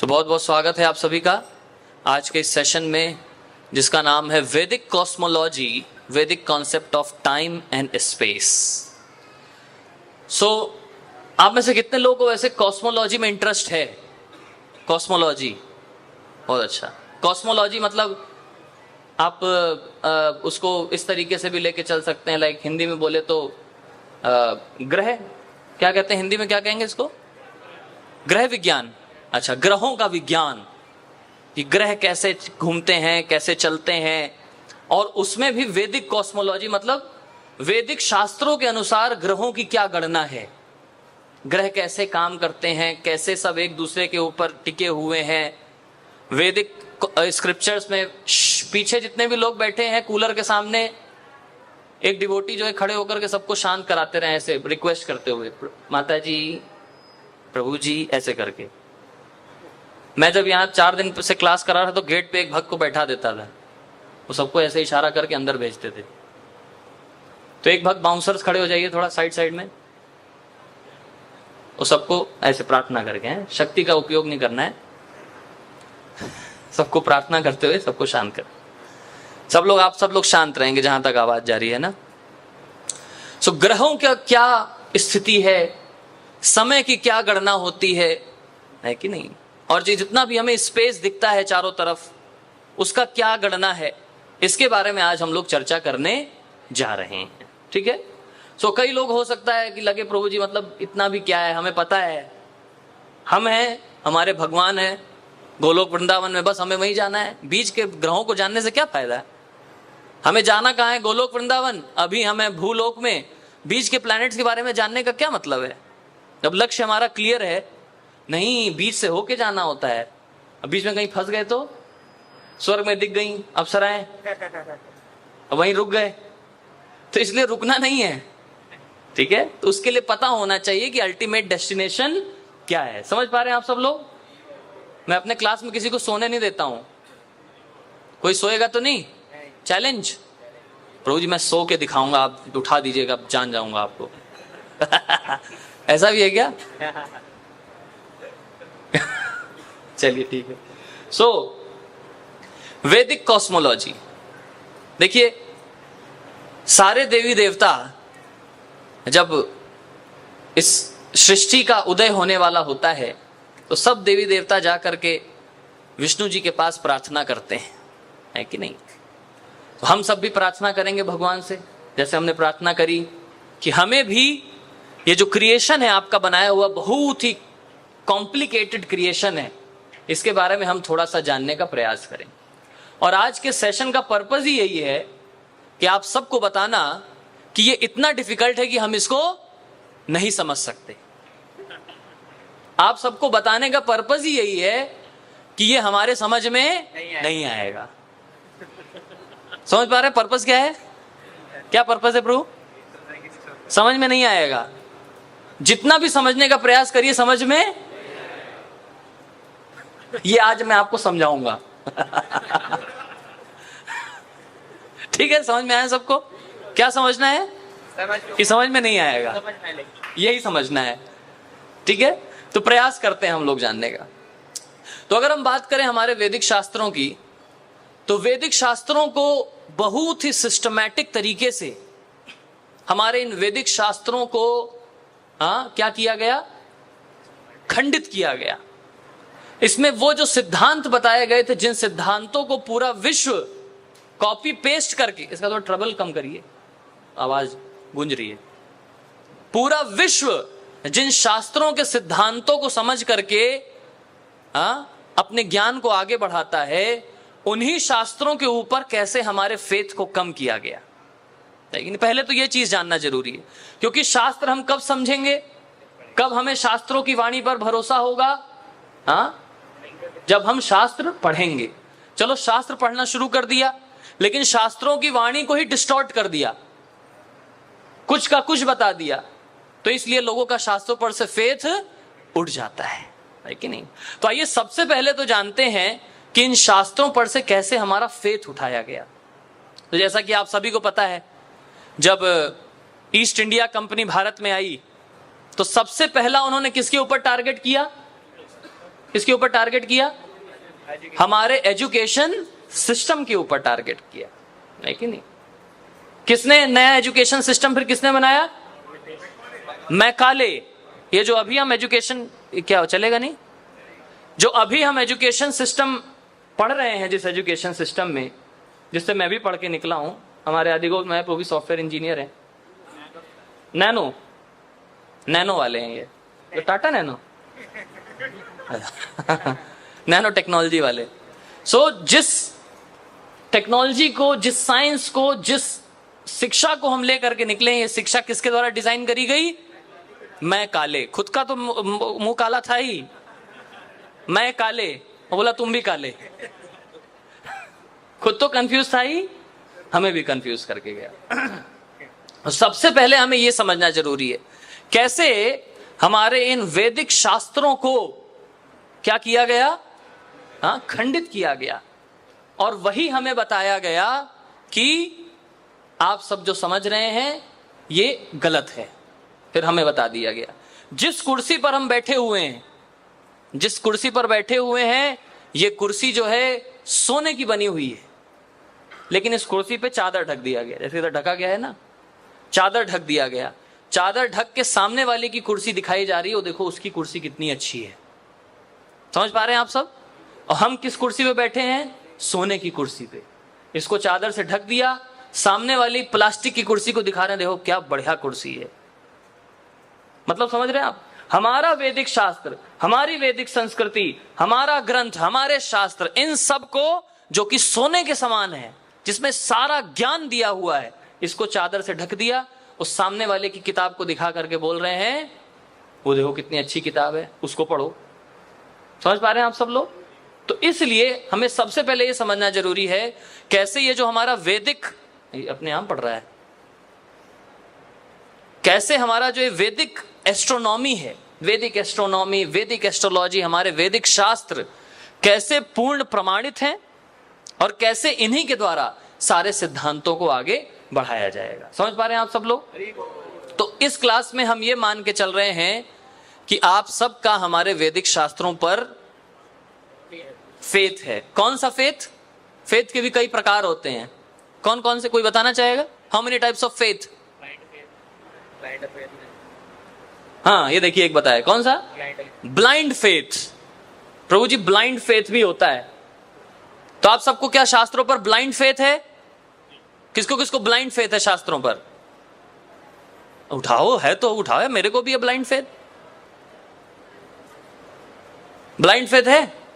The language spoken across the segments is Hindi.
तो बहुत बहुत स्वागत है आप सभी का आज के इस सेशन में, जिसका नाम है वैदिक कॉस्मोलॉजी, वैदिक concept of time and space. आप में से कितने लोगों को वैसे कॉस्मोलॉजी में इंटरेस्ट है? कॉस्मोलॉजी बहुत अच्छा। कॉस्मोलॉजी मतलब आप उसको इस तरीके से भी लेके चल सकते हैं, लाइक हिंदी में बोले तो ग्रह, क्या कहते हैं हिंदी में, क्या कहेंगे इसको? ग्रह विज्ञान। अच्छा, ग्रहों का विज्ञान, कि ग्रह कैसे घूमते हैं, कैसे चलते हैं, और उसमें भी वैदिक कॉस्मोलॉजी मतलब वैदिक शास्त्रों के अनुसार ग्रहों की क्या गणना है, ग्रह कैसे काम करते हैं, कैसे सब एक दूसरे के ऊपर टिके हुए हैं। वैदिक स्क्रिप्चर्स में पीछे जितने भी लोग बैठे हैं कूलर के सामने, एक डिवोटी जो है खड़े होकर के सबको शांत कराते रहे, ऐसे रिक्वेस्ट करते हुए, माता जी, प्रभु जी, ऐसे करके। मैं जब यहाँ 4 दिन से क्लास करा रहा था तो गेट पे एक भक्त को बैठा देता था, वो सबको ऐसे इशारा करके अंदर भेजते थे। तो एक भक्त, बाउंसर्स खड़े हो जाइए थोड़ा साइड में, वो सबको ऐसे प्रार्थना करके, हैं शक्ति का उपयोग नहीं करना है, सबको प्रार्थना करते हुए सबको शांत कर। सब लोग शांत रहेंगे जहां तक आवाज जा रही है ना। ग्रहों का क्या स्थिति है, समय की क्या गणना होती है कि नहीं, और जितना भी हमें स्पेस दिखता है चारों तरफ, उसका क्या गणना है, इसके बारे में आज हम लोग चर्चा करने जा रहे हैं। ठीक है। कई लोग हो सकता है कि लगे प्रभु जी मतलब इतना भी क्या है, हमें पता है, हम हैं, हमारे भगवान है गोलोक वृंदावन में, बस हमें वहीं जाना है, बीच के ग्रहों को जानने से क्या फायदा है? हमें जाना कहाँ है? गोलोक वृंदावन। अभी हमें भूलोक में बीच के प्लैनेट्स के बारे में जानने का क्या मतलब है? जब लक्ष्य हमारा क्लियर है, नहीं बीच से होके जाना होता है। अब बीच में कहीं फंस गए तो स्वर्ग में दिख गई अप्सराएं, वहीं रुक गए, तो इसलिए रुकना नहीं है। ठीक है, तो उसके लिए पता होना चाहिए कि अल्टीमेट डेस्टिनेशन क्या है। समझ पा रहे हैं आप सब लोग? मैं अपने क्लास में किसी को सोने नहीं देता हूं। कोई सोएगा तो नहीं? चैलेंज, प्रभु जी मैं सो के दिखाऊंगा, आप उठा दीजिएगा, आप जान जाऊंगा आपको। ऐसा भी है क्या? चलिए ठीक है। वैदिक कॉस्मोलॉजी, देखिए सारे देवी देवता जब इस सृष्टि का उदय होने वाला होता है तो सब देवी देवता जा करके विष्णु जी के पास प्रार्थना करते हैं, है कि नहीं? तो हम सब भी प्रार्थना करेंगे भगवान से, जैसे हमने प्रार्थना करी कि हमें भी ये जो क्रिएशन है आपका बनाया हुआ, बहुत ही कॉम्प्लिकेटेड क्रिएशन है, इसके बारे में हम थोड़ा सा जानने का प्रयास करें। और आज के सेशन का पर्पस ही यही है कि आप सबको बताना कि ये इतना डिफिकल्ट है कि हम इसको नहीं समझ सकते। आप सबको बताने का पर्पस ही यही है कि ये हमारे समझ में नहीं आएगा। समझ पा रहे पर्पस क्या है? क्या पर्पस है प्रभु? समझ में नहीं आएगा। जितना भी समझने का प्रयास करिए, समझ में ये आज मैं आपको समझाऊंगा। ठीक है, समझ में आया सबको? क्या समझना है? कि समझ में नहीं आएगा, यही समझना है। ठीक है, तो प्रयास करते हैं हम लोग जानने का। तो अगर हम बात करें हमारे वैदिक शास्त्रों की, तो वैदिक शास्त्रों को बहुत ही सिस्टमैटिक तरीके से, हमारे इन वैदिक शास्त्रों को क्या किया गया? खंडित किया गया। इसमें वो जो सिद्धांत बताए गए थे, जिन सिद्धांतों को पूरा विश्व कॉपी पेस्ट करके, इसका थोड़ा ट्रबल कम करिए, आवाज गूंज रही है, पूरा विश्व जिन शास्त्रों के सिद्धांतों को समझ करके अपने ज्ञान को आगे बढ़ाता है, उन्हीं शास्त्रों के ऊपर कैसे हमारे फेथ को कम किया गया। लेकिन पहले तो यह चीज जानना जरूरी है, क्योंकि शास्त्र हम कब समझेंगे, कब हमें शास्त्रों की वाणी पर भरोसा होगा? जब हम शास्त्र पढ़ेंगे। चलो शास्त्र पढ़ना शुरू कर दिया, लेकिन शास्त्रों की वाणी को ही डिस्टॉर्ट कर दिया, कुछ का कुछ बता दिया, तो इसलिए लोगों का शास्त्रों पर से फेथ उड़ जाता है कि नहीं? तो आइए सबसे पहले तो जानते हैं कि इन शास्त्रों पर से कैसे हमारा फेथ उठाया गया। तो जैसा कि आप सभी को पता है, जब ईस्ट इंडिया कंपनी भारत में आई तो सबसे पहला उन्होंने किसके ऊपर टारगेट किया? किसके ऊपर टारगेट किया? हमारे एजुकेशन सिस्टम के ऊपर टारगेट किया, नहीं कि नहीं? किसने नया एजुकेशन सिस्टम फिर किसने बनाया? मैकाले। ये जो अभी हम एजुकेशन, क्या चलेगा नहीं, जो अभी हम एजुकेशन सिस्टम पढ़ रहे हैं, जिस एजुकेशन सिस्टम में, जिससे मैं भी पढ़ के निकला हूं, हमारे आदिगो मैं वो भी सॉफ्टवेयर इंजीनियर है, नैनो वाले हैं ये, तो टाटा नैनो नैनो टेक्नोलॉजी वाले। सो जिस टेक्नोलॉजी को, जिस साइंस को, जिस शिक्षा को हम लेकर के निकले, ये शिक्षा किसके द्वारा डिजाइन करी गई? मैं काले। खुद का तो मुंह काला था ही, मैं काले, बोला तुम भी काले। खुद तो कंफ्यूज था ही, हमें भी कंफ्यूज करके गया। सबसे पहले हमें यह समझना जरूरी है कैसे हमारे इन वैदिक शास्त्रों को क्या किया गया? खंडित किया गया। और वही हमें बताया गया कि आप सब जो समझ रहे हैं ये गलत है। फिर हमें बता दिया गया जिस कुर्सी पर हम बैठे हुए हैं, जिस कुर्सी पर बैठे हुए हैं, ये कुर्सी जो है सोने की बनी हुई है, लेकिन इस कुर्सी पे चादर ढक दिया गया। जैसे इधर ढका गया है ना, चादर ढक दिया गया। चादर ढक के सामने वाले की कुर्सी दिखाई जा रही है, वो देखो उसकी कुर्सी कितनी अच्छी है। समझ पा रहे हैं आप सब? और हम किस कुर्सी पे बैठे हैं? सोने की कुर्सी पे। इसको चादर से ढक दिया, सामने वाली प्लास्टिक की कुर्सी को दिखा रहे हैं, देखो क्या बढ़िया कुर्सी है। मतलब समझ रहे हैं आप? हमारा वैदिक शास्त्र, हमारी वैदिक संस्कृति, हमारा ग्रंथ, हमारे शास्त्र, इन सब को जो कि सोने के समान है, जिसमें सारा ज्ञान दिया हुआ है, इसको चादर से ढक दिया। उस सामने वाले की किताब को दिखा करके बोल रहे हैं, वो देखो कितनी अच्छी किताब है, उसको पढ़ो। समझ पा रहे हैं आप सब लोग? तो इसलिए हमें सबसे पहले ये समझना जरूरी है कैसे ये जो हमारा वैदिक, अपने आप पढ़ रहा है, कैसे हमारा जो ये वैदिक एस्ट्रोनॉमी है, वैदिक एस्ट्रोनॉमी, वैदिक एस्ट्रोलॉजी, हमारे वैदिक शास्त्र कैसे पूर्ण प्रमाणित हैं और कैसे इन्हीं के द्वारा सारे सिद्धांतों को आगे बढ़ाया जाएगा। समझ पा रहे हैं आप सब लोग? तो इस क्लास में हम ये मान के चल रहे हैं कि आप सबका हमारे वैदिक शास्त्रों पर फेथ है। कौन सा फेथ? फेथ के भी कई प्रकार होते हैं। कौन कौन से, कोई बताना चाहेगा? How many types of faith? हाँ, ये देखिए एक बताया, कौन सा? Blind faith. प्रभु जी, ब्लाइंड फेथ भी होता है। तो आप सबको क्या शास्त्रों पर ब्लाइंड फेथ है? किसको किसको ब्लाइंड फेथ है शास्त्रों पर? उठाओ, है तो उठाओ। मेरे को भी है ब्लाइंड फेथ। ब्लाइंड फेथ है।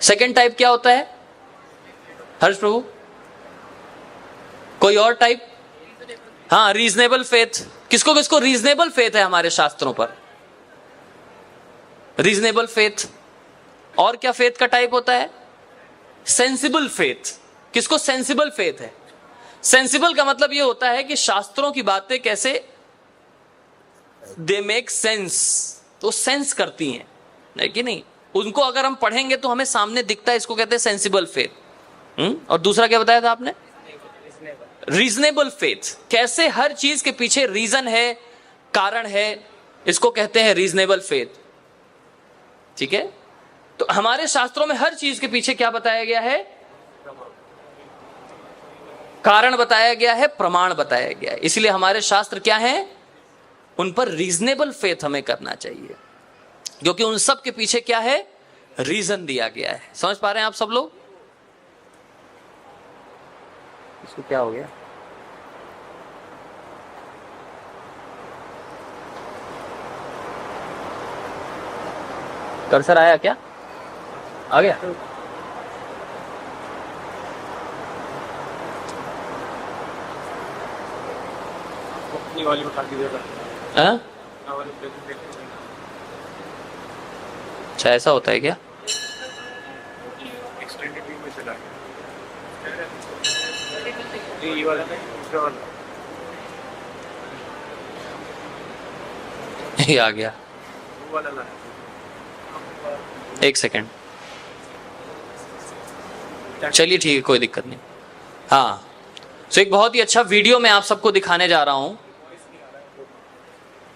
सेकेंड टाइप क्या होता है हर्ष प्रभु? कोई और टाइप? हाँ, रीजनेबल फेथ। किसको किसको रीजनेबल फेथ है हमारे शास्त्रों पर? Reasonable faith. और क्या फेथ का टाइप होता है? Sensible faith. किसको सेंसिबल फेथ है? सेंसिबल का मतलब यह होता है कि शास्त्रों की बातें कैसे दे मेक सेंस, तो सेंस करती हैं, नहीं कि नहीं? उनको अगर हम पढ़ेंगे तो हमें सामने दिखता है, इसको कहते हैं सेंसिबल फेथ। और दूसरा क्या बताया था आपने? Reasonable faith. कैसे हर चीज के पीछे रीजन है, कारण है, इसको कहते हैं रीजनेबल फेथ। ठीक है? तो हमारे शास्त्रों में हर चीज के पीछे क्या बताया गया है? कारण बताया गया है, प्रमाण बताया गया है। इसलिए हमारे शास्त्र क्या है? उन पर रीजनेबल फेथ हमें करना चाहिए, क्योंकि उन सब के पीछे क्या है? रीजन दिया गया है। समझ पा रहे हैं आप सब लोग? इसको क्या हो गया? कर्सर आया क्या? आ गया? वाली बता दीजिएगा। अच्छा, ऐसा होता है क्या? ये आ गया। एक सेकंड, चलिए ठीक है, कोई दिक्कत नहीं। हाँ, तो एक बहुत ही अच्छा वीडियो मैं आप सबको दिखाने जा रहा हूं।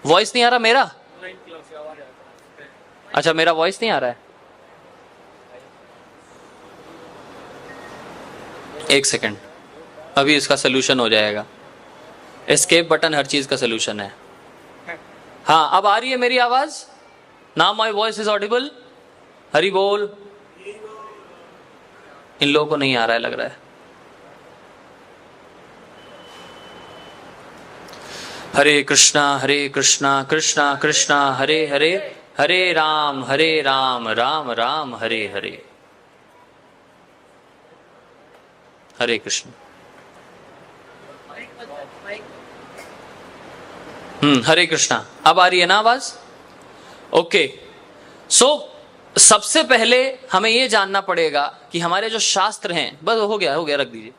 वॉइस नहीं आ रहा मेरा? अच्छा, मेरा वॉइस नहीं आ रहा है? एक सेकंड, अभी इसका सोल्यूशन हो जाएगा। एस्केप बटन हर चीज का सोल्यूशन है। हाँ, अब आ रही है मेरी आवाज? Now my voice is Audible? Hari बोल। इन लोगों को नहीं आ रहा है लग रहा है। हरे कृष्णा कृष्णा कृष्णा हरे हरे, हरे राम राम राम हरे हरे। हरे कृष्ण। हरे कृष्णा। अब आ रही है ना आवाज? ओके। सो सबसे पहले हमें यह जानना पड़ेगा कि हमारे जो शास्त्र हैं, बस हो गया रख दीजिए।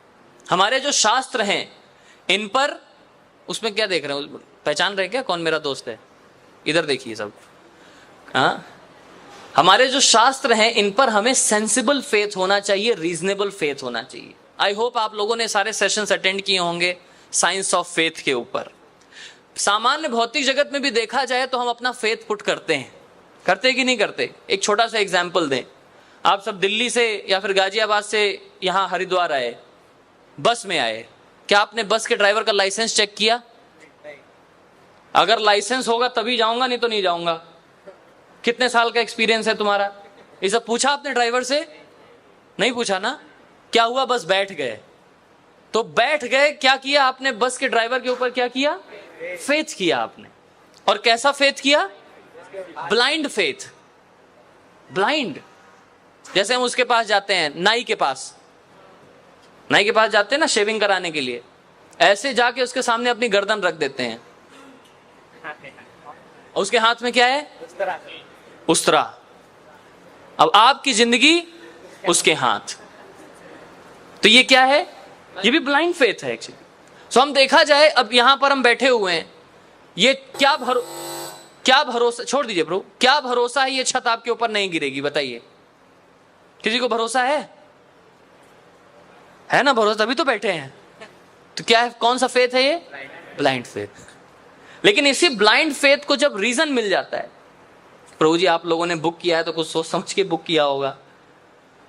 हमारे जो शास्त्र हैं इन पर, उसमें क्या देख रहे हो? पहचान रहे क्या कौन मेरा दोस्त है? इधर देखिए सब। हाँ, हमारे जो शास्त्र हैं इन पर हमें सेंसिबल फेथ होना चाहिए, रीजनेबल फेथ होना चाहिए। आई होप आप लोगों ने सारे सेशंस अटेंड किए होंगे साइंस ऑफ फेथ के ऊपर। सामान्य भौतिक जगत में भी देखा जाए तो हम अपना फेथ पुट करते हैं कि नहीं करते? एक छोटा सा एग्जाम्पल दें। आप सब दिल्ली से या फिर गाजियाबाद से यहां हरिद्वार आए, बस में आए, क्या आपने बस के ड्राइवर का लाइसेंस चेक किया? अगर लाइसेंस होगा तभी जाऊंगा, नहीं तो नहीं जाऊंगा। कितने साल का एक्सपीरियंस है तुम्हारा? ये सब पूछा आपने ड्राइवर से? नहीं पूछा ना। क्या हुआ? बस बैठ गए। तो बैठ गए, क्या किया आपने? बस के ड्राइवर के ऊपर क्या किया? फेथ किया आपने। और कैसा फेथ किया? Blind faith. ब्लाइंड। जैसे हम उसके पास जाते हैं, नाई के पास जाते हैं ना शेविंग कराने के लिए, ऐसे जाके उसके सामने अपनी गर्दन रख देते हैं। उसके हाथ में क्या है? उस्तरा। अब आपकी जिंदगी उसके हाथ। तो ये क्या है? ये भी ब्लाइंड फेथ है एक्चुअली। सो हम देखा जाए, अब यहां पर हम बैठे हुए हैं, ये क्या भरोसा, छोड़ दीजिए प्रभु, क्या भरोसा है ये छत आपके ऊपर नहीं गिरेगी? बताइए, किसी को भरोसा है ना? भरोसा, तभी तो बैठे हैं। तो क्या है? कौन सा फेथ है ये? Blind faith. लेकिन इसी ब्लाइंड फेथ को जब रीजन मिल जाता है, प्रभु जी आप लोगों ने बुक किया है तो कुछ सोच समझ के बुक किया होगा,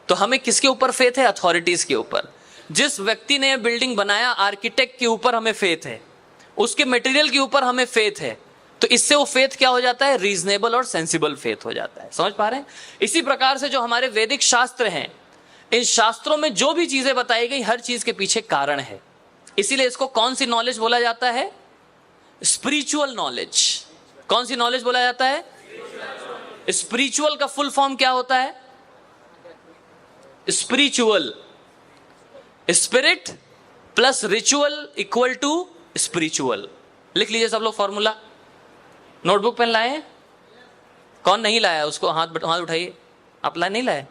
तो हमें किसके ऊपर फेथ है? अथॉरिटीज के ऊपर। जिस व्यक्ति ने बिल्डिंग बनाया, आर्किटेक्ट के ऊपर हमें फेथ है, उसके मटेरियल के ऊपर हमें फेथ है। तो इससे वो फेथ क्या हो जाता है? रीजनेबल और सेंसिबल फेथ हो जाता है। समझ पा रहे हैं? इसी प्रकार से जो हमारे वैदिक शास्त्र हैं, इन शास्त्रों में जो भी चीजें बताई गई, हर चीज के पीछे कारण है। इसीलिए इसको कौन सी नॉलेज बोला जाता है? Spiritual knowledge. कौन सी नॉलेज बोला जाता है? स्पिरिचुअल का फुल फॉर्म क्या होता है? Spiritual, spirit plus ritual equal to spiritual. लिख लीजिए सब लोग फॉर्मूला। नोटबुक पेन लाए हैं? कौन नहीं लाया उसको हाथ उठाइए। आप नहीं लाए?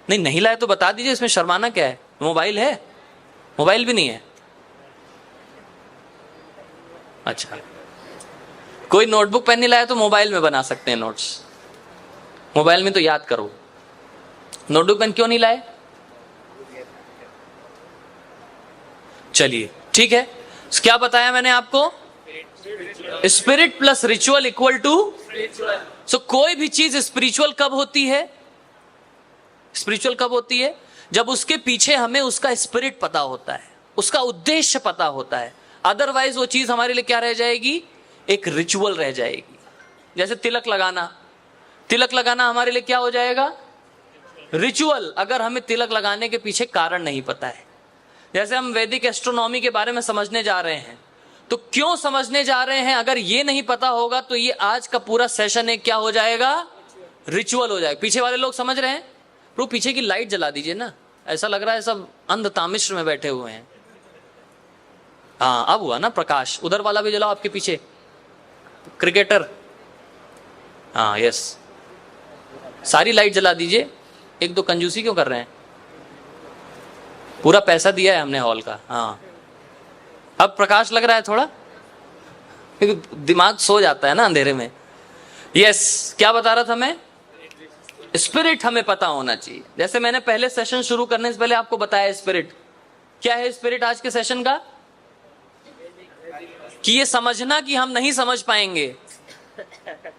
नहीं लाए तो बता दीजिए, इसमें शर्माना क्या है? मोबाइल है? मोबाइल भी नहीं है? अच्छा, कोई नोटबुक पेन नहीं लाया तो मोबाइल में बना सकते हैं नोट्स। मोबाइल में तो याद करो। नोटबुक पेन क्यों नहीं लाए? चलिए ठीक है, क्या बताया मैंने आपको? Spirit plus ritual equal to. So कोई भी चीज स्पिरिचुअल कब होती है? स्पिरिचुअल कब होती है? जब उसके पीछे हमें उसका स्पिरिट पता होता है, उसका उद्देश्य पता होता है। अदरवाइज वो चीज हमारे लिए क्या रह जाएगी? एक रिचुअल रह जाएगी। जैसे तिलक लगाना हमारे लिए क्या हो जाएगा? रिचुअल, अगर हमें तिलक लगाने के पीछे कारण नहीं पता है। जैसे हम वैदिक एस्ट्रोनॉमी के बारे में समझने जा रहे हैं, तो क्यों समझने जा रहे हैं, अगर ये नहीं पता होगा तो ये आज का पूरा सेशन एक क्या हो जाएगा? रिचुअल हो जाएगा। पीछे वाले लोग समझ रहे हैं? तो पीछे की लाइट जला दीजिए ना, ऐसा लग रहा है सब अंध तामिश्र में बैठे हुए हैं। हाँ, अब हुआ ना प्रकाश। उधर वाला भी जलाओ, आपके पीछे क्रिकेटर। हाँ यस, सारी लाइट जला दीजिए। एक दो कंजूसी क्यों कर रहे हैं? पूरा पैसा दिया है हमने हॉल का। हाँ, अब प्रकाश लग रहा है थोड़ा, दिमाग सो जाता है ना अंधेरे में। यस, क्या बता रहा था मैं? स्पिरिट हमें पता होना चाहिए। जैसे मैंने पहले सेशन शुरू करने से पहले आपको बताया, स्पिरिट क्या है? स्पिरिट आज के सेशन का कि ये समझना कि हम नहीं समझ पाएंगे,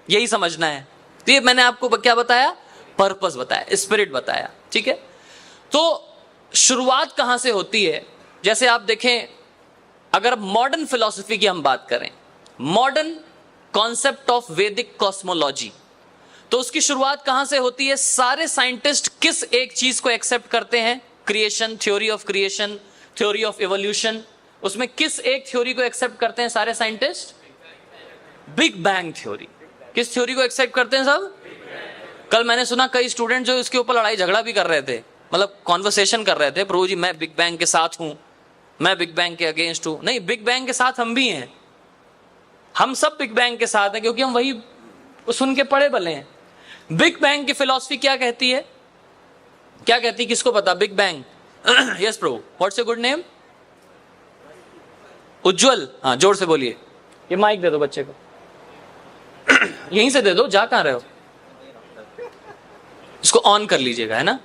यही समझना है। तो ये मैंने आपको क्या बताया, पर्पस बताया, स्पिरिट बताया, ठीक है। तो शुरुआत कहां से होती है, जैसे आप देखें, अगर मॉडर्न फिलॉसफी की हम बात करें, मॉडर्न कॉन्सेप्ट ऑफ वैदिक कॉस्मोलॉजी, तो उसकी शुरुआत कहां से होती है। सारे साइंटिस्ट किस एक चीज को एक्सेप्ट करते हैं, creation, theory of creation, theory of evolution, उसमें किस एक थ्योरी को एक्सेप्ट करते हैं सारे साइंटिस्ट, बिग बैंग थ्योरी। किस थ्योरी को एक्सेप्ट करते हैं सब। कल मैंने सुना कई स्टूडेंट जो इसके ऊपर लड़ाई झगड़ा भी कर रहे थे, मतलब कॉन्वर्सेशन कर रहे थे, प्रभु जी मैं बिग बैंग के साथ हूं, मैं बिग बैंग के अगेंस्ट हूं। नहीं, बिग बैंग के साथ हम भी हैं, हम सब बिग बैंग के साथ हैं, क्योंकि हम वही सुन के पड़े बले हैं। बिग बैंग की फिलॉसफी क्या कहती है, क्या कहती है, किसको पता बिग बैंग। यस प्रभु, what's your good name. Ujjwal, हाँ जोर से बोलिए। ये माइक दे दो बच्चे को, यहीं से दे दो, जा कहां रहे हो, इसको ऑन कर लीजिएगा, है ना।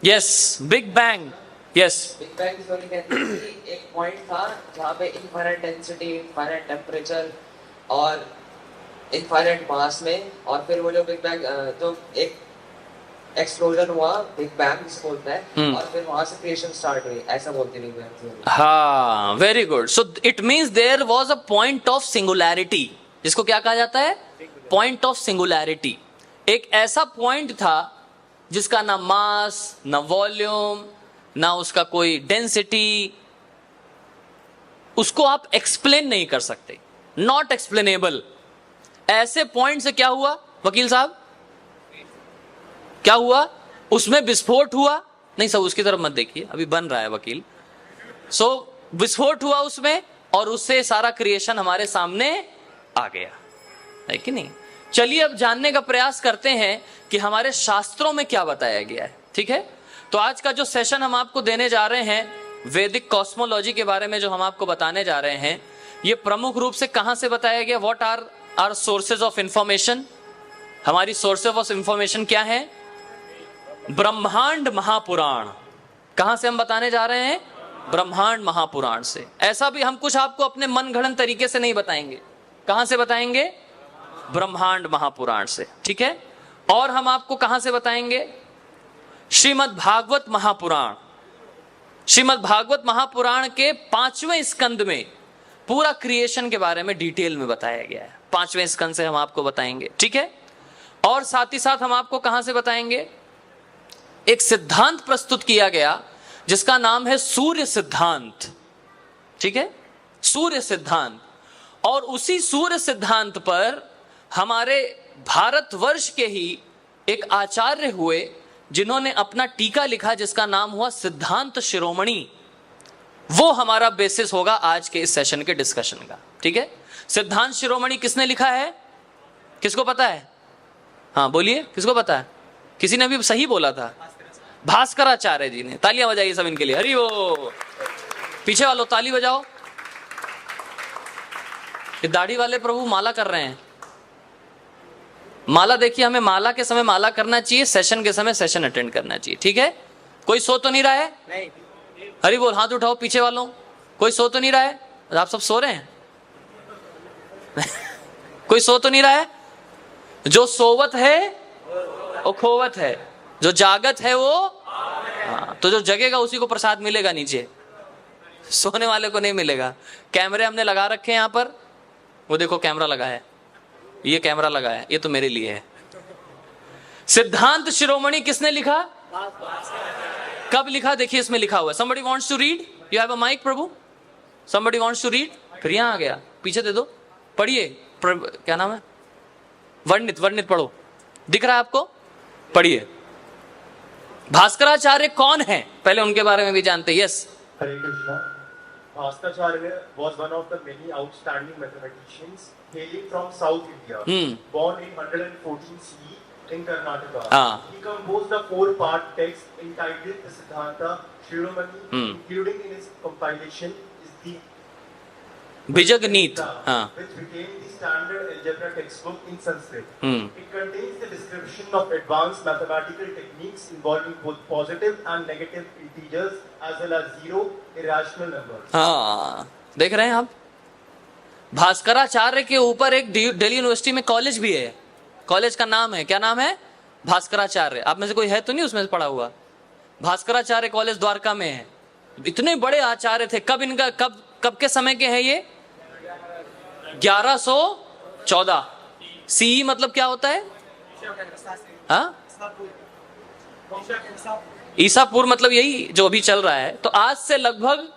Yes, big bang, yes. Big bang theory कहती है कि एक पॉइंट था जहाँ पे इनफाइनाइट डेंसिटी, इनफाइनाइट टेम्परेचर और इनफाइनाइट मास में, और फिर वो जो बिग बैंग जो एक एक्सप्लोजन हुआ, बिग बैंग जिसे बोलते हैं, और फिर वहां से क्रिएशन स्टार्ट हुई, ऐसा बोलती बिग बैंग थ्योरी। हाँ, very good. So it means there was a point of singularity, जिसको क्या कहा जाता है, पॉइंट ऑफ सिंगुलैरिटी। एक ऐसा पॉइंट था जिसका ना मास, ना वॉल्यूम, ना उसका कोई डेंसिटी, उसको आप एक्सप्लेन नहीं कर सकते, नॉट एक्सप्लेनेबल। ऐसे पॉइंट से क्या हुआ वकील साहब, क्या हुआ, उसमें विस्फोट हुआ। नहीं सब उसकी तरफ मत देखिए, अभी बन रहा है वकील। सो विस्फोट हुआ उसमें, और उससे सारा क्रिएशन हमारे सामने आ गया, है कि नहीं। चलिए अब जानने का प्रयास करते हैं कि हमारे शास्त्रों में क्या बताया गया है, ठीक है। तो आज का जो सेशन हम आपको देने जा रहे हैं, वैदिक कॉस्मोलॉजी के बारे में जो हम आपको बताने जा रहे हैं, ये प्रमुख रूप से कहां से बताया गया, what are our sources of information. हमारी सोर्सेज ऑफ इंफॉर्मेशन क्या है, ब्रह्मांड महापुराण। कहां से हम बताने जा रहे हैं, ब्रह्मांड महापुराण से। ऐसा भी हम कुछ आपको अपने मन गढ़ंत तरीके से नहीं बताएंगे, कहां से बताएंगे, ब्रह्मांड महापुराण से, ठीक है। और हम आपको कहां से बताएंगे, श्रीमद् भागवत महापुराण। श्रीमद् भागवत महापुराण के 5वें स्कंद में पूरा क्रिएशन के बारे में डिटेल में बताया गया है, 5वें स्कंद से हम आपको बताएंगे, ठीक है। और साथ ही साथ हम आपको कहां से बताएंगे, एक सिद्धांत प्रस्तुत किया गया जिसका नाम है सूर्य सिद्धांत, ठीक है, सूर्य सिद्धांत। और उसी सूर्य सिद्धांत पर हमारे भारतवर्ष के ही एक आचार्य हुए जिन्होंने अपना टीका लिखा जिसका नाम हुआ सिद्धांत शिरोमणि। वो हमारा बेसिस होगा आज के इस सेशन के डिस्कशन का, ठीक है। सिद्धांत शिरोमणि किसने लिखा है, किसको पता है, हाँ बोलिए, किसको पता है। किसी ने भी सही बोला था, भास्कराचार्य जी ने। तालियां बजाइए सब इनके लिए, हरि वो। पीछे वालों ताली बजाओ। ये दाढ़ी वाले प्रभु माला कर रहे हैं, माला देखिए, हमें माला के समय माला करना चाहिए, सेशन के समय सेशन अटेंड करना चाहिए, ठीक है। कोई सो तो नहीं रहा है, नहीं। हरि बोल, हाथ उठाओ पीछे वालों, कोई सो तो नहीं रहा है, आप सब सो रहे हैं। कोई सो तो नहीं रहा है, जो सोवत है वो खोवत है, जो जागत है वो, हाँ, तो जो जगेगा उसी को प्रसाद मिलेगा नीचे, सोने वाले को नहीं मिलेगा। कैमरे हमने लगा रखे हैं यहाँ पर, वो देखो कैमरा लगा है, ये कैमरा लगा है, ये तो मेरे लिए है। सिद्धांत शिरोमणि किसने लिखा, कब लिखा, देखिए इसमें लिखा हुआ है। somebody wants to read, you have a mic Prabhu, somebody wants to read। फिर यहाँ आ गया, पीछे दे दो, पढ़िए, क्या नाम है, वर्णित, वर्णित पढ़ो, दिख रहा है आपको, पढ़िए। भास्कराचार्य कौन है, पहले उनके बारे में भी जानते हैं। Yes, Hare Krishna. Bhaskacharya was one of the many outstanding mathematicians hailing from South India. Born in 114 CE in Karnataka. He composed a 4-part text entitled the Siddhanta Shiromani, including in his compilation is the बीजगणित, which became the standard algebra textbook in Sanskrit. It contains the description of advanced mathematical techniques involving both positive and negative integers as well as zero irrational numbers. हाँ, देख रहे हैं आप, भास्कराचार्य के ऊपर एक दिल्ली यूनिवर्सिटी में कॉलेज भी है, कॉलेज का नाम है, क्या नाम है? भास्कराचार्य। आप में से कोई है तो नहीं उसमें से पढ़ा हुआ? भास्कराचार्य कॉलेज द्वारका में है। इतने बड़े आचार्य थे। कब इनका कब के समय के हैं ये? 1114 सीई। मतलब क्या होता है? हाँ, ईसा पूर्व, मतलब यही जो अभी चल रहा है। तो आज से लगभग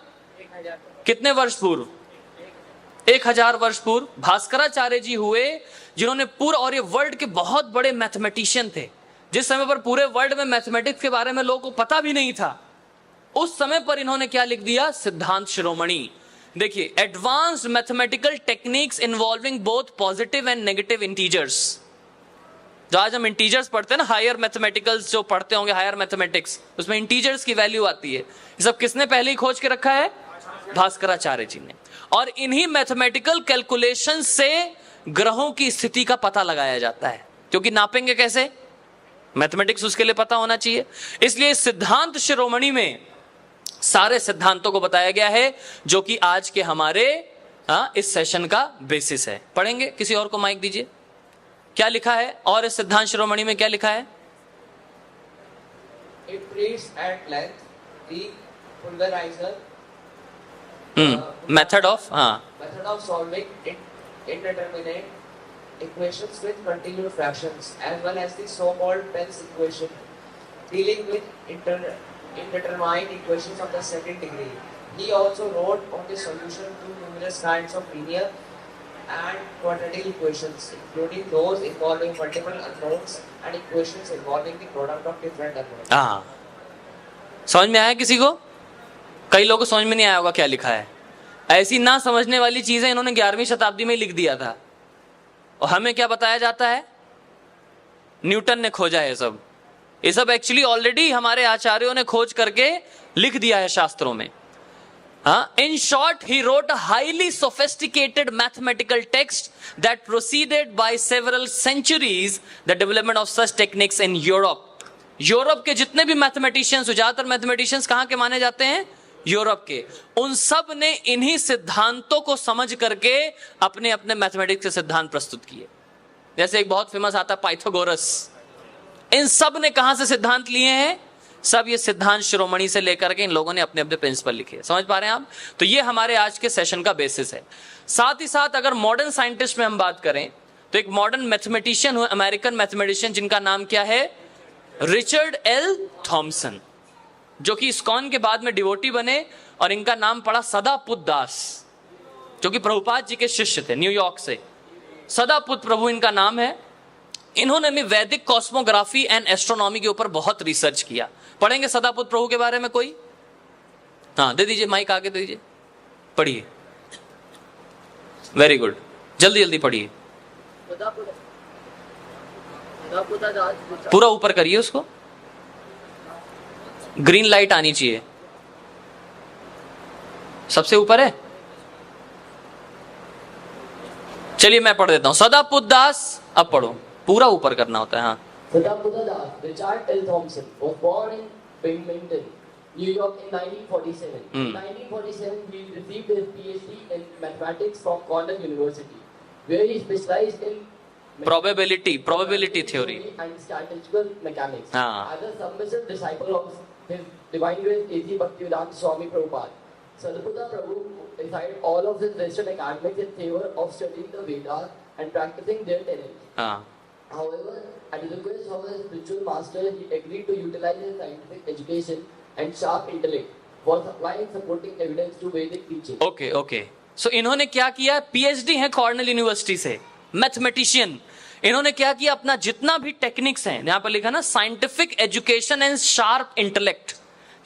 कितने वर्ष पूर्व? 1000 वर्ष पूर्व भास्कराचार्य जी हुए, जिन्होंने पूरा, और ये वर्ल्ड के बहुत बड़े मैथमेटिशियन थे। जिस समय पर पूरे वर्ल्ड में मैथमेटिक्स के बारे में लोगों को पता भी नहीं था, उस समय पर इन्होंने क्या लिख दिया? सिद्धांत शिरोमणि। देखिए, advanced mathematical techniques involving both positive and negative integers. जो आज हम इंटीजर्स पढ़ते हैं ना, हायर मैथमेटिकल्स जो पढ़ते होंगे, हायर मैथमेटिक्स, उसमें इंटीजर्स की वैल्यू आती है। ये सब किसने पहले ही खोज के रखा है? भास्कराचार्य जी ने। और इन्हीं मैथमेटिकल कैलकुलेशन से ग्रहों की स्थिति का पता लगाया जाता है, क्योंकि नापेंगे कैसे? मैथमेटिक्स उसके लिए पता होना चाहिए। इसलिए सिद्धांत शिरोमणि में सारे सिद्धांतों को बताया गया है, जो कि आज के हमारे इस सेशन का बेसिस है। पढ़ेंगे? किसी और को माइक दीजिए। क्या लिखा है? और इस सिद्धांत शिरोमणि में क्या लिखा है? It treats at length the pulverizer method of method of solving indeterminate equations with continued fractions, as well as the so-called Pell's equation, dealing with indeterminate equations of the second degree. He also wrote on the solution to numerous kinds of linear and quadratic equations, including those involving multiple unknowns and equations involving the product of different unknowns. समझ में आया किसी को? कई लोगों को समझ में नहीं आया होगा क्या लिखा है। ऐसी ना समझने वाली चीजें इन्होंने 11वीं शताब्दी में लिख दिया था, और हमें क्या बताया जाता है? न्यूटन ने खोजा है सब। ये सब एक्चुअली ऑलरेडी हमारे आचार्यों ने खोज करके लिख दिया है शास्त्रों में। In short, he wrote a highly sophisticated mathematical text that proceeded by several centuries the development of such techniques in Europe. Europe के जितने भी मैथमेटिशियंस, ज्यादातर मैथमेटिशियंस कहां के माने जाते हैं? यूरोप के। उन सब ने इन्हीं सिद्धांतों को समझ करके अपने अपने मैथमेटिक्स के सिद्धांत प्रस्तुत किए। जैसे एक बहुत फेमस आता है पाइथागोरस। इन सब ने कहां से सिद्धांत लिए हैं? सब ये सिद्धांत शिरोमणि से लेकर के इन लोगों ने अपने अपने प्रिंसिपल लिखे। समझ पा रहे हैं आप? तो ये हमारे आज के सेशन का बेसिस है। साथ ही साथ अगर मॉडर्न साइंटिस्ट में हम बात करें, तो एक मॉडर्न मैथमेटिशियन हुए, अमेरिकन मैथमेटिशियन, जिनका नाम क्या है? रिचर्ड एल थॉमसन, जो कि इस्कॉन के बाद में डिवोटी बने, और इनका नाम पड़ा सदापुत दास, जो कि प्रभुपाद जी के शिष्य थे न्यूयॉर्क से। सदापुत प्रभु इनका नाम है। इन्होंने भी वैदिक कॉस्मोग्राफी एंड एस्ट्रोनॉमी के ऊपर बहुत रिसर्च किया। पढ़ेंगे सदापुत प्रभु के बारे में कोई? हाँ, दे दीजिए माइक, आगे दे दीजिए, पढ़िए। वेरी गुड, जल्दी जल्दी पढ़िए, पूरा ऊपर करिए उसको, ग्रीन लाइट आनी चाहिए। सबसे ऊपर है? चलिए मैं पढ़ देता हूं। सदापुत दास, अब पढ़ो, पूरा ऊपर करना होता है। हाँ, Sadaputa Das, Richard L. Thompson, was born in Binghamton, New York in 1947. In 1947, he received his PhD in mathematics from Cornell University, where he specialized in probability theory and statistical mechanics. As a submissive disciple of his Divine Grace A.C. Bhaktivedanta Swami Prabhupada, Sadaputa Prabhu decided all of his Western academics in favor of studying the Vedas and practicing their tenets. However, at the request of his spiritual master, he agreed to utilize his scientific education and sharp intellect for supplying supporting evidence to Vedic teaching. Okay. So इन्होंने क्या किया? PhD है कॉर्नेल यूनिवर्सिटी से, मैथमेटिशियन। इन्होंने क्या किया? अपना जितना भी टेक्निक्स हैं, यहां पर लिखा ना, scientific education and sharp intellect,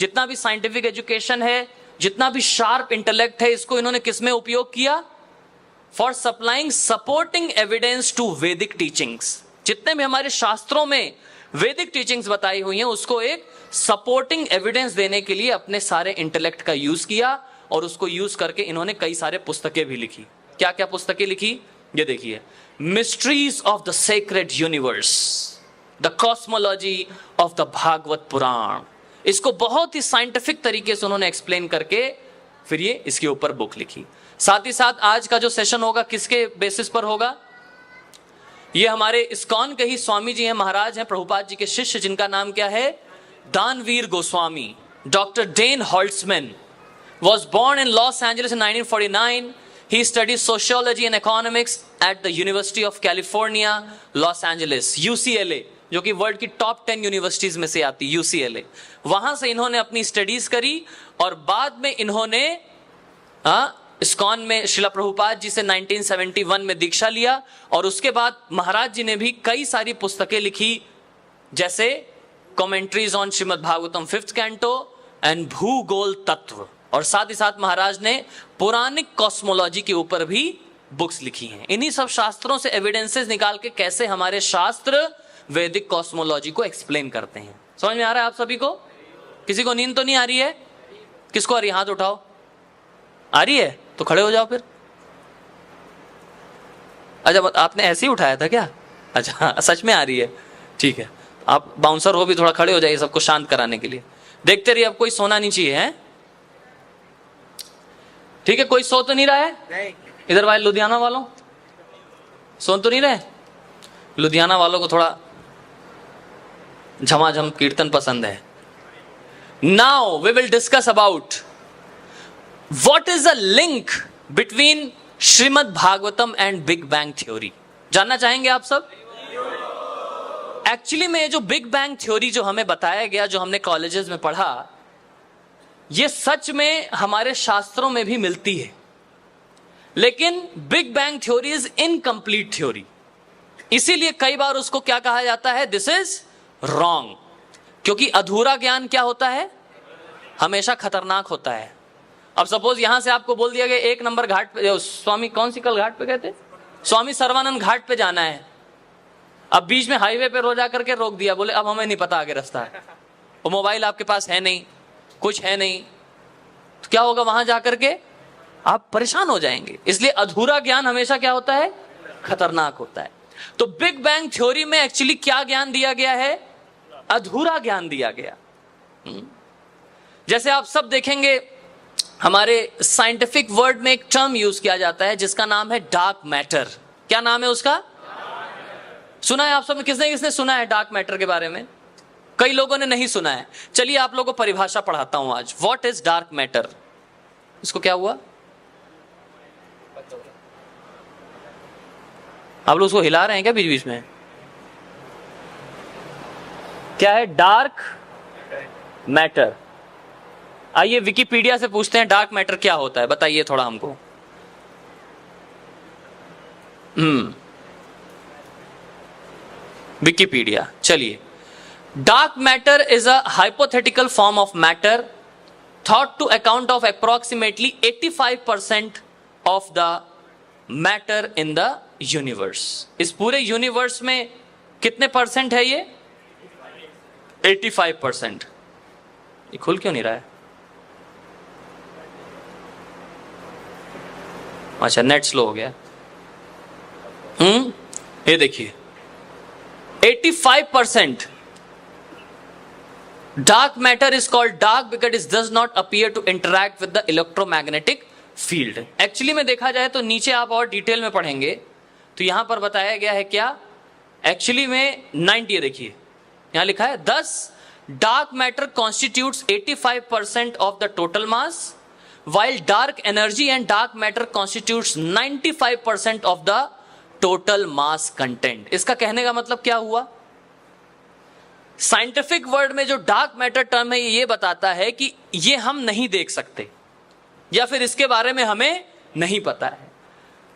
जितना भी साइंटिफिक एजुकेशन है, जितना भी शार्प इंटेलेक्ट है, इसको इन्होंने किसमें उपयोग किया? For supplying supporting evidence to Vedic teachings. जितने भी हमारे शास्त्रों में वैदिक टीचिंग्स बताई हुई हैं, उसको एक सपोर्टिंग एविडेंस देने के लिए अपने सारे इंटेलेक्ट का यूज किया, और उसको यूज करके इन्होंने कई सारे पुस्तकें भी लिखी। क्या क्या पुस्तकें लिखी? ये देखिए, mysteries of the sacred universe, the cosmology of the Bhagavata Purana. इसको बहुत ही साइंटिफिक तरीके से उन्होंने एक्सप्लेन करके फिर ये इसके ऊपर बुक लिखी। साथ ही साथ आज का जो सेशन होगा किसके बेसिस पर होगा? ये हमारे इस्कॉन के ही स्वामी जी हैं, महाराज हैं, प्रभुपाद जी के शिष्य, जिनका नाम क्या है? Danavir Goswami. Doctor Dan Holtzman was born in Los Angeles in 1949. He studied sociology and economics at the University of California, Los Angeles, UCLA, जो कि वर्ल्ड की टॉप 10 यूनिवर्सिटीज में से आती, UCLA। वहां से इन्होंने अपनी स्टडीज करी और बाद में इन्होंने इस्कॉन में श्रीला प्रभुपाद जी से 1971 में दीक्षा लिया और उसके बाद महाराज जी ने भी कई सारी पुस्तकें लिखी, जैसे commentaries on Shrimad Bhagavatam 5th canto and भूगोल तत्व, और साथ ही साथ महाराज ने पौराणिक कॉस्मोलॉजी के ऊपर भी बुक्स लिखी हैं। इन्हीं सब शास्त्रों से एविडेंसेस निकाल के कैसे हमारे शास्त्र वैदिक कॉस्मोलॉजी को एक्सप्लेन करते हैं। समझ में आ रहा है आप सभी को? किसी को नींद तो नहीं आ रही है? किसको आ रही है? हाथ उठाओ। आ रही है तो खड़े हो जाओ फिर। अच्छा, आपने ऐसे ही उठाया था क्या? अच्छा, सच में आ रही है, ठीक है। आप बाउंसर हो भी, थोड़ा खड़े हो जाइए सबको शांत कराने के लिए। देखते रहिए, अब कोई सोना नहीं चाहिए है, ठीक है? कोई सो तो नहीं रहा है? नहीं। इधर वाले लुधियाना वालों सो तो नहीं रहे? लुधियाना वालों को थोड़ा झमाझम कीर्तन पसंद है। Now we will discuss about what is the link between Shrimad Bhagavatam and big bang theory. जानना चाहेंगे आप सब? एक्चुअली में जो बिग बैंग थ्योरी जो हमें बताया गया, जो हमने कॉलेजेस में पढ़ा, ये सच में हमारे शास्त्रों में भी मिलती है, लेकिन big bang theory is incomplete theory. इसीलिए कई बार उसको क्या कहा जाता है? This is wrong. क्योंकि अधूरा ज्ञान क्या होता है? हमेशा खतरनाक होता है। अब सपोज यहां से आपको बोल दिया गया 1 नंबर घाट पे, स्वामी कौन सी कल घाट पे गए थे? स्वामी सर्वानंद घाट पे जाना है। अब बीच में हाईवे पे रो जा करके रोक दिया, बोले अब हमें नहीं पता आगे रास्ता है, वो मोबाइल आपके पास है नहीं, कुछ है नहीं, तो क्या होगा? वहां जाकर के आप परेशान हो जाएंगे। इसलिए अधूरा ज्ञान हमेशा क्या होता है? खतरनाक होता है। तो बिग बैंग थ्योरी में एक्चुअली क्या ज्ञान दिया गया है? अधूरा ज्ञान दिया गया। जैसे आप सब देखेंगे, हमारे साइंटिफिक वर्ड में एक टर्म यूज किया जाता है जिसका नाम है डार्क मैटर। क्या नाम है उसका? सुना है आप सब? किसने किसने सुना है डार्क मैटर के बारे में? कई लोगों ने नहीं सुना है। चलिए आप लोगों को परिभाषा पढ़ाता हूं आज। What is dark matter? इसको क्या हुआ? आप लोग उसको हिला रहे हैं क्या बीच बीच में? क्या है डार्क मैटर? आइए विकिपीडिया से पूछते हैं डार्क मैटर क्या होता है, बताइए थोड़ा हमको। विकिपीडिया, चलिए। Dark matter is a hypothetical form of matter thought to account of approximately 85% of the matter in the universe। इस पूरे यूनिवर्स में कितने परसेंट है ये? 85%। ये खुल क्यों नहीं रहा है? अच्छा, नेट स्लो हो गया। ये देखिए 85%। Dark matter is called dark because it does not appear to interact with the electromagnetic field। Actually में देखा जाए तो नीचे आप और डिटेल में पढ़ेंगे तो यहां पर बताया गया है क्या? एक्चुअली में 90, देखिए यहां लिखा है 10 dark matter constitutes 85% of the total mass while dark energy and dark matter constitutes 95% of the total mass content। इसका कहने का मतलब क्या हुआ? साइंटिफिक वर्ड में जो डार्क मैटर टर्म है ये बताता है कि ये हम नहीं देख सकते या फिर इसके बारे में हमें नहीं पता है।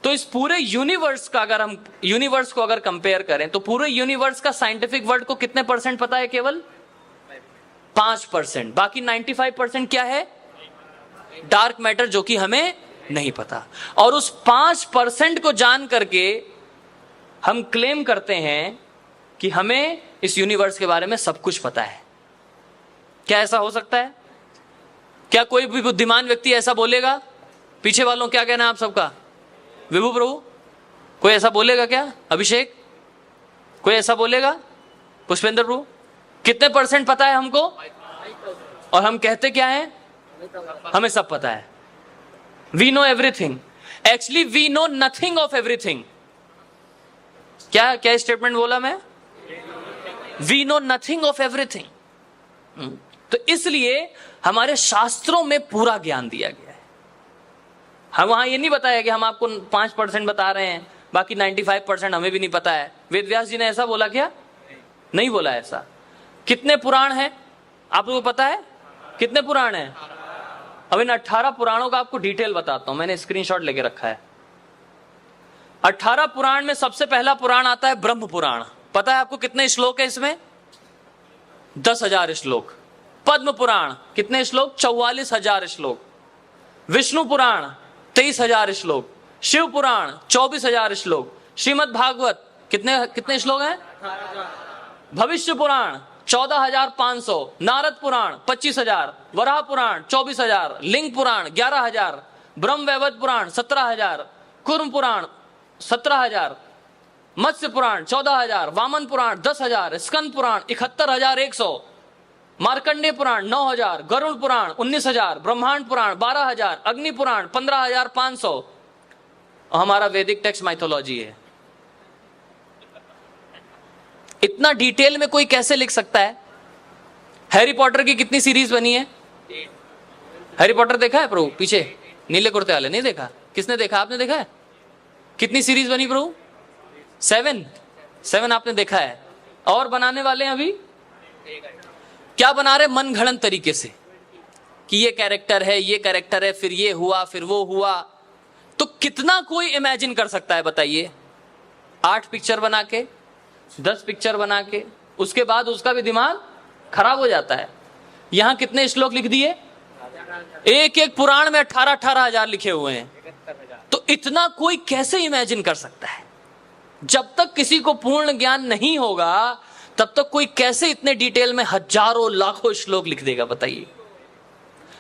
तो इस पूरे यूनिवर्स का अगर हम यूनिवर्स को अगर कंपेयर करें तो पूरे यूनिवर्स का साइंटिफिक वर्ड को कितने परसेंट पता है? केवल 5%। बाकी 95% क्या है? डार्क मैटर, जो कि हमें नहीं पता। और उस 5% को जान करके हम क्लेम करते हैं कि हमें इस यूनिवर्स के बारे में सब कुछ पता है। क्या ऐसा हो सकता है? क्या कोई भी बुद्धिमान व्यक्ति ऐसा बोलेगा? पीछे वालों क्या कहना है आप सबका? विभू प्रभु कोई ऐसा बोलेगा क्या? अभिषेक कोई ऐसा बोलेगा? पुष्पेंद्र प्रभु कितने परसेंट पता है हमको? और हम कहते क्या है? हमें सब पता है। We know everything. Actually we know nothing of everything. क्या क्या स्टेटमेंट बोला मैं? We know nothing of everything. तो इसलिए हमारे शास्त्रों में पूरा ज्ञान दिया गया है। हम वहां ये नहीं बताया कि हम आपको 5% बता रहे हैं, बाकी 95% हमें भी नहीं पता है। वेद व्यास जी ने ऐसा बोला क्या? नहीं बोला ऐसा। कितने पुराण हैं आप लोगों को पता है? कितने पुराण हैं? अब इन 18 पुराणों का आपको डिटेल बताता हूं, मैंने स्क्रीनशॉट लेके रखा है। 18 पुराण में सबसे पहला पुराण आता है ब्रह्म पुराण। पता है आपको कितने श्लोक है इसमें? 10,000 श्लोक। पद्म पुराण कितने श्लोक? 44,000 श्लोक। विष्णु पुराण 23,000 श्लोक। शिव पुराण 24,000 श्लोक। श्रीमद् भागवत कितने श्लोक हैं? भविष्य पुराण 14,500। नारद पुराण 25,000। वराह पुराण 24,000। लिंग पुराण 11,000। ब्रह्म वैवर्त पुराण 17,000। कूर्म पुराण 17,000। मत्स्य पुराण 14,000। वामन पुराण 10,000। स्कंद पुराण 71,100। मार्कंडेय पुराण 9,000। गरुड़ पुराण 19,000। ब्रह्मांड पुराण 12,000। अग्नि पुराण 15,500। हमारा वैदिक टेक्स्ट माइथोलॉजी है। इतना डिटेल में कोई कैसे लिख सकता है? हैरी पॉटर की कितनी सीरीज बनी है? हैरी पॉटर देखा है प्रभु? पीछे नीले कुर्ते वाले नहीं देखा? किसने देखा? आपने देखा है? कितनी सीरीज बनी प्रभु? 7 आपने देखा है। और बनाने वाले हैं अभी। क्या बना रहे? मन घड़ंत तरीके से कि ये कैरेक्टर है, ये कैरेक्टर है, फिर ये हुआ, फिर वो हुआ। तो कितना कोई इमेजिन कर सकता है बताइए? 8 पिक्चर बना के, 10 पिक्चर बना के, उसके बाद उसका भी दिमाग खराब हो जाता है। यहां कितने श्लोक लिख दिए? एक एक पुराण में 18,000 हजार लिखे हुए हैं। तो इतना कोई कैसे इमेजिन कर सकता है? जब तक किसी को पूर्ण ज्ञान नहीं होगा तब तक कोई कैसे इतने डिटेल में हजारों लाखों श्लोक लिख देगा बताइए?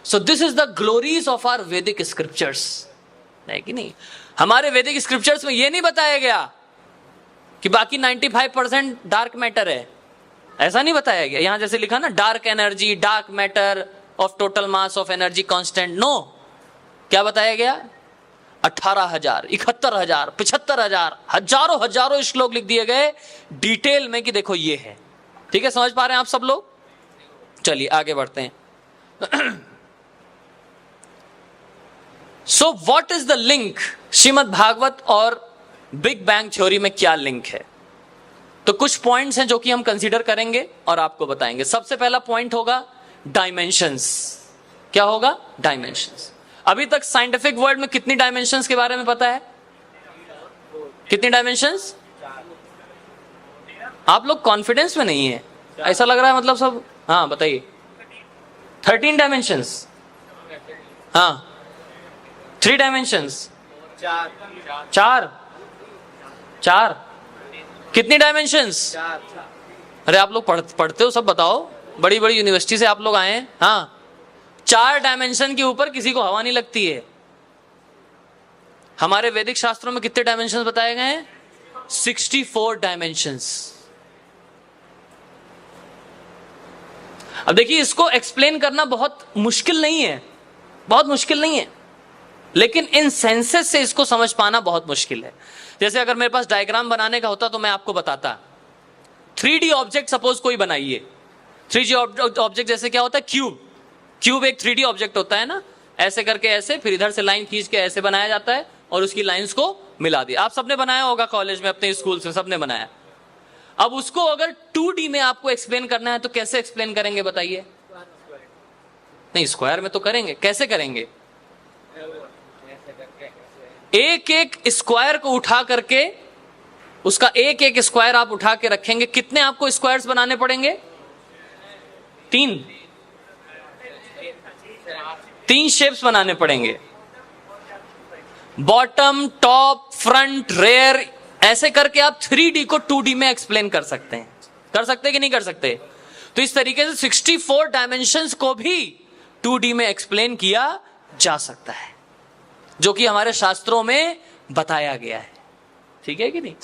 So this is the glories of our Vedic scriptures, है कि नहीं? हमारे वैदिक स्क्रिप्चर्स में यह नहीं बताया गया कि बाकी 95% डार्क मैटर है, ऐसा नहीं बताया गया। यहां जैसे लिखा ना, dark energy, dark matter of total mass of energy constant. No, क्या बताया गया? 18,000, 71,000, 75,000, हजारों श्लोक लिख दिए गए डिटेल में कि देखो ये है। ठीक है, समझ पा रहे हैं आप सब लोग? चलिए आगे बढ़ते हैं। So what is the link? Shrimad Bhagavat और बिग बैंग थ्योरी में क्या लिंक है? तो कुछ पॉइंट्स हैं जो कि हम कंसीडर करेंगे और आपको बताएंगे। सबसे पहला पॉइंट होगा डायमेंशंस। क्या होगा? डायमेंशंस। अभी तक साइंटिफिक वर्ल्ड में कितनी डायमेंशंस के बारे में पता है? कितनी डायमेंशंस? आप लोग कॉन्फिडेंस में नहीं है, ऐसा लग रहा है मतलब सब। हाँ बताइए। 13 डायमेंशंस। हाँ, 3 डायमेंशंस। 4। कितनी डायमेंशंस? अरे आप लोग पढ़ते हो सब, बताओ। बड़ी बड़ी यूनिवर्सिटी से आप लोग आए हैं। हाँ, 4 डायमेंशन के ऊपर किसी को हवा नहीं लगती है। हमारे वैदिक शास्त्रों में कितने डायमेंशंस बताए गए हैं? 64 डायमेंशंस। अब देखिए, इसको एक्सप्लेन करना बहुत मुश्किल नहीं है, बहुत मुश्किल नहीं है, लेकिन इन सेंसेस से इसको समझ पाना बहुत मुश्किल है। जैसे अगर मेरे पास डायग्राम बनाने का होता तो मैं आपको बताता। 3D ऑब्जेक्ट सपोज कोई बनाइए। 3D ऑब्जेक्ट जैसे क्या होता है? क्यूब एक 3D ऑब्जेक्ट होता है ना, ऐसे करके ऐसे, फिर इधर से लाइन खींच के ऐसे बनाया जाता है और उसकी लाइंस को मिला दिया। आप सबने बनाया होगा कॉलेज में, अपने स्कूल से सबने बनाया। अब उसको अगर 2D में आपको एक्सप्लेन करना है तो कैसे एक्सप्लेन करेंगे बताइए? नहीं, स्क्वायर में तो करेंगे। कैसे करेंगे? एक एक स्क्वायर को उठा करके, उसका एक एक स्क्वायर आप उठा के रखेंगे। कितने आपको स्क्वायर्स बनाने पड़ेंगे? 3 शेप्स बनाने पड़ेंगे। बॉटम, टॉप, फ्रंट, रेयर, ऐसे करके आप 3D को 2D में एक्सप्लेन कर सकते हैं। कर सकते कि नहीं कर सकते? तो इस तरीके से 64 डायमेंशंस को भी 2D में एक्सप्लेन किया जा सकता है, जो कि हमारे शास्त्रों में बताया गया है। ठीक है कि नहीं?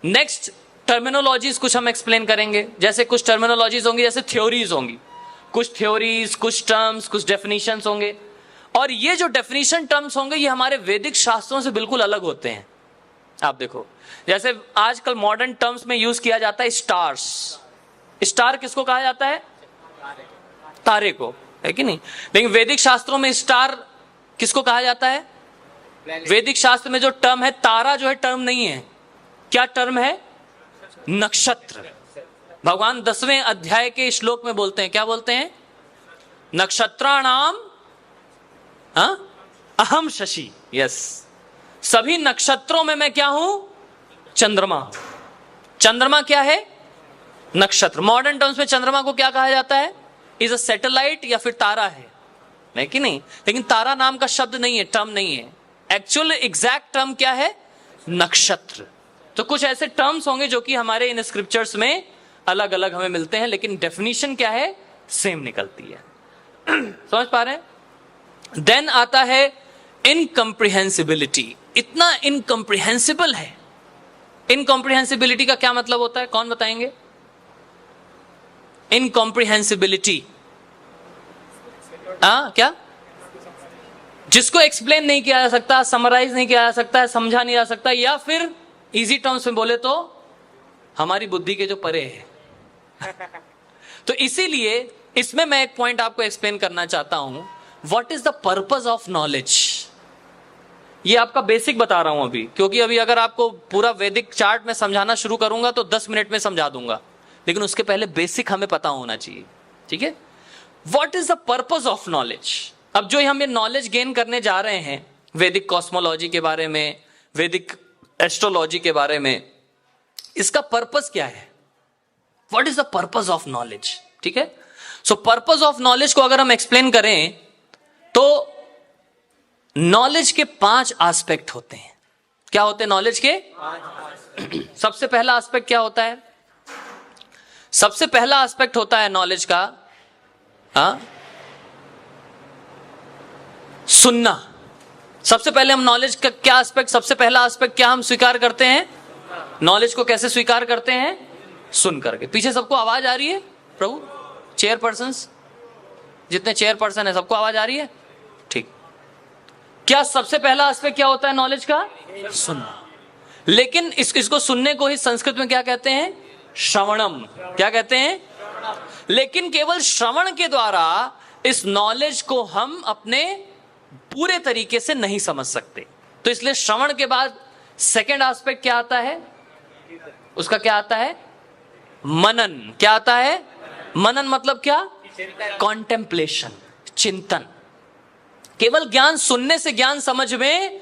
नेक्स्ट, टर्मिनोलॉजीज कुछ हम एक्सप्लेन करेंगे। जैसे कुछ टर्मिनोलॉजीज होंगी, जैसे थ्योरीज होंगी, कुछ थ्योरीज, कुछ टर्म्स, कुछ डेफिनेशंस होंगे। और ये जो डेफिनेशन टर्म्स होंगे ये हमारे वैदिक शास्त्रों से बिल्कुल अलग होते हैं। आप देखो, जैसे आजकल मॉडर्न टर्म्स में यूज किया जाता है स्टार्स। स्टार किसको कहा जाता है? तारे को, है कि नहीं? लेकिन वैदिक शास्त्रों में स्टार किसको कहा जाता है? वैदिक शास्त्र में जो टर्म है तारा जो है टर्म नहीं है, क्या टर्म है? नक्षत्र। भगवान 10वें अध्याय के श्लोक में बोलते हैं, क्या बोलते हैं? नक्षत्राणाम अहम शशि। यस, सभी नक्षत्रों में मैं क्या हूं? चंद्रमा। चंद्रमा क्या है? नक्षत्र। मॉडर्न टर्म्स में चंद्रमा को क्या कहा जाता है? इज अ सैटेलाइट या फिर तारा है कि नहीं? लेकिन तारा नाम का शब्द नहीं है, टर्म नहीं है। एक्चुअल एग्जैक्ट टर्म क्या है? नक्षत्र। तो कुछ ऐसे टर्म्स होंगे जो कि हमारे इन स्क्रिप्चर्स में अलग अलग हमें मिलते हैं, लेकिन डेफिनेशन क्या है? सेम निकलती है। समझ पा रहे हैं? देन आता है इनकम्प्रिहेंसिबिलिटी। इतना इनकम्प्रिहेंसिबल है। इनकम्प्रिहेंसिबिलिटी का क्या मतलब होता है? कौन बताएंगे? इनकम्प्रिहेंसिबिलिटी क्या? जिसको एक्सप्लेन नहीं किया जा सकता, समराइज नहीं किया जा सकता है, समझा नहीं जा सकता, या फिर इजी टर्म्स में बोले तो हमारी बुद्धि के जो परे है। तो इसीलिए इसमें मैं एक पॉइंट आपको एक्सप्लेन करना चाहता हूं। What is the purpose of knowledge? ये आपका बेसिक बता रहा हूं अभी, क्योंकि अभी अगर आपको पूरा वैदिक चार्ट में समझाना शुरू करूंगा तो 10 मिनट में समझा दूंगा, लेकिन उसके पहले बेसिक हमें पता होना चाहिए। ठीक है? What is the purpose of knowledge? अब जो हम ये नॉलेज गेन करने जा रहे हैं वैदिक कॉस्मोलॉजी के बारे में, वैदिक एस्ट्रोलॉजी के बारे में, इसका पर्पस क्या है? What is the purpose of knowledge? ठीक है? सो पर्पस ऑफ नॉलेज को अगर हम एक्सप्लेन करें तो नॉलेज के 5 एस्पेक्ट होते हैं। क्या होते हैं नॉलेज के? सबसे पहला एस्पेक्ट क्या होता है? सबसे पहला एस्पेक्ट होता है नॉलेज का सुनना। सबसे पहले हम नॉलेज का क्या एस्पेक्ट, सबसे पहला एस्पेक्ट क्या हम स्वीकार करते हैं? नॉलेज को कैसे स्वीकार करते हैं? सुन करके। पीछे सबको आवाज आ रही है? प्रभु, चेयरपर्सन्स, जितने चेयरपर्सन है सबको आवाज आ रही है? ठीक। क्या सबसे पहला एस्पेक्ट क्या होता है नॉलेज का? सुनना। लेकिन इसको सुनने को ही संस्कृत में क्या कहते हैं? श्रवणम। क्या कहते हैं? लेकिन केवल श्रवण के द्वारा इस नॉलेज को हम अपने पूरे तरीके से नहीं समझ सकते। तो इसलिए श्रवण के बाद सेकंड एस्पेक्ट क्या आता है? उसका क्या आता है? मनन। क्या आता है? मनन मतलब क्या? कॉन्टेम्पलेशन, चिंतन। केवल ज्ञान सुनने से ज्ञान समझ में,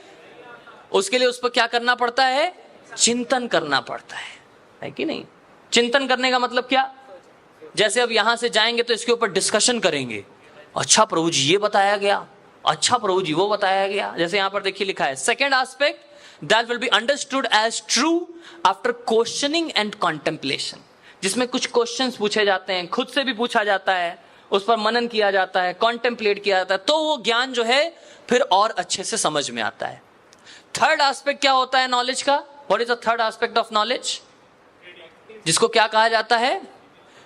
उसके लिए उस पर क्या करना पड़ता है? चिंतन करना पड़ता है कि नहीं? चिंतन करने का मतलब क्या? जैसे अब यहां से जाएंगे तो इसके ऊपर डिस्कशन करेंगे। अच्छा प्रभु जी ये बताया गया, अच्छा प्रभु जी वो बताया गया। जैसे यहां पर देखिए लिखा है second aspect that will be understood as true after questioning and contemplation, जिसमें कुछ क्वेश्चंस पूछे जाते हैं, खुद से भी पूछा जाता है, उस पर मनन किया जाता है, कॉन्टेम्पलेट किया जाता है, तो वो ज्ञान जो है फिर और अच्छे से समझ में आता है। थर्ड एस्पेक्ट क्या होता है नॉलेज का? What is the third aspect of knowledge? जिसको क्या कहा जाता है?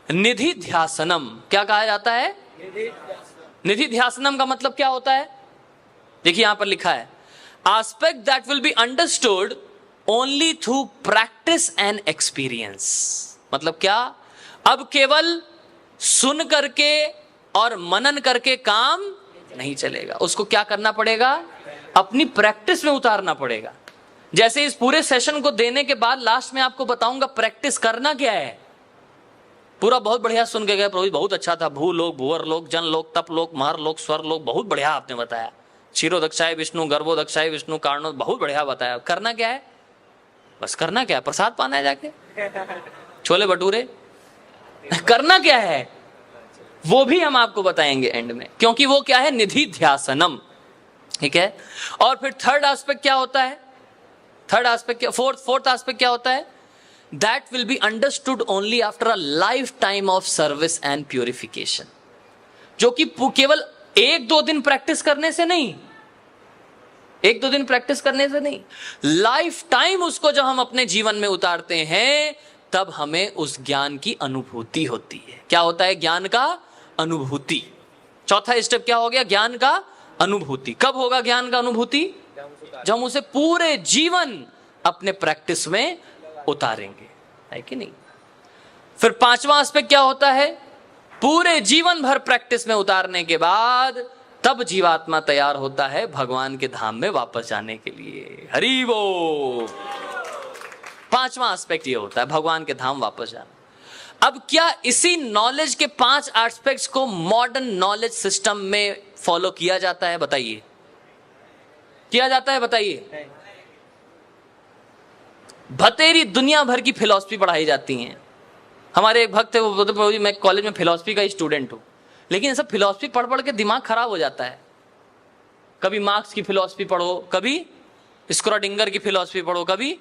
निधि ध्यासनम। क्या कहा जाता है? निधि ध्यासनम का मतलब क्या होता है? देखिए यहां पर लिखा है aspect that will be understood only through practice and experience. मतलब क्या? अब केवल सुन करके और मनन करके काम नहीं चलेगा, उसको क्या करना पड़ेगा? अपनी प्रैक्टिस में उतारना पड़ेगा। जैसे इस पूरे सेशन को देने के बाद लास्ट में आपको बताऊंगा प्रैक्टिस करना क्या है। पूरा बहुत बढ़िया सुन के गए प्रभु, बहुत अच्छा था। भू लोक, भूवर लोक, जन लोक, तप लोक, महर लोक, स्वर लोक, बहुत बढ़िया आपने बताया। क्षीरोदक्षाय विष्णु, गर्भोदक्षाय विष्णु, कारणो, बहुत बढ़िया बताया। करना क्या है? बस करना क्या है? प्रसाद पाना है जाके, छोले भटूरे। करना क्या है वो भी हम आपको बताएंगे एंड में, क्योंकि वो क्या है? निधि ध्यासनम। ठीक है? और फिर थर्ड एस्पेक्ट क्या होता है? थर्ड एस्पेक्ट क्या? फोर्थ एस्पेक्ट क्या होता है? That will be understood only after a lifetime of service and purification, जो कि केवल 1-2 दिन प्रैक्टिस करने से नहीं, 1-2 दिन प्रैक्टिस करने से नहीं, लाइफ टाइम उसको जब हम अपने जीवन में उतारते हैं तब हमें उस ज्ञान की अनुभूति होती है। क्या होता है? ज्ञान का अनुभूति। चौथा स्टेप क्या हो गया? ज्ञान का अनुभूति। कब होगा ज्ञान का अनुभूति? जब हम उसे पूरे जीवन अपने प्रैक्टिस में उतारेंगे, है कि नहीं? फिर पांचवा एस्पेक्ट क्या होता है? पूरे जीवन भर प्रैक्टिस में उतारने के बाद तब जीवात्मा तैयार होता है भगवान के धाम में वापस जाने के लिए। हरि बोल। पांचवा एस्पेक्ट ये होता है भगवान के धाम वापस जाना। अब क्या इसी नॉलेज के 5 एस्पेक्ट्स को मॉडर्न नॉलेज सिस्टम में फॉलो किया जाता है? बताइए, किया जाता है? बताइए। भतेरी दुनिया भर की फिलॉसफी पढ़ाई जाती हैं। हमारे एक भक्त है, वो बोलते प्रभु जी मैं कॉलेज में फिलॉसफी का स्टूडेंट हूं, लेकिन ये सब फिलॉसफी पढ़ पढ़ के दिमाग खराब हो जाता है। कभी मार्क्स की फिलॉसफी पढ़ो, कभी स्क्रोडिंगर की फिलॉसफी पढ़ो, कभी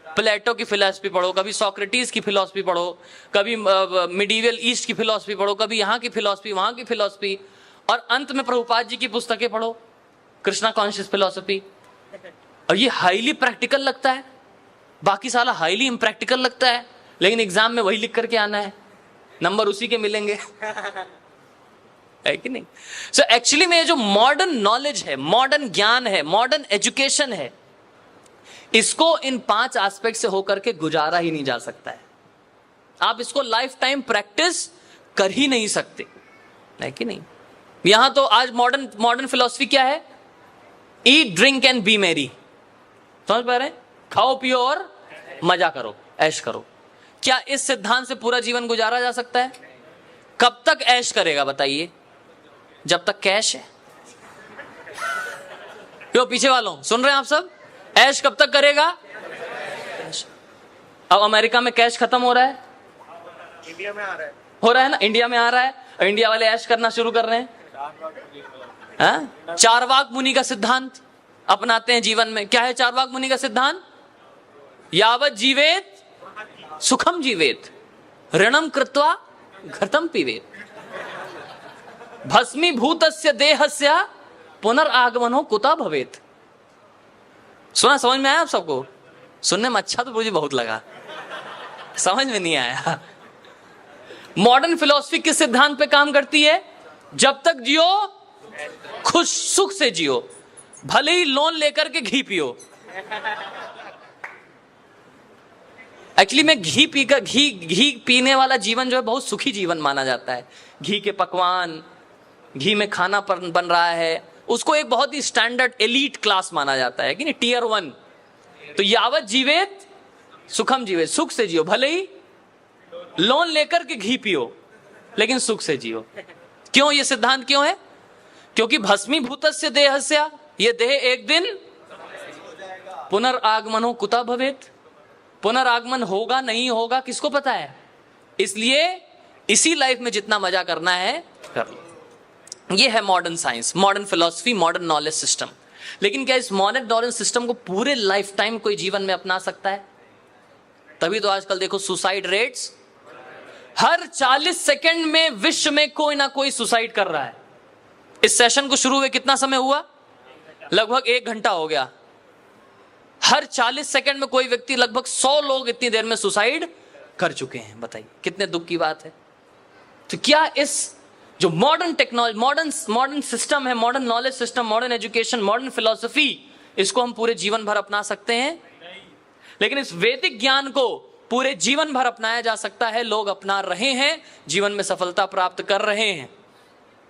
प्लेटो की फिलॉसफी पढ़ो, कभी सोक्रेटिस की फिलॉसफी पढ़ो, कभी मिडीवल ईस्ट की फिलॉसफी पढ़ो, कभी यहाँ की फिलॉसफी, वहां की फिलॉसफी, और अंत में प्रभुपाद जी की पुस्तकें पढ़ो, कृष्णा कॉन्शियस फिलॉसफी। और ये हाईली प्रैक्टिकल लगता है, बाकी साला हाईली इम्प्रैक्टिकल लगता है, लेकिन एग्जाम में वही लिख करके आना है, नंबर उसी के मिलेंगे, है कि नहीं? सो एक्चुअली में जो मॉडर्न नॉलेज है, मॉडर्न ज्ञान है, मॉडर्न एजुकेशन है, इसको इन 5 एस्पेक्ट से होकर के गुजारा ही नहीं जा सकता है। आप इसको लाइफ टाइम प्रैक्टिस कर ही नहीं सकते, है कि नहीं? यहां तो आज मॉडर्न फिलॉसफी क्या है? Eat drink and B Mary. समझ पा रहे हैं? खाओ पियो और मजा करो, ऐश करो। क्या इस सिद्धांत से पूरा जीवन गुजारा जा सकता है? कब तक ऐश करेगा बताइए? जब तक कैश है। क्यों पीछे वालों सुन रहे हैं आप सब? ऐश कब तक करेगा? अब अमेरिका में कैश खत्म हो रहा है, इंडिया में आ रहा है, हो रहा है ना, इंडिया में आ रहा है, और इंडिया वाले ऐश करना शुरू कर रहे हैं। चारवाक मुनि का सिद्धांत अपनाते हैं जीवन में। क्या है चारवाक मुनि का सिद्धांत? यावत जीवेत सुखम जीवेत, ऋणम कृत्वा घृतम पीवेत, भस्मीभूतस्य देहस्य पुनरागमनो कुता भवेत। सुना? समझ में आया आप सबको? सुनने में अच्छा तो मुझे बहुत लगा, समझ में नहीं आया। मॉडर्न फिलॉसफी किस सिद्धांत पे काम करती है? जब तक जियो खुश सुख से जियो, भले ही लोन लेकर के घी पियो। एक्चुअली में घी पीने वाला जीवन जो है बहुत सुखी जीवन माना जाता है। घी के पकवान, घी में खाना बन रहा है, उसको एक बहुत ही स्टैंडर्ड एलीट क्लास माना जाता है कि नहीं, टियर 1। तो यावत जीवेत सुखम जीवेत, सुख से जियो, भले ही लोन लेकर के घी पियो, लेकिन सुख से जियो। क्यों ये सिद्धांत क्यों है? क्योंकि भस्मीभूतस्य देहस्य, ये देह एक दिन पुनरागमनो कुता भवेत, पुनरागमन होगा नहीं होगा किसको पता है? इसलिए इसी लाइफ में जितना मजा करना है कर लो। ये है modern science, modern philosophy, modern knowledge system. लेकिन क्या इस मॉडर्न नॉलेज सिस्टम को पूरे लाइफ टाइम कोई जीवन में अपना सकता है? तभी तो आजकल देखो सुसाइड रेट्स, हर 40 सेकंड में विश्व में कोई ना कोई सुसाइड कर रहा है। इस सेशन को शुरू हुए कितना समय हुआ? लगभग 1 घंटा हो गया। हर 40 सेकंड में कोई व्यक्ति, लगभग 100 लोग इतनी देर में सुसाइड कर चुके हैं। बताइए कितने दुख की बात है। तो क्या इस जो मॉडर्न टेक्नोलॉजी, मॉडर्न सिस्टम है, modern knowledge system, modern education, modern philosophy, इसको हम पूरे जीवन भर अपना सकते हैं? लेकिन इस वैदिक ज्ञान को पूरे जीवन भर अपनाया जा सकता है। लोग अपना रहे हैं, जीवन में सफलता प्राप्त कर रहे हैं,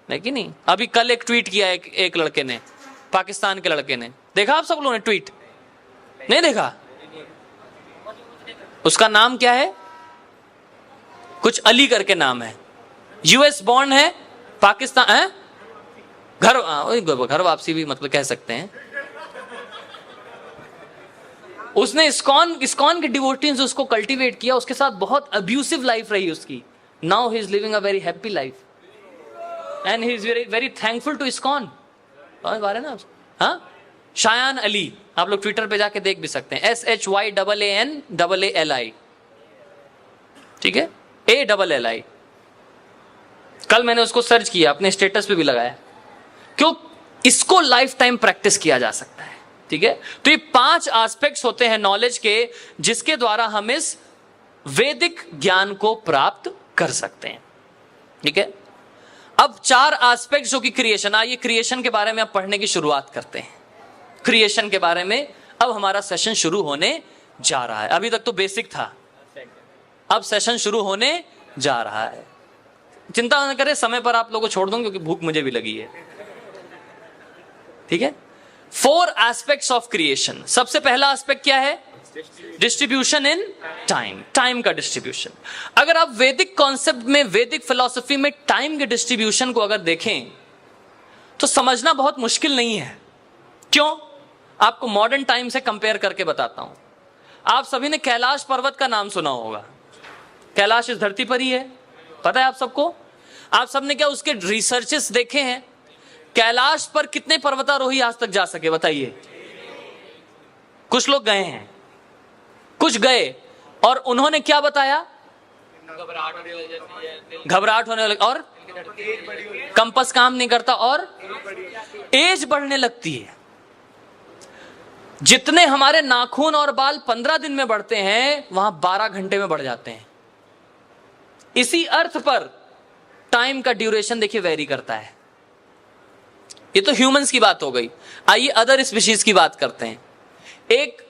है कि नहीं? अभी कल एक ट्वीट किया एक लड़के ने, पाकिस्तान के लड़के ने, देखा आप सब लोगों ने ट्वीट? नहीं देखा? उसका नाम क्या है? कुछ अली करके नाम है, यूएस बॉर्न है, पाकिस्तान है, घर वापसी भी मतलब कह सकते हैं। उसने इस्कॉन के डिवोटीज उसको कल्टीवेट किया, उसके साथ बहुत अब्यूसिव लाइफ रही उसकी। Now he is living a very happy life and he is very very thankful to ISKCON. समझ पा रहे हैं ना? हाँ, शायान अली, आप लोग ट्विटर पे जाके देख भी सकते हैं, SHYANANALI, ठीक है, ALLI। कल मैंने उसको सर्च किया, अपने स्टेटस पे भी लगाया। क्यों? इसको लाइफ टाइम प्रैक्टिस किया जा सकता है, ठीक है। तो ये 5 एस्पेक्ट्स होते हैं नॉलेज के, जिसके द्वारा हम इस वैदिक ज्ञान को प्राप्त कर सकते हैं, ठीक है। अब 4 एस्पेक्ट्स जो कि क्रिएशन, आइए क्रिएशन के बारे में अब पढ़ने की शुरुआत करते हैं। क्रिएशन के बारे में अब हमारा सेशन शुरू होने जा रहा है। अभी तक तो बेसिक था, अब सेशन शुरू होने जा रहा है। चिंता न करें, समय पर आप लोगों को छोड़ दूंगा क्योंकि भूख मुझे भी लगी है। ठीक है, 4 एस्पेक्ट्स ऑफ क्रिएशन। सबसे पहला एस्पेक्ट क्या है? डिस्ट्रीब्यूशन इन टाइम, टाइम का डिस्ट्रीब्यूशन। अगर आप वैदिक कॉन्सेप्ट में, वैदिक फिलॉसफी में टाइम के डिस्ट्रीब्यूशन को अगर देखें तो समझना बहुत मुश्किल नहीं है। क्यों? आपको मॉडर्न टाइम से कंपेयर करके बताता हूं। आप सभी ने कैलाश पर्वत का नाम सुना होगा। कैलाश इस धरती पर ही है, पता है आप सबको? आप सबने क्या उसके रिसर्चेस देखे हैं? कैलाश पर कितने पर्वतारोही आज तक जा सके बताइए? कुछ लोग गए हैं, कुछ गए, और उन्होंने क्या बताया? घबराहट होने लगी, और कंपास काम नहीं करता, और एज बढ़ने लगती है। जितने हमारे नाखून और बाल 15 दिन में बढ़ते हैं, वहां 12 घंटे में बढ़ जाते हैं। इसी अर्थ पर टाइम का ड्यूरेशन देखिए वेरी करता है। ये तो ह्यूमंस की बात हो गई। आइए अदर स्पीशीज की बात करते हैं। एक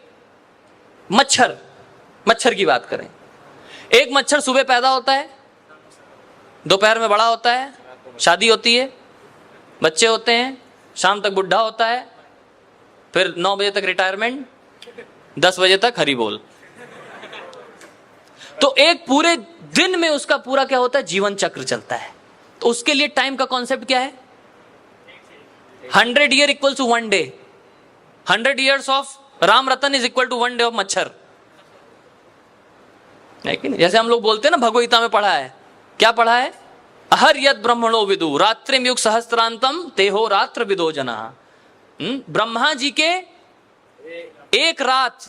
मच्छर की बात करें। एक मच्छर सुबह पैदा होता है, दोपहर में बड़ा होता है, शादी होती है, बच्चे होते हैं, शाम तक बुढ़ा होता है, फिर 9 बजे तक रिटायरमेंट, 10 बजे तक हरी बोल। तो एक पूरे दिन में उसका पूरा क्या होता है? जीवन चक्र चलता है। तो उसके लिए टाइम का कॉन्सेप्ट क्या है? 100 year equal to 1 day. 100 years of Ram Ratan is equal to 1 day of machhar. लेकिन जैसे हम लोग बोलते हैं ना, भगवद गीता में पढ़ा है, क्या पढ़ा है? अहर यद ब्रह्मणो विदु रात्रिम युग सहस्त्रांतम तेहो रात्र विदो जना। ब्रह्मा जी के एक रात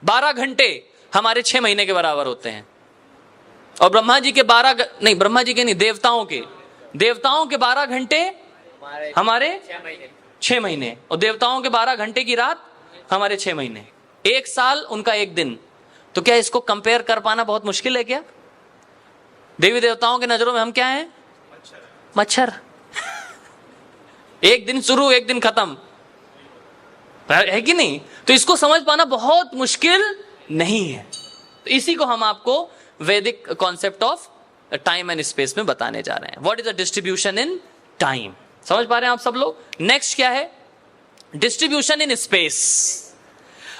12 घंटे हमारे 6 महीने के बराबर होते हैं। और ब्रह्मा जी के ब्रह्मा जी के नहीं, देवताओं के 12 घंटे हमारे 6 महीने, और देवताओं के 12 घंटे की रात हमारे 6 महीने। 1 साल उनका 1 दिन। तो क्या इसको कंपेयर कर पाना बहुत मुश्किल है क्या? देवी देवताओं की नजरों में हम क्या हैं? मच्छर। 1 दिन शुरू, 1 दिन खत्म, है कि नहीं? तो इसको समझ पाना बहुत मुश्किल नहीं है। तो इसी को हम आपको वैदिक concept of time and space में बताने जा रहे हैं। What is the distribution in time? समझ पा रहे हैं आप सब लोग? नेक्स्ट क्या है? Distribution in space.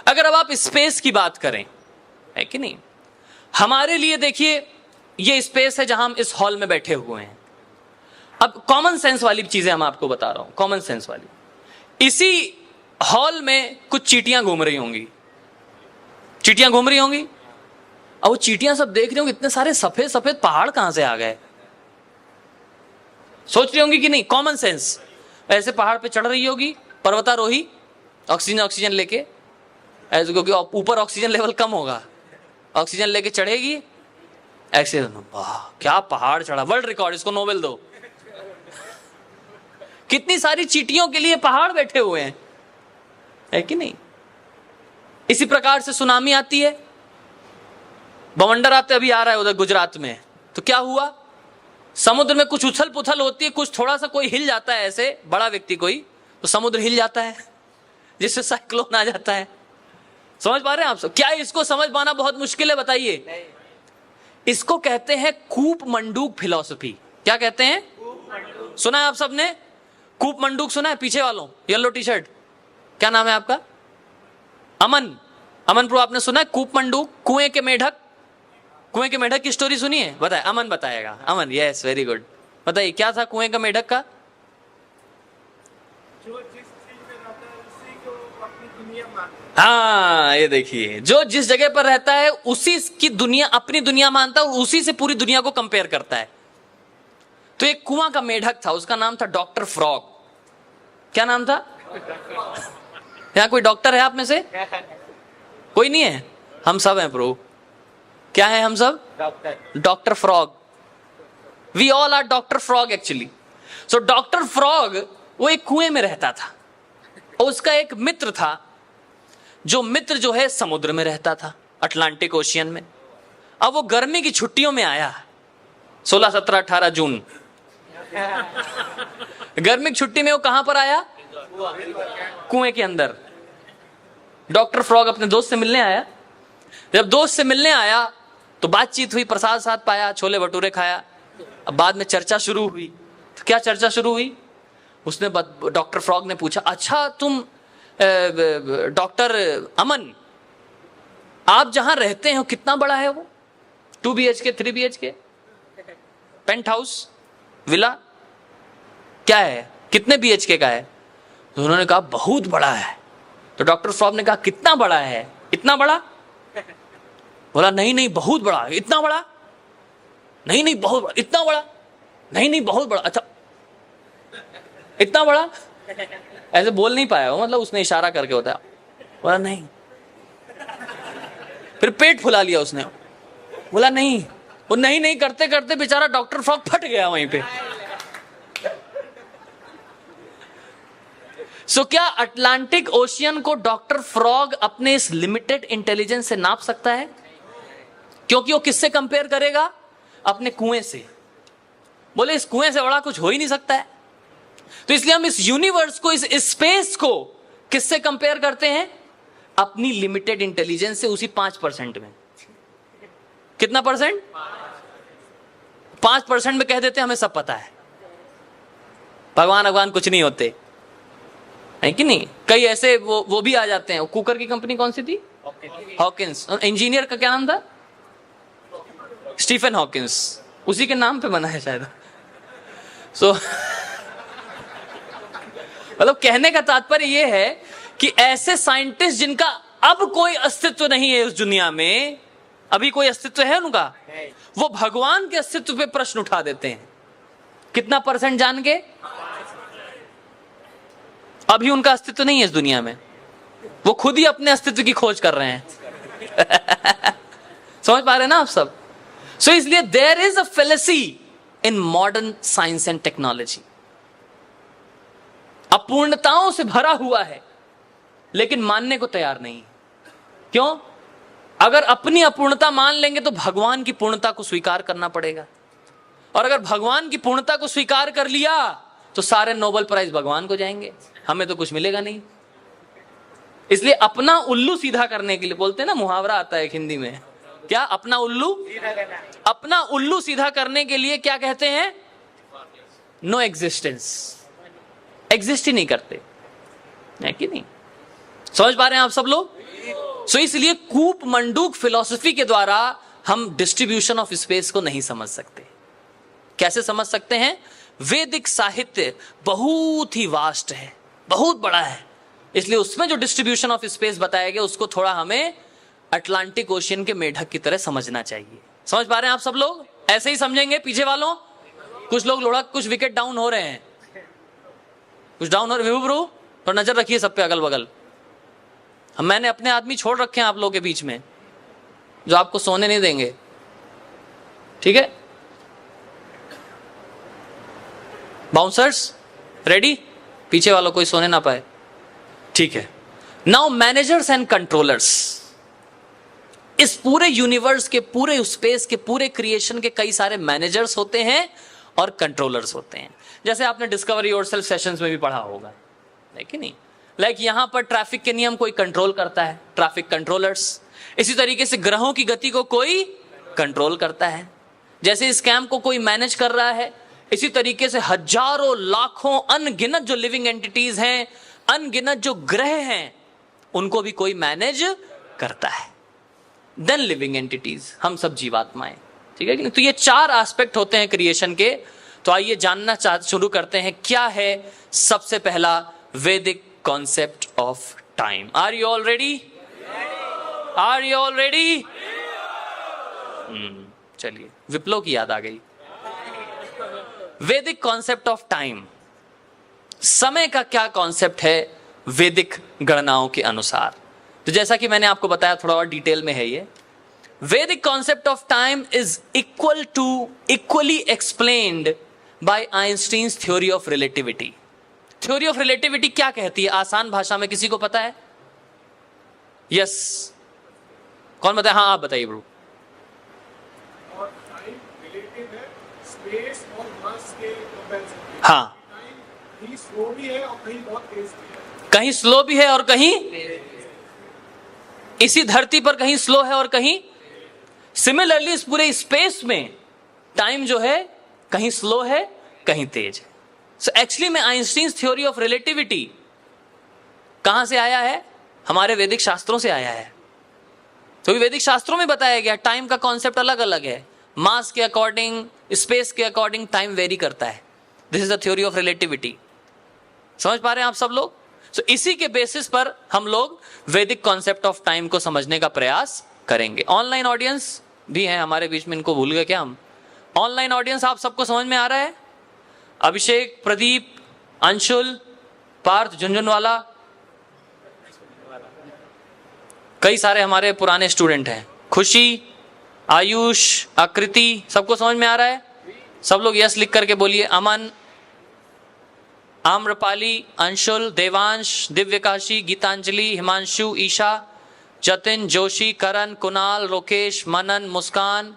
अगर अब आप स्पेस की बात करें, है कि नहीं, हमारे लिए देखिए ये स्पेस है जहां हम इस हॉल में बैठे हुए हैं। अब कॉमन सेंस वाली चीजें हम आपको बता रहा हूं, कॉमन सेंस वाली। इसी हॉल में कुछ चींटियां घूम रही होंगी, चींटियां घूम रही होंगी, और वो चींटियां सब देख रही होंगी इतने सारे सफेद सफेद पहाड़ कहां से आ गए। सोच रही होंगी कि नहीं? Common sense. ऐसे पहाड़ पे चढ़ रही होगी पर्वतारोही, ऑक्सीजन लेके, ऐसे, क्योंकि ऊपर ऑक्सीजन लेवल कम होगा, ऑक्सीजन लेके चढ़ेगी ऐसे। वाह क्या पहाड़ चढ़ा, वर्ल्ड रिकॉर्ड, इसको नोबेल दो। कितनी सारी चींटियों के लिए पहाड़ बैठे हुए हैं, है कि नहीं? इसी प्रकार से सुनामी आती है, बवंडर आते, अभी आ रहा है उधर गुजरात में। तो क्या हुआ? समुद्र में कुछ उछल पुछल होती है, कुछ थोड़ा सा कोई हिल जाता है, ऐसे बड़ा व्यक्ति कोई, तो समुद्र हिल जाता है, जिससे साइक्लोन आ जाता है। समझ पा रहे हैं आप सब? क्या इसको समझ पाना बहुत मुश्किल है? बताइए। इसको कहते हैं कूप मंडूक फिलॉसफी। क्या कहते हैं? सुना है आप सबने? कूप मंडूक सुना है? पीछे वालों, येलो टी शर्ट, क्या नाम है आपका? अमन प्रो, आपने सुना है कूप मंडूक? कुएं के मेढक, कुएं के मेढक की स्टोरी सुनी है? बताए, अमन बताएगा। अमन, यस, वेरी गुड। बताइए क्या था कुएं का मेढक का? हाँ, ये देखिए, जो जिस जगह पर रहता है उसी की दुनिया अपनी दुनिया मानता है, उसी से पूरी दुनिया को कंपेयर करता है। तो एक कुआं का मेढक था, उसका नाम था डॉक्टर फ्रॉग। क्या नाम था? यहां कोई डॉक्टर है आप में से? कोई नहीं है? हम सब हैं प्रो। क्या है हम सब? Doctor frog. We all are doctor frog actually. So doctor frog वो एक कुएं में रहता था, और उसका एक मित्र था, जो मित्र जो है समुद्र में रहता था, अटलांटिक ओशियन में। अब वो गर्मी की छुट्टियों में आया, 16, 17, 18 जून, गर्मी की छुट्टी में वो कहां पर आया? कुएं के अंदर। डॉक्टर फ्रॉग अपने दोस्त से मिलने आया, जब दोस्त से मिलने आया तो बातचीत हुई, प्रसाद साथ पाया, छोले भटूरे खाया। अब बाद में चर्चा शुरू हुई। तो क्या चर्चा शुरू हुई? उसने डॉक्टर फ्रॉग ने पूछा, अच्छा तुम डॉक्टर अमन, आप जहां रहते हैं कितना बड़ा है वो? 2 BHK 3 BHK penthouse villa क्या है, कितने BHK का है? तो उन्होंने कहा बहुत बड़ा है। तो डॉक्टर फ्रॉग ने कहा कितना बड़ा है? इतना बड़ा? बोला नहीं नहीं बहुत बड़ा। इतना बड़ा? नहीं नहीं बहुत बड़ा। इतना बड़ा? नहीं नहीं बहुत बड़ा। अच्छा इतना बड़ा? ऐसे बोल नहीं पाया वो, मतलब उसने इशारा करके बताया। बोला नहीं। फिर पेट फुला लिया उसने। बोला नहीं। वो नहीं नहीं करते करते बेचारा डॉक्टर फ्रॉग फट गया वहीं पे। सो क्या अटलांटिक ओशियन को डॉक्टर फ्रॉग अपने इस लिमिटेड इंटेलिजेंस से नाप सकता है? क्योंकि वो किससे कंपेयर करेगा? अपने कुएं से। बोले इस कुएं से बड़ा कुछ हो ही नहीं सकता है। तो इसलिए हम इस यूनिवर्स को, इस स्पेस को किससे कंपेयर करते हैं? अपनी लिमिटेड इंटेलिजेंस से, उसी 5% में। कितना परसेंट? 5% में कह देते हमें सब पता है, भगवान कुछ नहीं होते, है कि नहीं? कई ऐसे वो भी आ जाते हैं। कुकर की कंपनी कौन सी थी? हॉकिंस। इंजीनियर का क्या नाम था? Stephen Hawkins. उसी के नाम पे बना है शायद। सो मतलब कहने का तात्पर्य यह है कि ऐसे साइंटिस्ट जिनका अब कोई अस्तित्व नहीं है उस दुनिया में, अभी कोई अस्तित्व है उनका, वो भगवान के अस्तित्व पे प्रश्न उठा देते हैं। कितना परसेंट जान के? अभी उनका अस्तित्व नहीं है इस दुनिया में, वो खुद ही अपने अस्तित्व की खोज कर रहे हैं। समझ पा रहे हैं ना आप सब? सो इसलिए there is a fallacy in modern science and technology. अपूर्णताओं से भरा हुआ है, लेकिन मानने को तैयार नहीं। क्यों? अगर अपनी अपूर्णता मान लेंगे तो भगवान की पूर्णता को स्वीकार करना पड़ेगा, और अगर भगवान की पूर्णता को स्वीकार कर लिया तो सारे नोबेल प्राइज भगवान को जाएंगे, हमें तो कुछ मिलेगा नहीं। इसलिए अपना उल्लू सीधा करने के लिए, बोलते हैं ना, मुहावरा आता है हिंदी में, क्या? अपना उल्लू सीधा करने के लिए क्या कहते हैं? No existence. एग्जिस्ट ही नहीं करते, है कि नहीं? समझ पा रहे हैं आप सब लोग? सो इसलिए कूप मंडूक फिलॉसफी के द्वारा हम डिस्ट्रीब्यूशन ऑफ स्पेस को नहीं समझ सकते। कैसे समझ सकते हैं? वैदिक साहित्य बहुत ही वास्ट है, बहुत बड़ा है, इसलिए उसमें जो डिस्ट्रीब्यूशन ऑफ स्पेस बताया गया उसको थोड़ा हमें अटलांटिक ओशियन के मेढक की तरह समझना चाहिए। समझ पा रहे हैं आप सब लोग? ऐसे ही समझेंगे पीछे वालों? कुछ लोग लुढ़क, कुछ विकेट डाउन हो रहे हैं, कुछ डाउन हो रहे। विभू तो नजर रखिए सब पे, अगल बगल। मैंने अपने आदमी छोड़ रखे हैं आप लोगों के बीच में, जो आपको सोने नहीं देंगे, ठीक है? Bouncers ready? पीछे वालों कोई सोने ना पाए, ठीक है? Now managers and controllers. इस पूरे यूनिवर्स के, पूरे स्पेस के, पूरे क्रिएशन के कई सारे मैनेजर्स होते हैं और कंट्रोलर्स होते हैं। जैसे आपने डिस्कवर योरसेल्फ सेशंस में भी पढ़ा होगा, है कि नहीं? लाइक यहां पर ट्रैफिक के नियम कोई कंट्रोल करता है, ट्रैफिक कंट्रोलर्स। इसी तरीके से ग्रहों की गति को कोई कंट्रोल करता है। जैसे इस कैंप को कोई मैनेज कर रहा है, इसी तरीके से हजारों लाखों अनगिनत जो लिविंग एंटिटीज हैं, अनगिनत जो ग्रह हैं, उनको भी कोई मैनेज करता है। देन लिविंग एंटिटीज, हम सब जीवात्माएं, ठीक है कि नहीं? तो ये 4 एस्पेक्ट होते हैं क्रिएशन के। तो आइए जानना शुरू करते हैं, क्या है सबसे पहला Vedic concept of time. Are you all ready? Are you all ready? चलिए, विप्लव की याद आ गई। वैदिक कॉन्सेप्ट ऑफ टाइम, समय का क्या कॉन्सेप्ट है वैदिक गणनाओं के अनुसार? तो जैसा कि मैंने आपको बताया, थोड़ा और डिटेल में है ये। वैदिक concept of time is equally explained bye Einstein's theory of relativity. Theory of relativity क्या कहती है आसान भाषा में? किसी को पता है? यस, कौन बताए? हाँ आप बताइए ब्रो। हाँ, कहीं स्लो भी है और कहीं बहुत तेज भी है। कहीं स्लो भी है और कहीं इसी धरती पर कहीं स्लो है और कहीं, सिमिलरली इस पूरे स्पेस में टाइम जो है कहीं स्लो है कहीं तेज है। सो एक्चुअली में आइंस्टीन्स थ्योरी ऑफ रिलेटिविटी कहां से आया है? हमारे वैदिक शास्त्रों से आया है। तो वैदिक शास्त्रों में बताया गया टाइम का कॉन्सेप्ट अलग अलग है, मास के अकॉर्डिंग, स्पेस के अकॉर्डिंग टाइम वेरी करता है। This is the theory of relativity. समझ पा रहे हैं आप सब लोग? सो इसी के बेसिस पर हम लोग वैदिक कॉन्सेप्ट ऑफ टाइम को समझने का प्रयास करेंगे। ऑनलाइन ऑडियंस भी है हमारे बीच में, इनको भूल गए क्या हम? ऑनलाइन ऑडियंस आप सबको समझ में आ रहा है? अभिषेक, प्रदीप, अंशुल, पार्थ झुंझुनवाला, कई सारे हमारे पुराने स्टूडेंट हैं, खुशी, आयुष, आकृति, सबको समझ में आ रहा है? सब लोग यस लिख करके बोलिए। अमन, आम्रपाली, अंशुल, देवांश, दिव्यकाशी, गीतांजलि, हिमांशु, ईशा, जतिन, जोशी, करण, कुणाल, रोकेश, मनन, मुस्कान,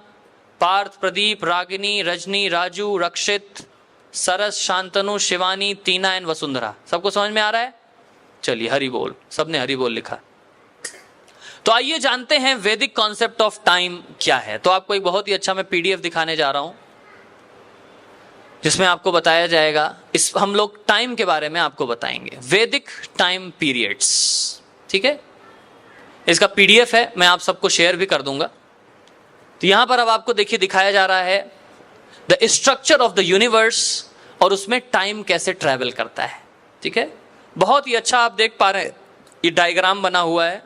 पार्थ, प्रदीप, रागिनी, रजनी, राजू, रक्षित, सरस, शांतनु, शिवानी, तीना एंड वसुंधरा। सबको समझ में आ रहा है? चलिए हरि बोल, सबने हरि बोल लिखा। तो आइए जानते हैं वैदिक कॉन्सेप्ट ऑफ टाइम क्या है। तो आपको एक बहुत ही अच्छा मैं पीडीएफ दिखाने जा रहा हूं जिसमें आपको बताया जाएगा, इस हम लोग टाइम के बारे में आपको बताएंगे, वैदिक टाइम पीरियड्स। ठीक है, इसका पीडीएफ है, मैं आप सबको शेयर भी कर दूंगा। तो यहां पर अब आपको देखिए दिखाया जा रहा है the structure of the universe और उसमें टाइम कैसे ट्रैवल करता है। ठीक है, बहुत ही अच्छा आप देख पा रहे हैं, ये डायग्राम बना हुआ है।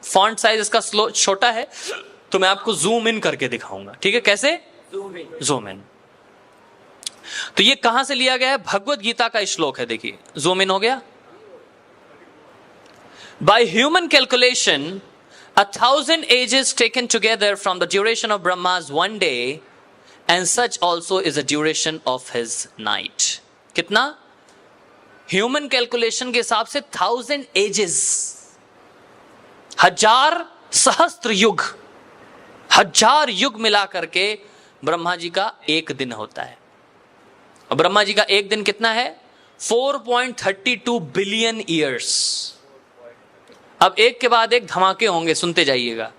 फॉन्ट साइज इसका छोटा है तो मैं आपको जूम इन करके दिखाऊंगा। ठीक है, कैसे? Zoom in. तो ये कहां से लिया गया है? भगवत गीता का श्लोक है। देखिए जूम इन हो गया। By human calculation 1000 ages taken together from the duration of Brahma's one day and such also is the duration of his night. कितना? ह्यूमन कैलकुलेशन के हिसाब से 1000 ages, 1000 सहस्त्र युग, 1000 युग मिला करके ब्रह्मा जी का एक दिन होता है। और ब्रह्मा जी का एक दिन कितना है? 4.32 बिलियन ईयर्स। अब एक के बाद एक धमाके होंगे, सुनते जाइएगा।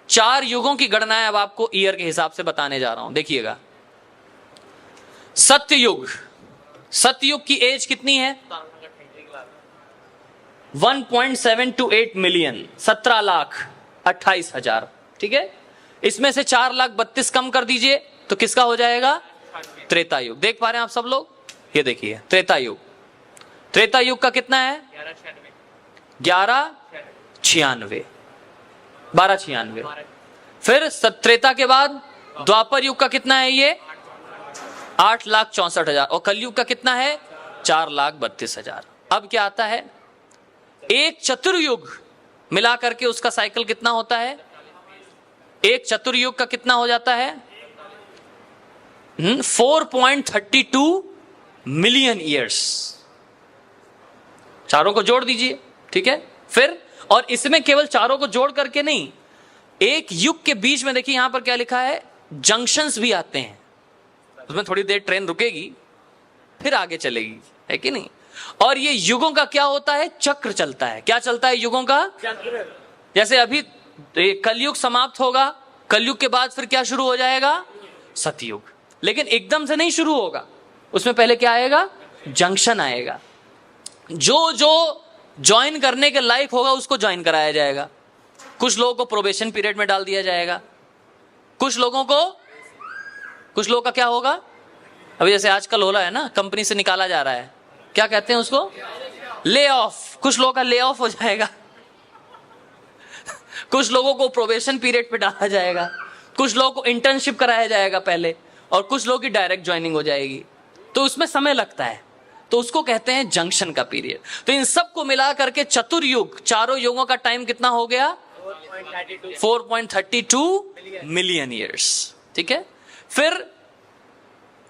4 युगों की गणनाएं अब आपको ईयर के हिसाब से बताने जा रहा हूं, देखिएगा। सत्ययुग, सत्ययुग की एज कितनी है? 1.728 मिलियन, 17,28,000। ठीक है, इसमें से 4,32,000 कम कर दीजिए तो किसका हो जाएगा? त्रेता युग। देख पा रहे हैं आप सब लोग? ये देखिए त्रेता युग। त्रेता युग का कितना है? 1196, 1296। फिर त्रेता के बाद द्वापर युग का कितना है? ये 8,64,000। और कलयुग का कितना है? 4,32,000। अब क्या आता है? एक चतुर्युग मिला करके उसका साइकिल कितना होता है? एक चतुर्युग का कितना हो जाता है? 4.32 मिलियन ईयर्स। चारों को जोड़ दीजिए। ठीक है, फिर और इसमें केवल चारों को जोड़ करके नहीं, एक युग के बीच में देखिए यहां पर क्या लिखा है? जंक्शंस भी आते हैं। उसमें थोड़ी देर ट्रेन रुकेगी फिर आगे चलेगी, है कि नहीं? और ये युगों का क्या होता है? चक्र चलता है। क्या चलता है? युगों का चक्र। जैसे अभी कलयुग समाप्त होगा, कलयुग के बाद फिर क्या शुरू हो जाएगा? सतयुग। लेकिन एकदम से नहीं शुरू होगा, उसमें पहले क्या आएगा? जंक्शन आएगा। जो जो ज्वाइन करने के लायक होगा उसको ज्वाइन कराया जाएगा। कुछ लोगों को प्रोबेशन पीरियड में डाल दिया जाएगा, कुछ लोगों का क्या होगा? अभी जैसे आजकल हो रहा है ना, कंपनी से निकाला जा रहा है, क्या कहते हैं उसको? Lay off. कुछ लोगों का ले ऑफ हो जाएगा, कुछ लोगों को प्रोबेशन पीरियड पे डाला जाएगा, कुछ लोगों को इंटर्नशिप कराया जाएगा पहले, और कुछ लोगों की डायरेक्ट ज्वाइनिंग हो जाएगी। तो उसमें समय लगता है, तो उसको कहते हैं जंक्शन का पीरियड। तो इन सबको मिला करके चतुर्युग, चारों युगों का टाइम कितना हो गया? 4.32 मिलियन ईयर्स। ठीक है, फिर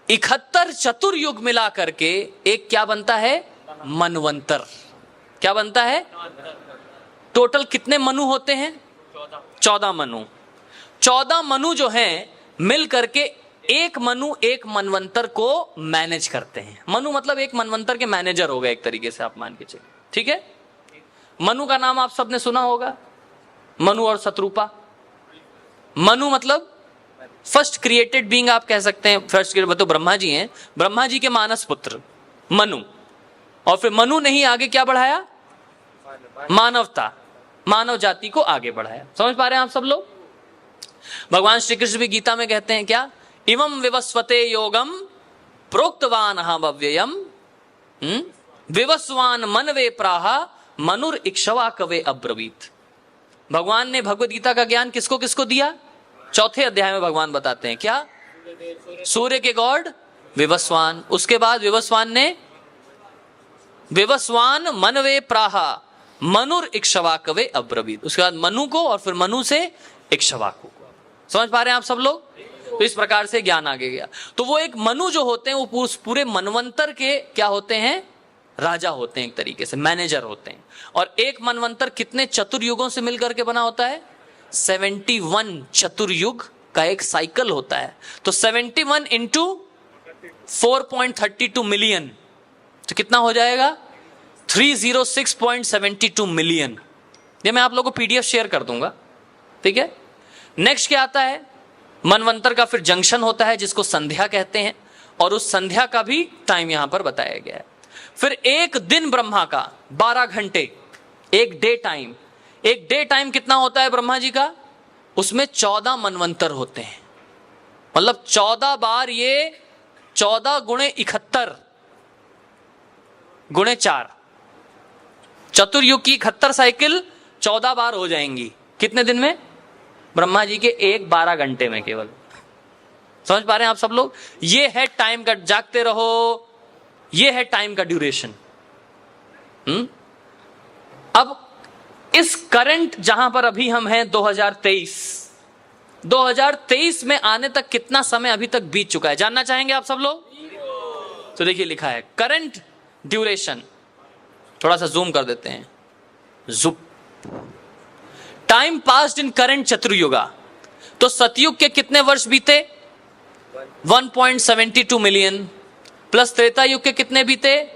71 चतुर्युग मिला करके एक क्या बनता है? मनवंतर। क्या बनता है? टोटल कितने मनु होते हैं? 14 मनु। 14 मनु जो हैं मिल करके एक मनु एक मनवंतर को मैनेज करते हैं। मनु मतलब एक मनवंतर के मैनेजर हो गए एक तरीके से, आप मान के चलिए। ठीक है, मनु का नाम आप सबने सुना होगा, मनु और शत्रुपा। मनु मतलब फर्स्ट क्रिएटेड बीइंग आप कह सकते हैं, फर्स्ट तो ब्रह्मा जी हैं, ब्रह्मा जी के मानस पुत्र मनु। और फिर मनु ने ही आगे क्या बढ़ाया, मानवता, मानव जाति को आगे बढ़ाया। समझ पा रहे हैं आप सब लोग। भगवान श्री कृष्ण भी गीता में कहते हैं क्या, इमं विवस्वते योगम प्रोक्तवान अव्ययम विवस्वान मनवे प्राहा मनुर इक्ष्वा कवे अब्रवीत। भगवान ने भगवद गीता का ज्ञान किसको किसको दिया, चौथे अध्याय में भगवान बताते हैं क्या, सूर्य के गॉड विवस्वान, उसके बाद विवस्वान ने विवस्वान मनवे प्राहा मनुर इक्ष्वा कवे अब्रवीत, उसके बाद मनु को और फिर मनु से इक्ष्वाकु को। समझ पा रहे हैं आप सब लोग। तो इस प्रकार से ज्ञान आगे गया। तो वो एक मनु जो होते हैं वो पूरे मनवंतर के क्या होते हैं, राजा होते हैं, एक तरीके से मैनेजर होते हैं। और एक मनवंतर कितने चतुर्युगों से मिलकर के बना होता है, 71 चतुर्युग का एक साइकिल होता है। तो 71 इंटू 4.32 मिलियन, तो कितना हो जाएगा 306.72 मिलियन। ये मैं आप लोगों को पीडीएफ शेयर कर दूंगा, ठीक है। नेक्स्ट क्या आता है, मनवंतर का फिर जंक्शन होता है जिसको संध्या कहते हैं, और उस संध्या का भी टाइम यहां पर बताया गया है। फिर एक दिन ब्रह्मा का 12 घंटे, एक डे टाइम। एक डे टाइम कितना होता है ब्रह्मा जी का, उसमें 14 मनवंतर होते हैं, मतलब 14 बार, ये 14 गुणे 71 गुणे 4, चतुर्युग की 71 साइकिल 14 बार हो जाएंगी कितने दिन में, ब्रह्मा जी के एक 12 घंटे में केवल। समझ पा रहे हैं आप सब लोग। ये है टाइम का, जागते रहो, ये है टाइम का ड्यूरेशन। अब इस करंट जहां पर अभी हम हैं 2023 में आने तक कितना समय अभी तक बीत चुका है, जानना चाहेंगे आप सब लोग। तो देखिए लिखा है करंट ड्यूरेशन, थोड़ा सा जूम कर देते हैं, जुप। टाइम पास्ड इन करंट चतुर्युगा, तो सतयुग के कितने वर्ष बीते, 1.72 मिलियन, प्लस त्रेता युग के कितने बीते,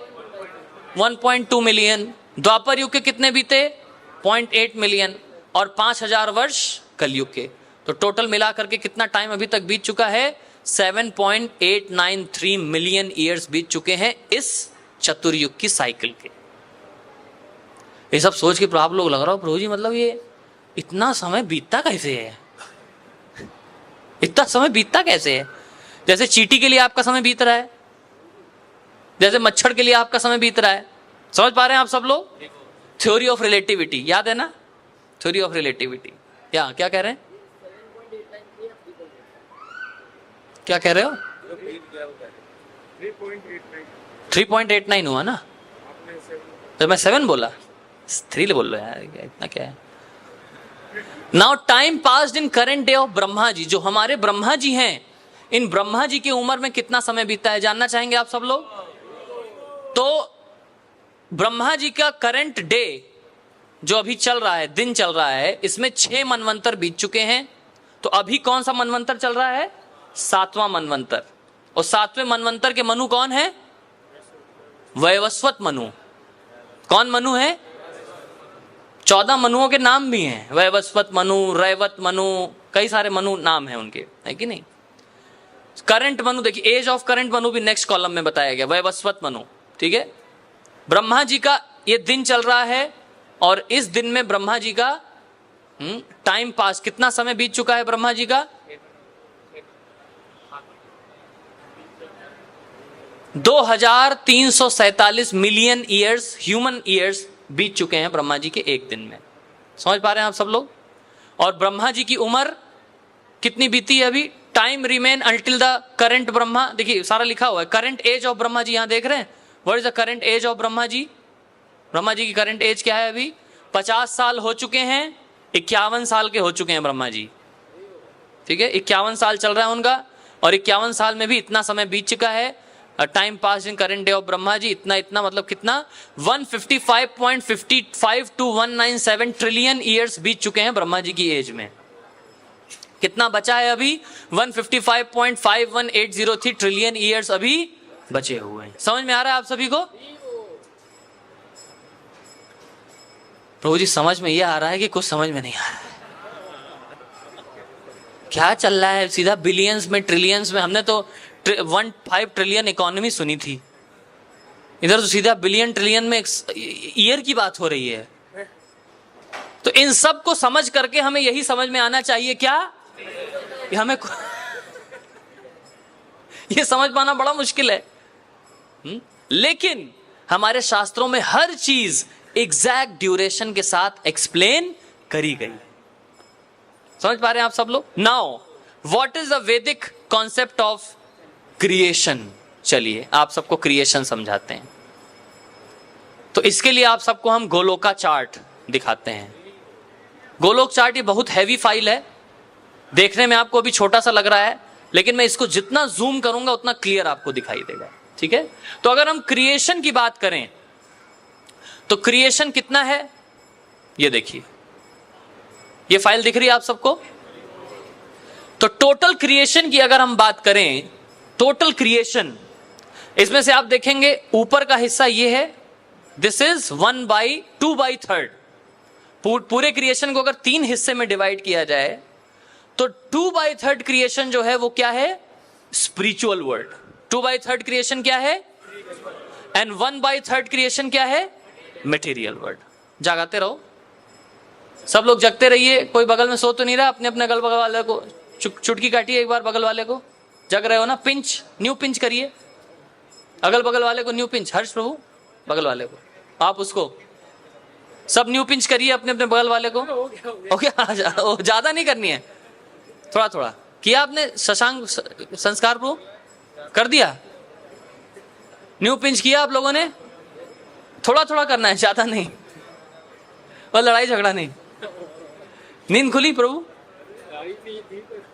1.2 मिलियन, द्वापर युग के कितने बीते, 0.8 मिलियन, और 5000 वर्ष कलयुग के। तो टोटल मिलाकर के कितना टाइम अभी तक बीत चुका है, 7.893 मिलियन ईयर्स बीत चुके हैं इस चतुर्युग की साइकिल के। ये सब सोच के आप लोग लग रहा हो प्रभु जी मतलब ये इतना समय बीतता कैसे है, इतना समय बीतता कैसे है। जैसे चींटी के लिए आपका समय बीत रहा है, जैसे मच्छर के लिए आपका समय बीत रहा है। समझ पा रहे हैं आप सब लोग। थ्योरी ऑफ रिलेटिविटी याद है ना, थ्योरी ऑफ रिलेटिविटी। क्या क्या कह रहे हैं, क्या कह रहे हो, 3.89 हुआ ना, तो मैं 7 बोला, 3 बोल रहा है, इतना क्या है। Now time passed in current day of Brahma ji, जो हमारे ब्रह्मा जी हैं, इन ब्रह्मा जी की उम्र में कितना समय बीता है, जानना चाहेंगे आप सब लोग। तो ब्रह्मा जी का करंट डे जो अभी चल रहा है, दिन चल रहा है, इसमें 6 मनवंतर बीत चुके हैं। तो अभी कौन सा मनवंतर चल रहा है, 7वां मनवंतर। और 7वें मनवंतर के मनु कौन है, वैवस्वत मनु। कौन मनु है, 14 मनुओं के नाम भी हैं, वैवस्वत मनु, रैवत मनु, कई सारे मनु नाम हैं उनके, है कि नहीं। करंट मनु देखिए, एज ऑफ करंट मनु भी नेक्स्ट कॉलम में बताया गया, वैवस्वत मनु, ठीक है। ब्रह्मा जी का ये दिन चल रहा है, और इस दिन में ब्रह्मा जी का टाइम पास कितना समय बीत चुका है, ब्रह्मा जी का 2347 मिलियन ईयर्स, ह्यूमन ईयर्स बीत चुके हैं ब्रह्मा जी के एक दिन में। समझ पा रहे हैं आप सब लोग। और ब्रह्मा जी की उम्र कितनी बीती है अभी, time remain until the current Brahma, देखिए सारा लिखा हुआ है, current age of Brahma ji, यहां देख रहे हैं, what is the current age of Brahma ji. Brahma ji की करंट एज क्या है अभी, 50 साल हो चुके हैं, 51 साल के हो चुके हैं ब्रह्मा जी, ठीक है। 51 साल चल रहा है उनका, और 51 साल में भी इतना समय बीत चुका है। Time pass in current day of Brahma ji, इतना मतलब कितना, 155.55 to 197 ट्रिलियन ईयर्स बीत चुके हैं ब्रह्मा जी की एज में। कितना बचा है अभी, 155.5183 ट्रिलियन ईयर्स अभी बचे हुए हैं। समझ में आ रहा है आप सभी को। प्रभु जी समझ में ये आ रहा है कि कुछ समझ में नहीं आ रहा है, क्या चल रहा है? सीधा बिलियंस में, ट्रिलियंस में। हमने तो 1.5 ट्रिलियन इकोनॉमी सुनी थी, इधर तो सीधा बिलियन ट्रिलियन में ईयर की बात हो रही है। तो इन सब को समझ करके हमें यही समझ में आना चाहिए क्या, कि हमें ये समझ पाना बड़ा मुश्किल है। लेकिन हमारे शास्त्रों में हर चीज एग्जैक्ट ड्यूरेशन के साथ एक्सप्लेन करी गई। समझ पा रहे हैं आप सब लोग? नाउ व्हाट इज द वैदिक कॉन्सेप्ट ऑफ क्रिएशन? चलिए आप सबको क्रिएशन समझाते हैं। तो इसके लिए आप सबको हम गोलोका चार्ट दिखाते हैं। गोलोक चार्ट ये बहुत हैवी फाइल है, देखने में आपको अभी छोटा सा लग रहा है, लेकिन मैं इसको जितना जूम करूंगा उतना क्लियर आपको दिखाई देगा। ठीक है, तो अगर हम क्रिएशन की बात करें तो क्रिएशन कितना है, ये देखिए, ये फाइल दिख रही है आप सबको? तो टोटल क्रिएशन की अगर हम बात करें, टोटल क्रिएशन, इसमें से आप देखेंगे ऊपर का हिस्सा ये है, दिस इज 1/2/3। पूरे क्रिएशन को अगर 3 हिस्से में डिवाइड किया जाए तो 2/3 क्रिएशन जो है वो क्या है? Spiritual world. 2/3 क्रिएशन क्या है? एंड 1/3 क्रिएशन क्या है? Material world. जागाते रहो, सब लोग जगते रहिए, कोई बगल में सो तो नहीं रहा। अपने अपने अगल बगल वाले को चुटकी काटिए एक बार, बगल वाले को। जग रहे हो ना? पिंच, न्यू पिंच करिए अगल बगल वाले को, न्यू पिंच। हर्ष प्रभु बगल वाले को, आप उसको सब न्यू पिंच करिए अपने अपने बगल वाले को। ओके, ज्यादा नहीं करनी है, थोड़ा थोड़ा किया आपने। शशांक संस्कार प्रभु कर दिया, न्यू पिंच किया आप लोगों ने? थोड़ा थोड़ा करना है, ज्यादा नहीं, और लड़ाई झगड़ा नहीं। नींद खुली प्रभु?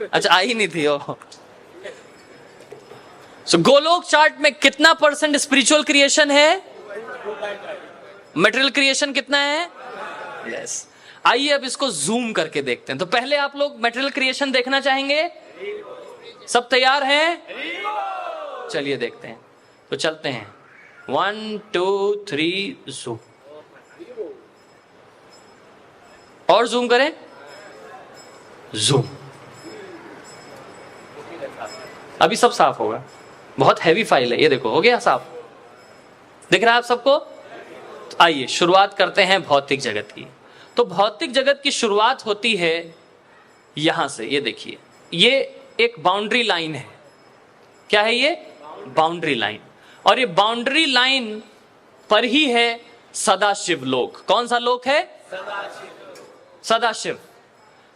अच्छा, आई नहीं थी। ओह, सो गोलोक चार्ट में कितना % स्पिरिचुअल क्रिएशन है? मटेरियल क्रिएशन कितना है? यस। आइए अब इसको जूम करके देखते हैं। तो पहले आप लोग मटेरियल क्रिएशन देखना चाहेंगे? सब तैयार हैं? चलिए देखते हैं। तो चलते हैं, 1 2 3 जूम। और जूम करें, जूम। अभी सब साफ होगा, बहुत हैवी फाइल है ये। देखो हो गया साफ, दिख रहा है आप सबको? तो आइए शुरुआत करते हैं भौतिक जगत की। तो भौतिक जगत की शुरुआत होती है यहां से। ये देखिए, ये एक बाउंड्री लाइन है। क्या है ये? Boundary line. और ये बाउंड्री लाइन पर ही है सदाशिव लोक। कौन सा लोक है? सदाशिव।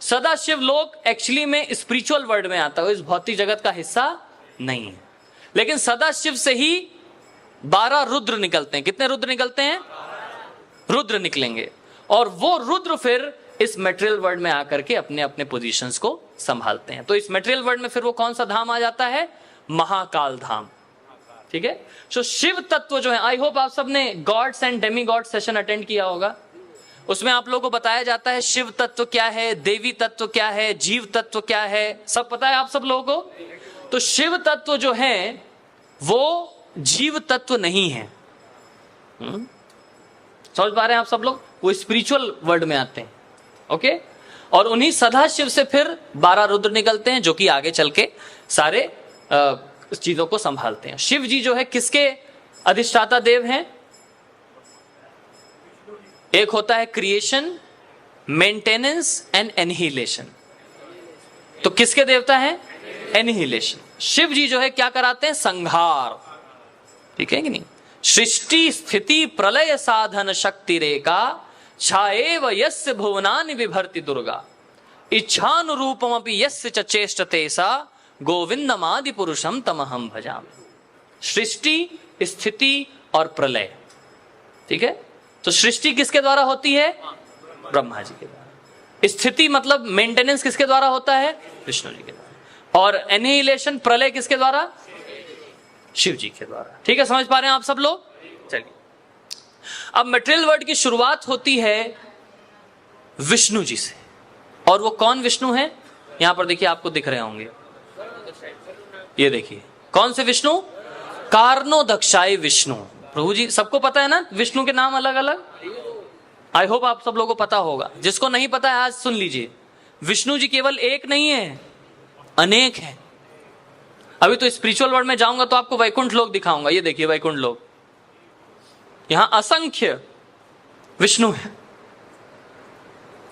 सदाशिव लोक एक्चुअली में स्पिरिचुअल वर्ल्ड में आता है, इस भौतिक जगत का हिस्सा नहीं है। लेकिन सदाशिव से ही 12 रुद्र निकलते हैं। कितने रुद्र निकलते हैं? रुद्र निकलेंगे, और वो रुद्र फिर इस मटेरियल वर्ल्ड में आकर के अपने अपने पोजीशंस को संभालते हैं। तो इस मटेरियल वर्ल्ड में फिर वो कौन सा धाम आ जाता है? महाकाल धाम। ठीक है। तो शिव तत्व जो है, आई होप आप सबने gods and Demi God session attend किया होगा। उसमें आप लोगों को बताया जाता है शिव तत्व क्या है, देवी तत्व क्या है, जीव तत्व क्या है, सब पता है आप सब लोगों को। तो शिव तत्व जो है वो जीव तत्व नहीं है। समझ पा रहे हैं आप सब लोग? वो स्पिरिचुअल वर्ल्ड में आते हैं। ओके। और उन्हीं सदाशिव से फिर 12 रुद्र निकलते हैं, जो कि आगे चल के सारे चीजों को संभालते हैं। शिव जी जो है किसके अधिष्ठाता देव हैं? एक होता है क्रिएशन, मेंटेनेंस एंड एनहिलेशन। तो किसके देवता हैं? एनहिलेशन। शिव जी जो है क्या कराते हैं? संहार। ठीक है कि नहीं? सृष्टि स्थिति प्रलय साधन शक्ति रेखा छाएव यस्य भुवनानि विभर्ति दुर्गा इच्छानुरूपमपि यस्य च चेष्टते सा गोविंदमादि पुरुषम तमहम भजामि। सृष्टि, स्थिति और प्रलय। ठीक है। तो सृष्टि किसके द्वारा होती है? ब्रह्मा जी के द्वारा। स्थिति मतलब मेंटेनेंस किसके द्वारा होता है? विष्णु जी के द्वारा। और एनिहिलेशन, प्रलय किसके द्वारा? शिव जी के द्वारा। ठीक है, समझ पा रहे हैं आप सब लोग? चलिए, अब मटेरियल वर्ल्ड की शुरुआत होती है विष्णु जी से। और वो कौन विष्णु है? यहां पर देखिए, आपको दिख रहे होंगे, ये देखिए कौन से विष्णु? कारणोदक्षाय विष्णु। प्रभु जी सबको पता है ना विष्णु के नाम अलग अलग? आई होप आप सब लोगों को पता होगा। जिसको नहीं पता है आज सुन लीजिए, विष्णु जी केवल एक नहीं है, अनेक है। अभी तो स्पिरिचुअल वर्ल्ड में जाऊंगा तो आपको वैकुंठ लोक दिखाऊंगा। ये देखिए वैकुंठ लोक, यहां असंख्य विष्णु है।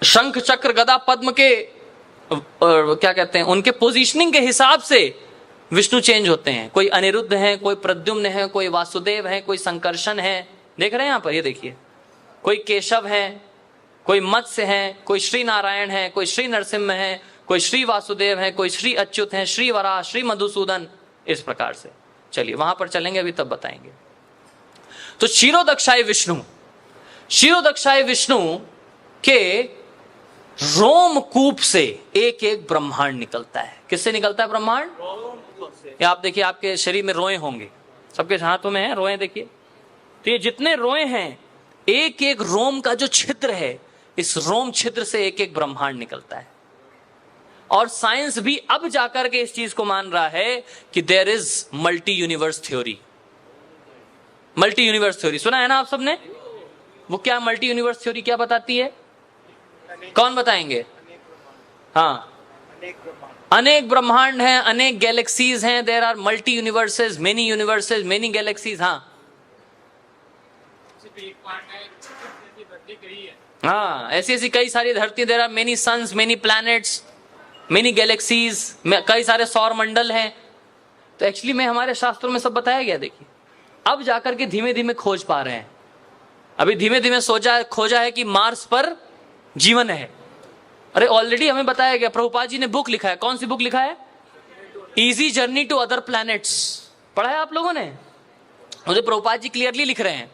शंख चक्र गदा पद्म के क्या कहते हैं, उनके पोजीशनिंग के हिसाब से विष्णु चेंज होते हैं। कोई अनिरुद्ध है, कोई प्रद्युम्न है, कोई वासुदेव है, कोई संकर्षण है। देख रहे हैं यहां पर, ये देखिए, कोई केशव है, कोई मत्स्य है, कोई श्री नारायण है, कोई श्री नरसिम्ह है, कोई श्री वासुदेव है, कोई श्री अच्युत है, श्री वराह, श्री मधुसूदन, इस प्रकार से। चलिए वहां पर चलेंगे, अभी तब बताएंगे। तो क्षीरोदक्षाय विष्णु, क्षीरोदक्षाय विष्णु के रोमकूप से एक एक ब्रह्मांड निकलता है। किससे निकलता है ब्रह्मांड? ये आप देखिए, आपके शरीर में रोए होंगे, सबके हाथों में है रोए, देखिए। तो ये जितने रोए हैं, एक एक रोम का जो छिद्र है, इस रोम छिद्र से एक एक ब्रह्मांड निकलता है। और साइंस भी अब जाकर के इस चीज को मान रहा है कि there is multi universe theory. Multi universe theory सुना है ना आप सबने? वो क्या मल्टी यूनिवर्स थ्योरी क्या बताती है? कौन बताएंगे? हाँ, अनेक ब्रह्मांड हैं, अनेक गैलेक्सीज हैं, there are multi universes, many galaxies. हाँ हाँ, ऐसी ऐसी कई सारी धरती, there are many suns, many planets, many galaxies, कई सारे सौर मंडल हैं। तो एक्चुअली में हमारे शास्त्रों में सब बताया गया। देखिए अब जाकर के धीमे धीमे खोज पा रहे हैं। अभी धीमे धीमे खोजा है कि मार्स पर जीवन है। अरे ऑलरेडी हमें बताया गया, प्रभुपाद जी ने बुक लिखा है। कौन सी बुक लिखा है? Easy journey to other planets. पढ़ा है आप लोगों ने? मुझे प्रभुपाद जी क्लियरली लिख रहे हैं।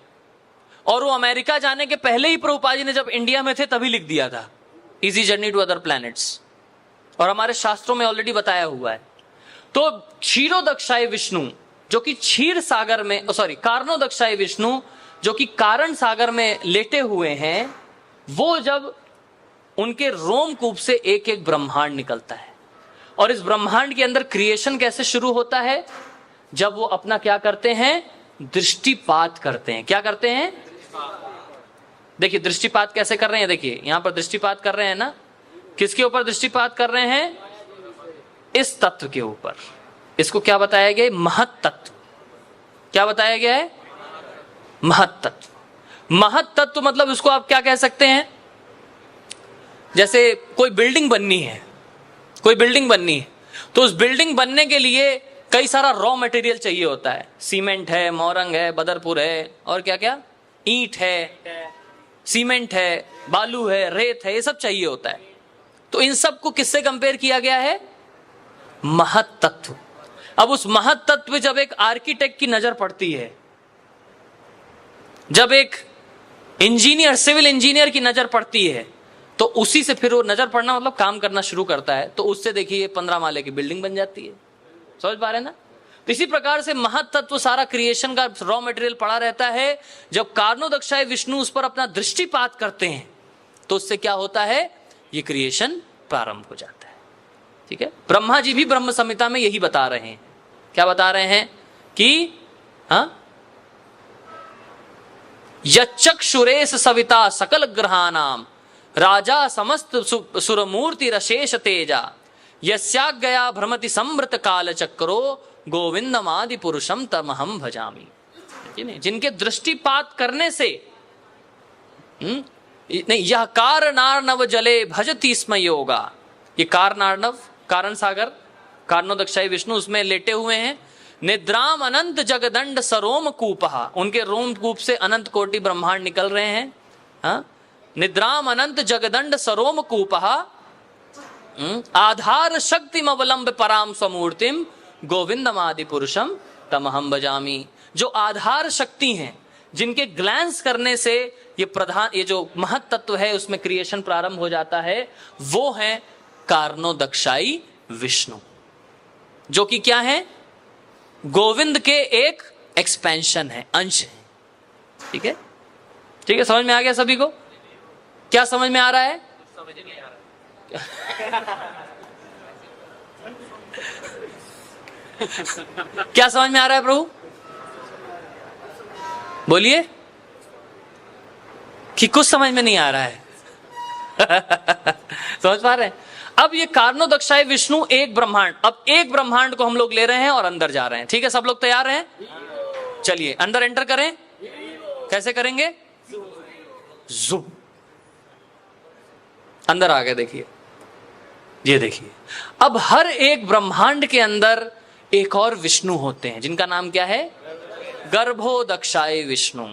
और वो अमेरिका जाने के पहले ही प्रभुपाद जी ने जब इंडिया में थे तभी लिख दिया था, easy journey to other planets. और हमारे शास्त्रों में ऑलरेडी बताया हुआ है। तो क्षीरोदक्षाय विष्णु जो कि क्षीर सागर में, कारणोदक्षाय विष्णु जो कि कारण सागर में लेटे हुए हैं, वो जब उनके रोमकूप से एक एक ब्रह्मांड निकलता है। और इस ब्रह्मांड के अंदर क्रिएशन कैसे शुरू होता है? जब वो अपना क्या करते हैं? दृष्टिपात करते हैं। क्या करते हैं? देखिए दृष्टिपात कैसे कर रहे हैं। देखिए यहां पर दृष्टिपात कर रहे हैं ना, किसके ऊपर दृष्टिपात कर रहे हैं? इस तत्व के ऊपर। इसको क्या बताया गया? महत तत्व। क्या बताया गया है? महत तत्व। महत तत्व मतलब उसको आप क्या कह सकते हैं? जैसे कोई बिल्डिंग बननी है, कोई बिल्डिंग बननी है, तो उस बिल्डिंग बनने के लिए कई सारा रॉ मटेरियल चाहिए होता है। सीमेंट है, मोरंग है, बदरपुर है, और क्या क्या, ईंट है, सीमेंट है, बालू है, रेत है, ये सब चाहिए होता है। तो इन सब को किससे कंपेयर किया गया है? महत तत्व। अब उस महत तत्व जब एक आर्किटेक्ट की नजर पड़ती है, जब एक इंजीनियर, सिविल इंजीनियर की नजर पड़ती है, तो उसी से फिर वो नजर पड़ना मतलब काम करना शुरू करता है। तो उससे देखिए 15 माले की बिल्डिंग बन जाती है। समझ पा रहे हैं ना? तो इसी प्रकार से महत तत्व सारा क्रिएशन का रॉ मटेरियल पड़ा रहता है। जब कारणोदक्षाय विष्णु उस पर अपना दृष्टिपात करते हैं तो उससे क्या होता है? ये क्रिएशन प्रारंभ हो जाता है। ठीक है, ब्रह्मा जी भी ब्रह्म संहिता में यही बता रहे हैं। क्या बता रहे हैं? कि यच्चक्षुरेश सविता सकल ग्रहानाम राजा समस्त सुरमूर्ति रशेष तेजा यस्याज्ञया भ्रमति समृत काल चक्रो गोविंदमादि पुरुषम तमहम भजामि। जिनके दृष्टिपात करने से नहीं, यह कारणार्णव जले भजति स्म योगा। ये कारणार्णव, कारण सागर, कारणोदक्षाय विष्णु उसमें लेटे हुए हैं। निद्राम अनंत जगदंड सरोम कूपहा, उनके रोम कूप से अनंत कोटि ब्रह्मांड निकल रहे हैं। हाँ, निद्राम अनंत जगदंड सरोम कूपहा आधार शक्ति अवलंब पराम स्वमूर्तिम गोविंदमादि पुरुषम तमहम भजामि। जो आधार शक्ति हैं, जिनके ग्लैंस करने से ये प्रधान, ये जो महत तत्व है उसमें क्रिएशन प्रारंभ हो जाता है, वो है कारणोदक्षाई विष्णु, जो कि क्या है? गोविंद के एक एक्सपेंशन है, अंश है। ठीक है, ठीक है, समझ में आ गया सभी को? क्या समझ में आ रहा है? समझ नहीं आ रहा। क्या समझ में आ रहा है प्रभु? बोलिए, कि कुछ समझ में नहीं आ रहा है? समझ पा रहे हैं? अब ये कारणोदक्षाय विष्णु एक ब्रह्मांड, अब एक ब्रह्मांड को हम लोग ले रहे हैं और अंदर जा रहे हैं। ठीक है, सब लोग तैयार हैं? चलिए अंदर एंटर करें। कैसे करेंगे? ज़ूम अंदर आ गए। देखिए, ये देखिए, अब हर एक ब्रह्मांड के अंदर एक और विष्णु होते हैं जिनका नाम क्या है? गर्भोदक्षाय विष्णु।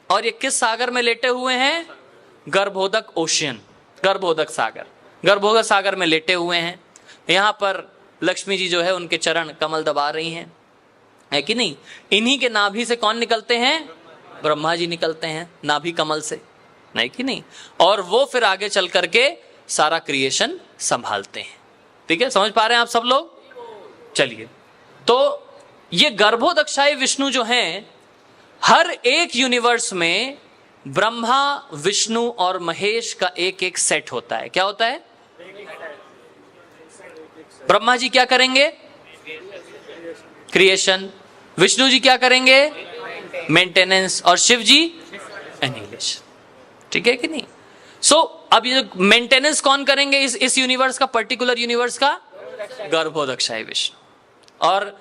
और ये किस सागर में लेटे हुए हैं? गर्भोदक ओशियन, गर्भोदक सागर, गर्भोदक सागर में लेटे हुए हैं। यहां पर लक्ष्मी जी जो है उनके चरण कमल दबा रही हैं, है कि नहीं? इन्हीं के नाभि से कौन निकलते हैं? ब्रह्मा जी निकलते हैं नाभि कमल से, नहीं कि नहीं? और वो फिर आगे चल करके सारा क्रिएशन संभालते हैं। ठीक है, समझ पा रहे हैं आप सब लोग? चलिए, तो ये गर्भोदक्षाय विष्णु जो हैं, हर एक यूनिवर्स में ब्रह्मा, विष्णु और महेश का एक एक सेट होता है। क्या होता है? ब्रह्मा जी क्या करेंगे? क्रिएशन। विष्णु जी क्या करेंगे? मेंटेनेंस। और शिव जी एनिहिलेशन। ठीक है कि नहीं? अब ये मेंटेनेंस कौन करेंगे इस यूनिवर्स का, पर्टिकुलर यूनिवर्स का? गर्भोदक्षाय विष्णु। और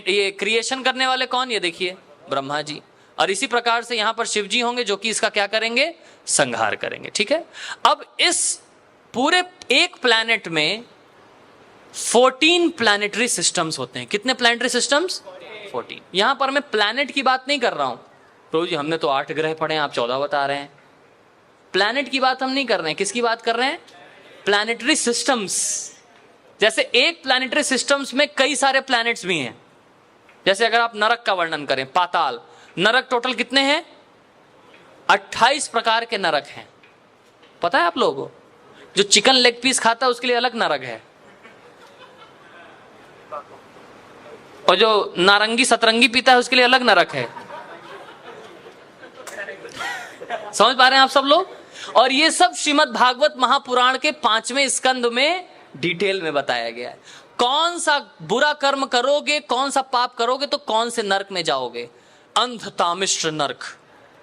ये क्रिएशन करने वाले कौन? ये देखिए, ब्रह्मा जी। और इसी प्रकार से यहां पर शिव जी होंगे जो कि इसका क्या करेंगे? संहार करेंगे। ठीक है, अब इस पूरे एक प्लैनेट में 14 प्लैनेटरी सिस्टम्स होते हैं। कितने प्लैनेटरी सिस्टम्स? 14। यहां पर मैं प्लैनेट की बात नहीं कर रहा हूं। प्रभु जी, हमने तो 8 ग्रह पढ़े हैं, आप 14 बता रहे हैं। प्लैनेट की बात हम नहीं कर रहे हैं। किसकी बात कर रहे हैं? Planetary systems. जैसे एक प्लैनेटरी सिस्टम्स में कई सारे प्लैनेट्स भी हैं। जैसे अगर आप नरक का वर्णन करें, पाताल, नरक टोटल कितने हैं? 28 प्रकार के नरक हैं। पता है आप लोगों को? जो चिकन लेग पीस खाता है उसके लिए अलग नरक है, और जो नारंगी सतरंगी पीता है उसके लिए अलग नरक है। समझ पा रहे हैं आप सब लोग? और ये सब श्रीमद् भागवत महापुराण के 5वें स्कंद में डिटेल में बताया गया है। कौन सा बुरा कर्म करोगे, कौन सा पाप करोगे तो कौन से नरक में जाओगे। अंधतामिश्र नरक,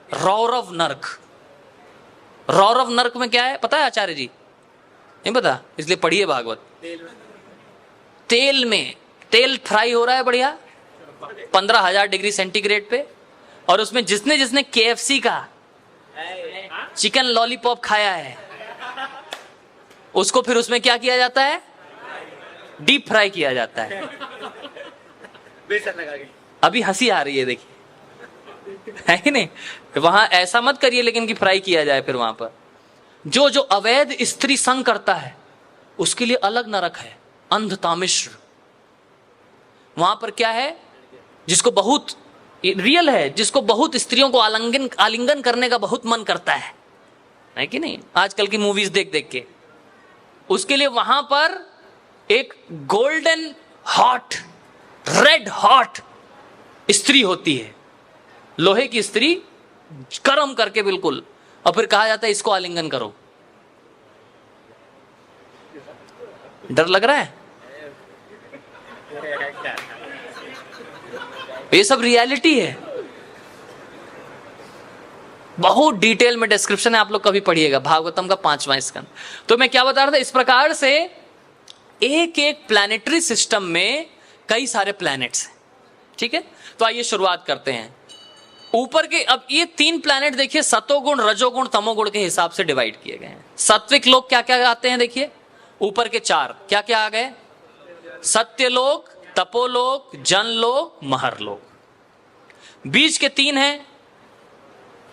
रौरव नरक। रौरव नरक में क्या है पता है आचार्य जी? नहीं पता? इसलिए पढ़िए भागवत। तेल में, तेल फ्राई हो रहा है बढ़िया 15,000 डिग्री सेंटीग्रेड पे, और उसमें जिसने जिसने KFC का चिकन लॉलीपॉप खाया है उसको फिर उसमें क्या किया जाता है? डीप फ्राई किया जाता है। अभी हंसी आ रही है देखिए, है कि नहीं? वहां ऐसा मत करिए लेकिन कि फ्राई किया जाए। फिर वहां पर जो जो अवैध स्त्री संग करता है उसके लिए अलग नरक है, अंधतामिश्र। वहां पर क्या है? जिसको बहुत रियल है, जिसको बहुत स्त्रियों को आलिंगन करने का बहुत मन करता है कि नहीं? आजकल की मूवीज देख देख के, उसके लिए वहां पर एक गोल्डन हॉट, रेड हॉट स्त्री होती है, लोहे की स्त्री, गर्म करके बिल्कुल, और फिर कहा जाता है इसको आलिंगन करो। डर लग रहा है? ये सब रियलिटी है। बहुत डिटेल में डिस्क्रिप्शन है, आप लोग कभी पढ़िएगा, भागवतम का 5वां स्कंद। तो मैं क्या बता रहा था, इस प्रकार से एक एक प्लैनेटरी सिस्टम में कई सारे प्लैनेट्स हैं। ठीक है, तो आइए शुरुआत करते हैं। ऊपर के अब ये 3 प्लैनेट देखिए, सतोगुण, रजोगुण, तमोगुण के हिसाब से डिवाइड किए गए हैं। सात्विक लोग क्या क्या आते हैं देखिए, ऊपर के 4 क्या क्या आ गए? सत्यलोक, तपोलोक, जनलोक, महरलोक। बीच के 3 हैं,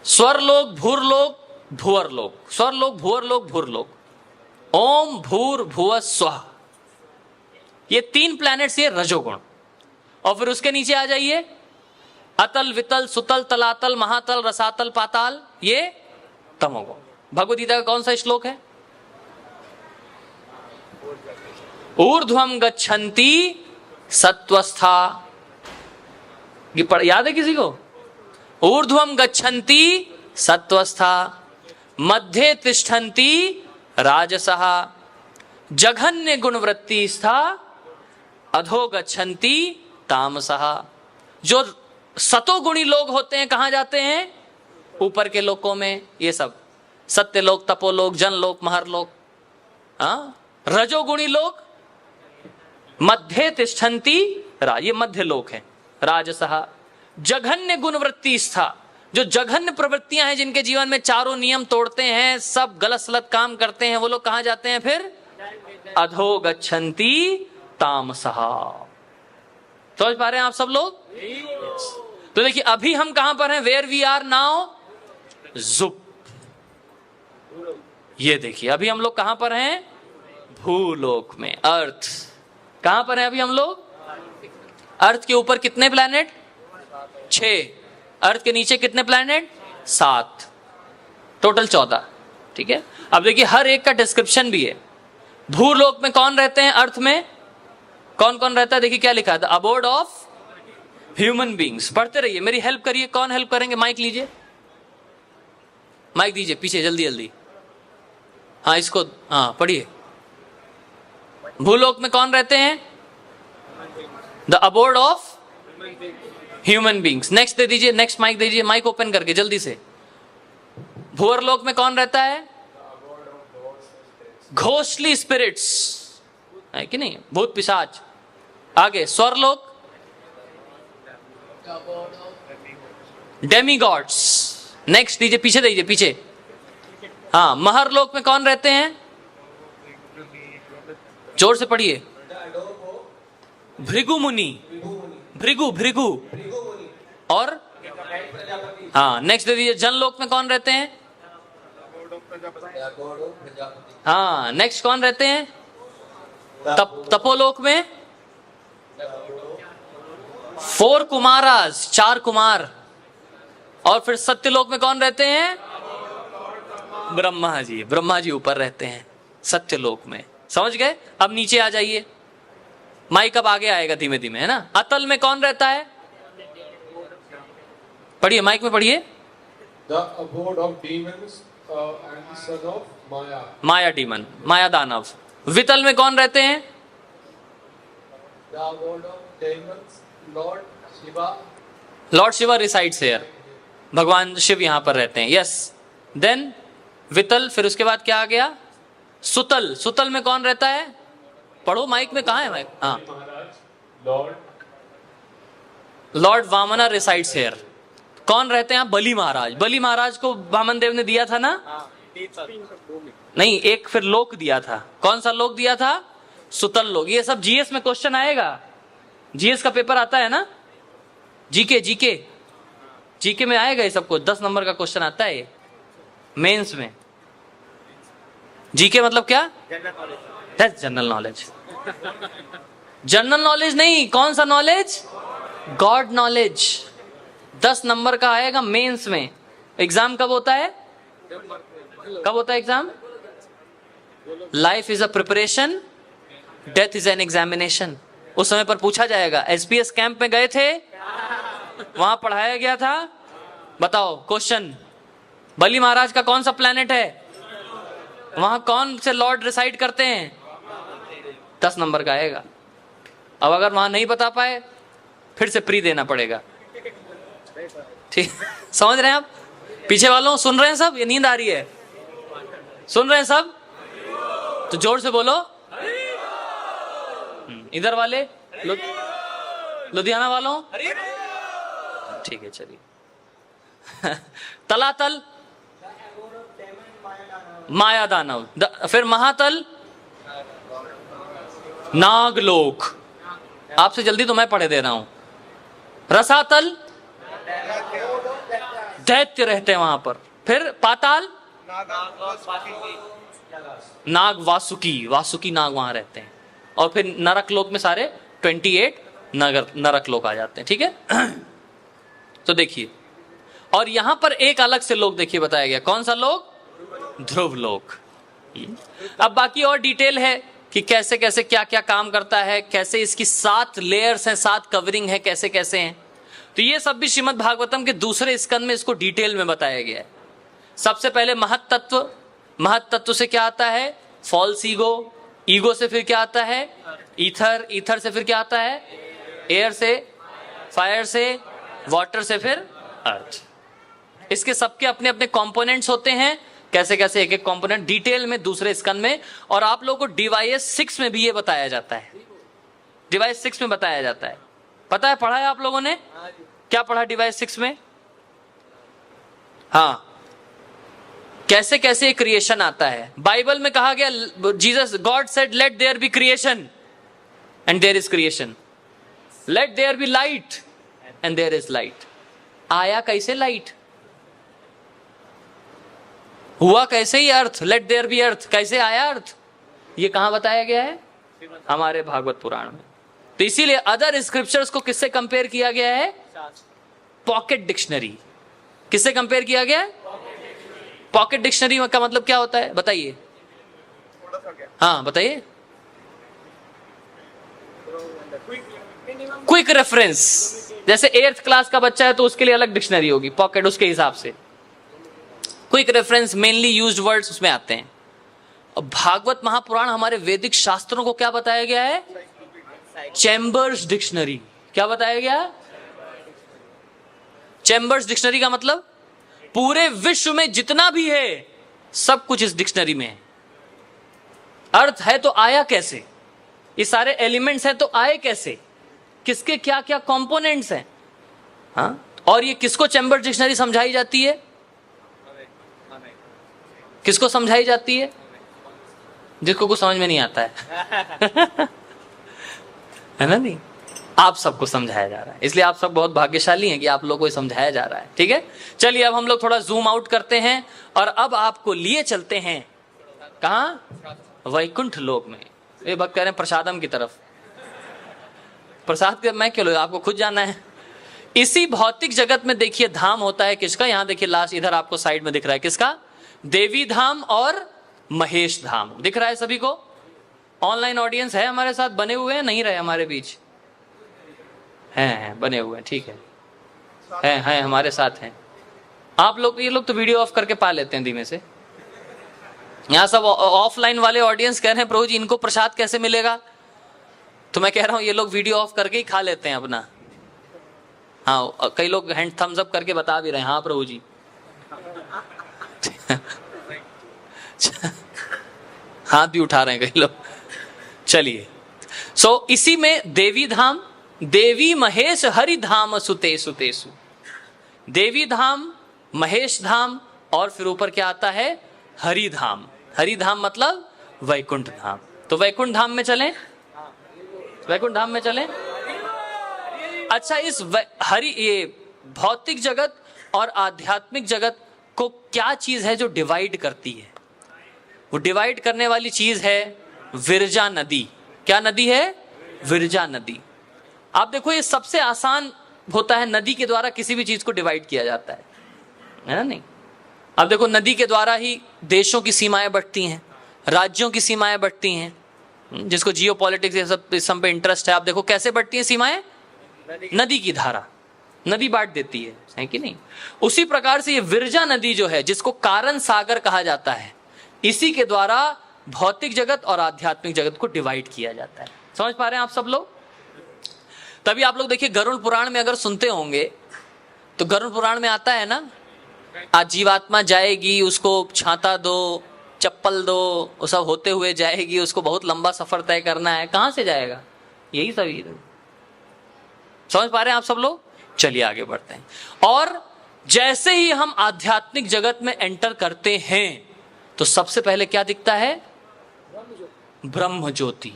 स्वरलोक, भूरलोक, भुवरलोक। स्वरलोक, भुवरलोक, भूरलोक। ओम भूर भुव स्वः, ये 3 प्लैनेट्स, ये रजोगुण। और फिर उसके नीचे आ जाइए, अतल, वितल, सुतल, तलातल, महातल, रसातल, पाताल, ये तमोगुण। भगवद गीता का कौन सा श्लोक है? ऊर्ध्वम गच्छन्ति सत्वस्था, याद है किसी को? ऊर्ध्वम गच्छन्ति सत्वस्था, मध्ये तिष्ठन्ति राजसः, जघन्य गुणवृत्ति स्था, अधो गच्छन्ति तामसः। जो सतोगुणी लोग होते हैं कहां जाते हैं? ऊपर के लोकों में। ये सब सत्यलोक, तपोलोक, जनलोक, महरलोक। हाँ, रजोगुणी लोक मध्य तिष्ठन्ति ये मध्य लोक है। राजसः जघन्य गुणवृत्ति स्था, जो जघन्य प्रवृत्तियां हैं, जिनके जीवन में चारों नियम तोड़ते हैं, सब गलत सलत काम करते हैं, वो लोग कहां जाते हैं फिर? अधो गच्छन्ति तामसः। समझ पा रहे हैं आप सब लोग? तो देखिए अभी हम कहां पर हैं? वेयर वी आर नाउ, जुप। ये देखिए अभी हम लोग कहां पर हैं? भूलोक में, अर्थ। कहां पर है अभी हम लोग? अर्थ के ऊपर कितने प्लैनेट? 6। अर्थ के नीचे कितने प्लैनेट? 7। टोटल 14। ठीक है, अब देखिए हर एक का डिस्क्रिप्शन भी है। भूलोक में कौन रहते हैं? अर्थ में कौन कौन रहता है? देखिए क्या लिखा था, अबोर्ड ऑफ ह्यूमन बींग्स। पढ़ते रहिए, मेरी हेल्प करिए। कौन हेल्प करेंगे? माइक लीजिए, माइक दीजिए पीछे, जल्दी जल्दी। हाँ इसको, हाँ पढ़िए। भूलोक में कौन रहते हैं? The abode of human beings. Next दे दीजिए, नेक्स्ट माइक दीजिए, माइक ओपन करके जल्दी से। भूअरलोक में कौन रहता है? घोस्टली स्पिरिट्स, है कि नहीं? भूत पिशाच। आगे स्वरलोक, डेमीगॉड्स। नेक्स्ट दीजिए, पीछे दीजिए, पीछे। हाँ, महरलोक में कौन रहते हैं? जोर से पढ़िए। भृगु मुनि, भृगु भृगु। और हाँ नेक्स्ट दे दीजिए, जनलोक में कौन रहते हैं? हाँ नेक्स्ट कौन रहते हैं? तपोलोक में 4 कुमारास, 4 कुमार। और फिर सत्यलोक में कौन रहते हैं? ब्रह्मा जी। ब्रह्मा जी ऊपर रहते हैं सत्यलोक में। समझ गए? अब नीचे आ जाइए, माइक अब आगे आएगा धीमे धीमे, है ना? अतल में कौन रहता है? पढ़िए, माइक में पढ़िए। The abode of demons and the son of Maya. Maya demon, Maya दानव। वितल में कौन रहते हैं? The abode of demons, Lord Shiva. Lord Shiva resides here. भगवान शिव यहां पर रहते हैं। यस। देन वितल, फिर उसके बाद क्या आ गया? सुतल। सुतल में कौन रहता है? पढ़ो, माइक में कहां है माइक? हाँ, लॉर्ड वामना रिसाइड्स हियर। कौन रहते हैं? बलि महाराज। बलि महाराज को वामन देव ने दिया था ना? नहीं, एक फिर लोक दिया था। कौन सा लोक दिया था? सुतल लोक। ये सब जीएस में क्वेश्चन आएगा। जीएस का पेपर आता है ना? जीके जीके जीके में आएगा ये सब कुछ। 10 नंबर का क्वेश्चन आता है ये मेंस में। जीके मतलब क्या? General knowledge. जनरल नॉलेज नहीं, कौन सा नॉलेज? God knowledge. 10 नंबर का आएगा मेंस में। एग्जाम कब होता है? कब होता है exam? Life is a preparation, death is an examination. उस समय पर पूछा जाएगा। एसपीएस कैंप में गए थे, वहां पढ़ाया गया था। बताओ क्वेश्चन, बलि महाराज का कौन सा प्लेनेट है? वहां कौन से लॉर्ड रिसाइड करते हैं? 10 नंबर का आएगा। अब अगर वहां नहीं बता पाए, फिर से प्री देना पड़ेगा। ठीक, समझ रहे हैं आप? पीछे वालों सुन रहे हैं सब? ये नींद आ रही है? सुन रहे हैं सब? तो जोर से बोलो। इधर वाले लुधियाना वालों, ठीक है चलिए। तलातल, माया दानव। फिर महातल, नागलोक। आपसे जल्दी तो मैं पढ़े दे रहा हूं। रसातल, दैत्य रहते हैं वहां पर। फिर पाताल, नाग वासुकी, वासुकी नाग वहां रहते हैं। और फिर नरक लोक में सारे 28 नरक लोक आ जाते हैं। ठीक है, तो देखिए, और यहां पर एक अलग से लोक देखिए बताया गया। कौन सा लोक? ध्रुव लोक। अब बाकी और डिटेल है कि कैसे कैसे क्या क्या काम करता है, कैसे इसकी 7 लेयर्स हैं, 7 कवरिंग है, कैसे कैसे हैं। तो ये सब भी श्रीमद् भागवतम के दूसरे स्कंद में इसको डिटेल में बताया गया है। सबसे पहले महत तत्व। महत तत्व से क्या आता है? False ego. ईगो से फिर क्या आता है? ईथर। ईथर से फिर क्या आता है? एयर से, फायर से, वाटर से फिर अर्थ। इसके सबके अपने अपने कंपोनेंट्स होते हैं। कैसे कैसे एक एक कंपोनेंट डिटेल में दूसरे स्कंद में, और आप लोगों को डिवाइस 6 में भी ये बताया जाता है, डिवाइस 6 में बताया जाता है। पता है, पढ़ा है आप लोगों ने? क्या पढ़ा डिवाइस 6 में? हाँ, कैसे कैसे क्रिएशन आता है। बाइबल में कहा गया, Jesus God said let there be creation and there is creation, let there be light and there is light. आया कैसे लाइट, हुआ कैसे ही earth, let there be earth, कैसे आया अर्थ, ये कहां बताया गया है? हमारे भागवत पुराण में। तो इसीलिए अदर स्क्रिप्चर्स को किससे कंपेयर किया गया है? Pocket dictionary. किससे कंपेयर किया गया है? पॉकेट डिक्शनरी का मतलब क्या होता है बताइए? हाँ बताइए। क्विक रेफरेंस, जैसे 8th क्लास का बच्चा है तो उसके लिए अलग डिक्शनरी होगी, पॉकेट उसके हिसाब से। Quick reference, mainly used words उसमें आते हैं। अब भागवत महापुराण हमारे वैदिक शास्त्रों को क्या बताया गया है? Chambers dictionary. क्या बताया गया? चैम्बर्स डिक्शनरी का मतलब पूरे विश्व में जितना भी है सब कुछ इस डिक्शनरी में है। अर्थ है तो आया कैसे, ये सारे एलिमेंट्स हैं तो आए कैसे, किसके क्या क्या कंपोनेंट्स हैं। हाँ, और ये किसको चैम्बर्स डिक्शनरी समझाई जाती है? किसको समझाई जाती है? जिसको कुछ समझ में नहीं आता है है ना? नहीं, आप सबको समझाया जा रहा है, इसलिए आप सब बहुत भाग्यशाली हैं कि आप लोगों को समझाया जा रहा है। ठीक है, चलिए अब हम लोग थोड़ा जूम आउट करते हैं और अब आपको लिए चलते हैं कहां? वैकुंठ लोक में। ये भक्त कह रहे हैं प्रसादम की तरफ। प्रसाद के मैं क्यों लो, आपको खुद जाना है। इसी भौतिक जगत में देखिए धाम होता है किसका? यहां देखिए लास्ट इधर आपको साइड में दिख रहा है किसका? देवी धाम और महेश धाम दिख रहा है सभी को। ऑनलाइन ऑडियंस है हमारे साथ, बने हुए हैं, नहीं रहे हमारे बीच? हैं बने हुए हैं, ठीक है, हैं हमारे साथ हैं। आप लोग, ये लोग तो वीडियो ऑफ करके पा लेते हैं धीमे से। यहाँ सब ऑफलाइन वाले ऑडियंस कह रहे हैं प्रभु जी इनको प्रसाद कैसे मिलेगा? तो मैं कह रहा हूँ ये लोग वीडियो ऑफ करके ही खा लेते हैं अपना। हाँ, कई लोग हैंड थम्स अप करके बता भी रहे हैं हाँ प्रभु जी हाथ भी उठा रहे हैं कई लोग। चलिए, सो इसी में देवी धाम, देवी महेश हरि धाम सुते सुतेसु। देवी धाम, महेश धाम, और फिर ऊपर क्या आता है? हरि धाम। हरि धाम मतलब वैकुंठ धाम। तो वैकुंठ धाम में चलें, वैकुंठ धाम में चलें। अच्छा, इस हरि, ये भौतिक जगत और आध्यात्मिक जगत को क्या चीज है जो डिवाइड करती है? वो डिवाइड करने वाली चीज है विरजा नदी। क्या नदी है? विरजा नदी। आप देखो ये सबसे आसान होता है, नदी के द्वारा किसी भी चीज को डिवाइड किया जाता है ना? नहीं, अब देखो नदी के द्वारा ही देशों की सीमाएं बढ़ती हैं, राज्यों की सीमाएं बढ़ती हैं। जिसको जियो पॉलिटिक्स ये सब पे इंटरेस्ट है, आप देखो कैसे बढ़ती हैं सीमाएं? नदी की धारा, नदी बांट देती है कि नहीं? उसी प्रकार से ये विरजा नदी जो है, जिसको कारण सागर कहा जाता है, इसी के द्वारा भौतिक जगत और आध्यात्मिक जगत को डिवाइड किया जाता है। समझ पा रहे हैं आप सब लोग? तभी आप लोग देखिए गरुड़ पुराण में अगर सुनते होंगे तो गरुड़ पुराण में आता है ना, आज जीवात्मा जाएगी, उसको छाता दो, चप्पल दो, वो सब होते हुए जाएगी, उसको बहुत लंबा सफर तय करना है। कहां से जाएगा? यही सभी। समझ पा रहे हैं आप सब लोग? चलिए आगे बढ़ते हैं। और जैसे ही हम आध्यात्मिक जगत में एंटर करते हैं तो सबसे पहले क्या दिखता है? ब्रह्म ज्योति।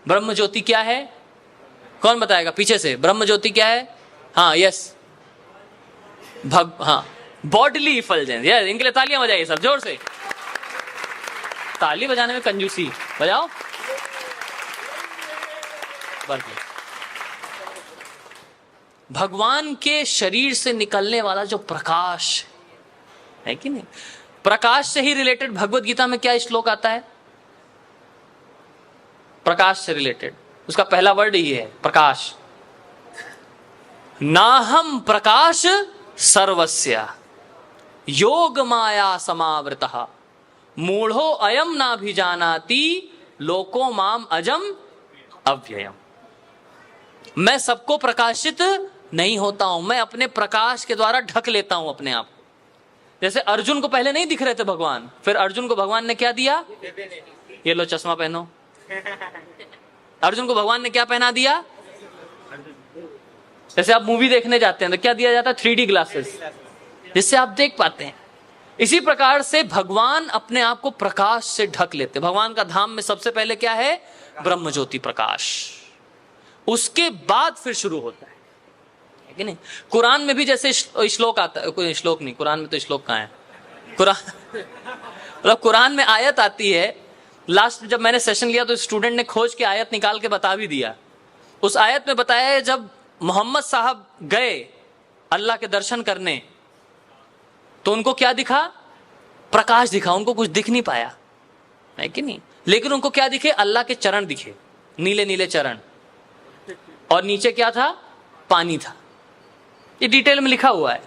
ब्रह्म ज्योति क्या है? कौन बताएगा पीछे से? ब्रह्म ज्योति क्या है? हाँ, यस, हाँ, बॉडली इफल्जेंस। यार इनके लिए तालियां बजाइए सब जोर से। ताली बजाने में कंजूसी, बजाओ। भगवान के शरीर से निकलने वाला जो प्रकाश है कि नहीं, प्रकाश से ही रिलेटेड भगवत गीता में क्या श्लोक आता है? प्रकाश से रिलेटेड उसका पहला वर्ड ही है प्रकाश। नाहम प्रकाश सर्वस्य योग माया समावृतः मूढ़ो अयम नाभिजानाति लोको माम अजम अव्ययम। मैं सबको प्रकाशित नहीं होता हूं, मैं अपने प्रकाश के द्वारा ढक लेता हूं अपने आप को। जैसे अर्जुन को पहले नहीं दिख रहे थे भगवान, फिर अर्जुन को भगवान ने क्या दिया? ये लो चश्मा पहनो। अर्जुन को भगवान ने क्या पहना दिया? जैसे आप मूवी देखने जाते हैं तो क्या दिया जाता है? 3D ग्लासेस, जिससे आप देख पाते हैं। इसी प्रकार से भगवान अपने आप को प्रकाश से ढक लेते। भगवान का धाम में सबसे पहले क्या है? ब्रह्म ज्योति प्रकाश, उसके बाद फिर शुरू होता है कि नहीं? कुरान में भी जैसे श्लोक आता है, कोई श्लोक नहीं, कुरान में तो श्लोक कहाँ है? कुरान मतलब कुरान में आयत आती है। लास्ट जब मैंने सेशन लिया तो स्टूडेंट ने खोज के आयत निकाल के बता भी दिया। उस आयत में बताया है जब मोहम्मद साहब गए अल्लाह के दर्शन करने तो उनको क्या दिखा? प्रकाश दिखा। उनको कुछ दिख नहीं पाया, है कि नहीं? लेकिन उनको क्या दिखे? अल्लाह के चरण दिखे, नीले नीले चरण, और नीचे क्या था? पानी था। ये डिटेल में लिखा हुआ है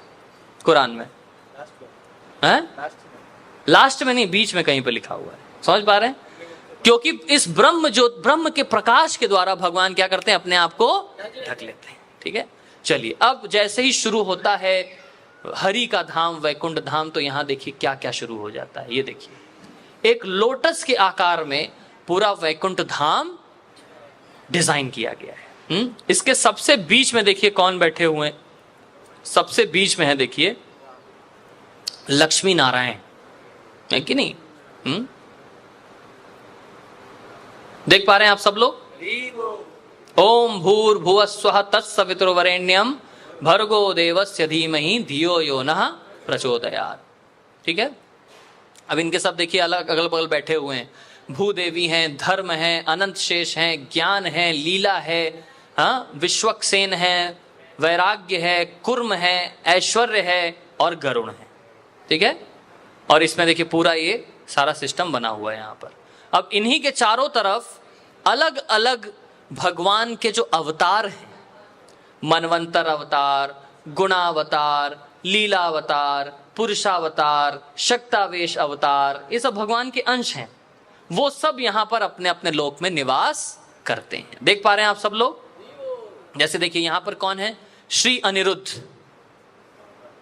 कुरान में। लास्ट में नहीं, बीच में कहीं पे लिखा हुआ है। समझ पा रहे हैं? क्योंकि इस ब्रह्म के प्रकाश के द्वारा भगवान क्या करते हैं? अपने आप को ढक लेते हैं। ठीक है, चलिए अब जैसे ही शुरू होता है हरि का धाम, वैकुंठ धाम, तो यहां देखिए क्या क्या शुरू हो जाता है। ये देखिए, एक लोटस के आकार में पूरा वैकुंठ धाम डिजाइन किया गया है। इसके सबसे बीच में देखिए कौन बैठे हुए हैं? सबसे बीच में है देखिए लक्ष्मी नारायण, है कि नहीं? देख पा रहे हैं आप सब लोग? ओम भूर्भुवस्वः तत्सवितुर्वरेण्यम भर्गो देवस्य धीमहि धियो यो नः प्रचोदयात्। ठीक है, अब इनके सब देखिए अलग अगल बगल बैठे हुए हैं। भूदेवी हैं, धर्म है, अनंत शेष हैं, ज्ञान है, लीला है, हाँ, विश्वक्सेन है, वैराग्य है, कुर्म है, ऐश्वर्य है और गरुण है। ठीक है, और इसमें देखिए पूरा ये सारा सिस्टम बना हुआ है यहाँ पर। अब इन्हीं के चारों तरफ अलग अलग भगवान के जो अवतार हैं, मनवंतर अवतार, गुणावतार, लीलावतार, पुरुषावतार, शक्तावेश अवतार, ये सब भगवान के अंश हैं। वो सब यहां पर अपने अपने लोक में निवास करते हैं। देख पा रहे हैं आप सब लोग? जैसे देखिए यहां पर कौन है? श्री अनिरुद्ध।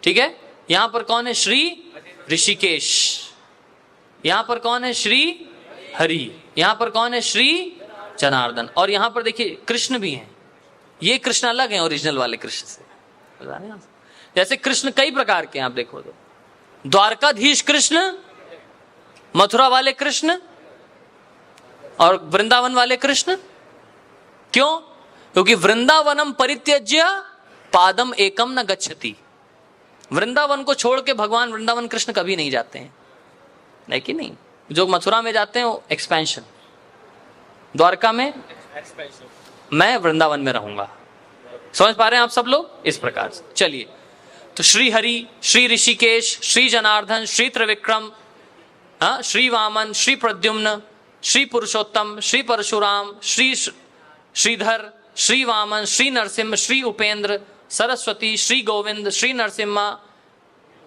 ठीक है, यहां पर कौन है? श्री ऋषिकेश। यहां पर कौन है? श्री हरि। यहां पर कौन है? श्री जनार्दन। और यहां पर देखिए कृष्ण भी हैं। ये कृष्ण अलग हैं ओरिजिनल वाले कृष्ण से। जैसे कृष्ण कई प्रकार के हैं, आप देखो तो द्वारकाधीश कृष्ण, मथुरा वाले कृष्ण और वृंदावन वाले कृष्ण। क्यों? क्योंकि वृंदावनम परित्यज्य पादम एकम न गच्छति। वृंदावन को छोड़ के भगवान वृंदावन कृष्ण कभी नहीं जाते हैं, है कि नहीं? जो मथुरा में जाते हैं वो एक्सपेंशन, द्वारका में मैं वृंदावन में रहूंगा। समझ पा रहे हैं आप सब लोग? इस प्रकार से चलिए, तो श्री हरि, श्री ऋषिकेश, श्री जनार्दन, श्री त्रिविक्रम, श्री वामन, श्री प्रद्युम्न, श्री पुरुषोत्तम, श्री परशुराम, श्री श्रीधर, श्री वामन, श्री नरसिंह, श्री उपेंद्र, सरस्वती, श्री गोविंद, श्री नरसिम्हा,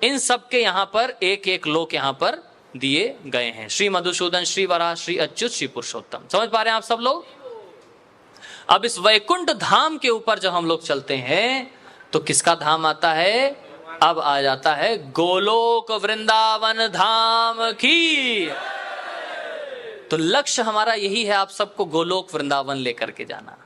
इन सब के यहाँ पर एक एक लोक यहाँ पर दिए गए हैं। श्री मधुसूदन, श्री वराह, श्री अच्युत, श्री पुरुषोत्तम। समझ पा रहे हैं आप सब लोग? अब इस वैकुंठ धाम के ऊपर जब हम लोग चलते हैं तो किसका धाम आता है? अब आ जाता है गोलोक वृंदावन धाम की। तो लक्ष्य हमारा यही है, आप सबको गोलोक वृंदावन लेकर के जाना।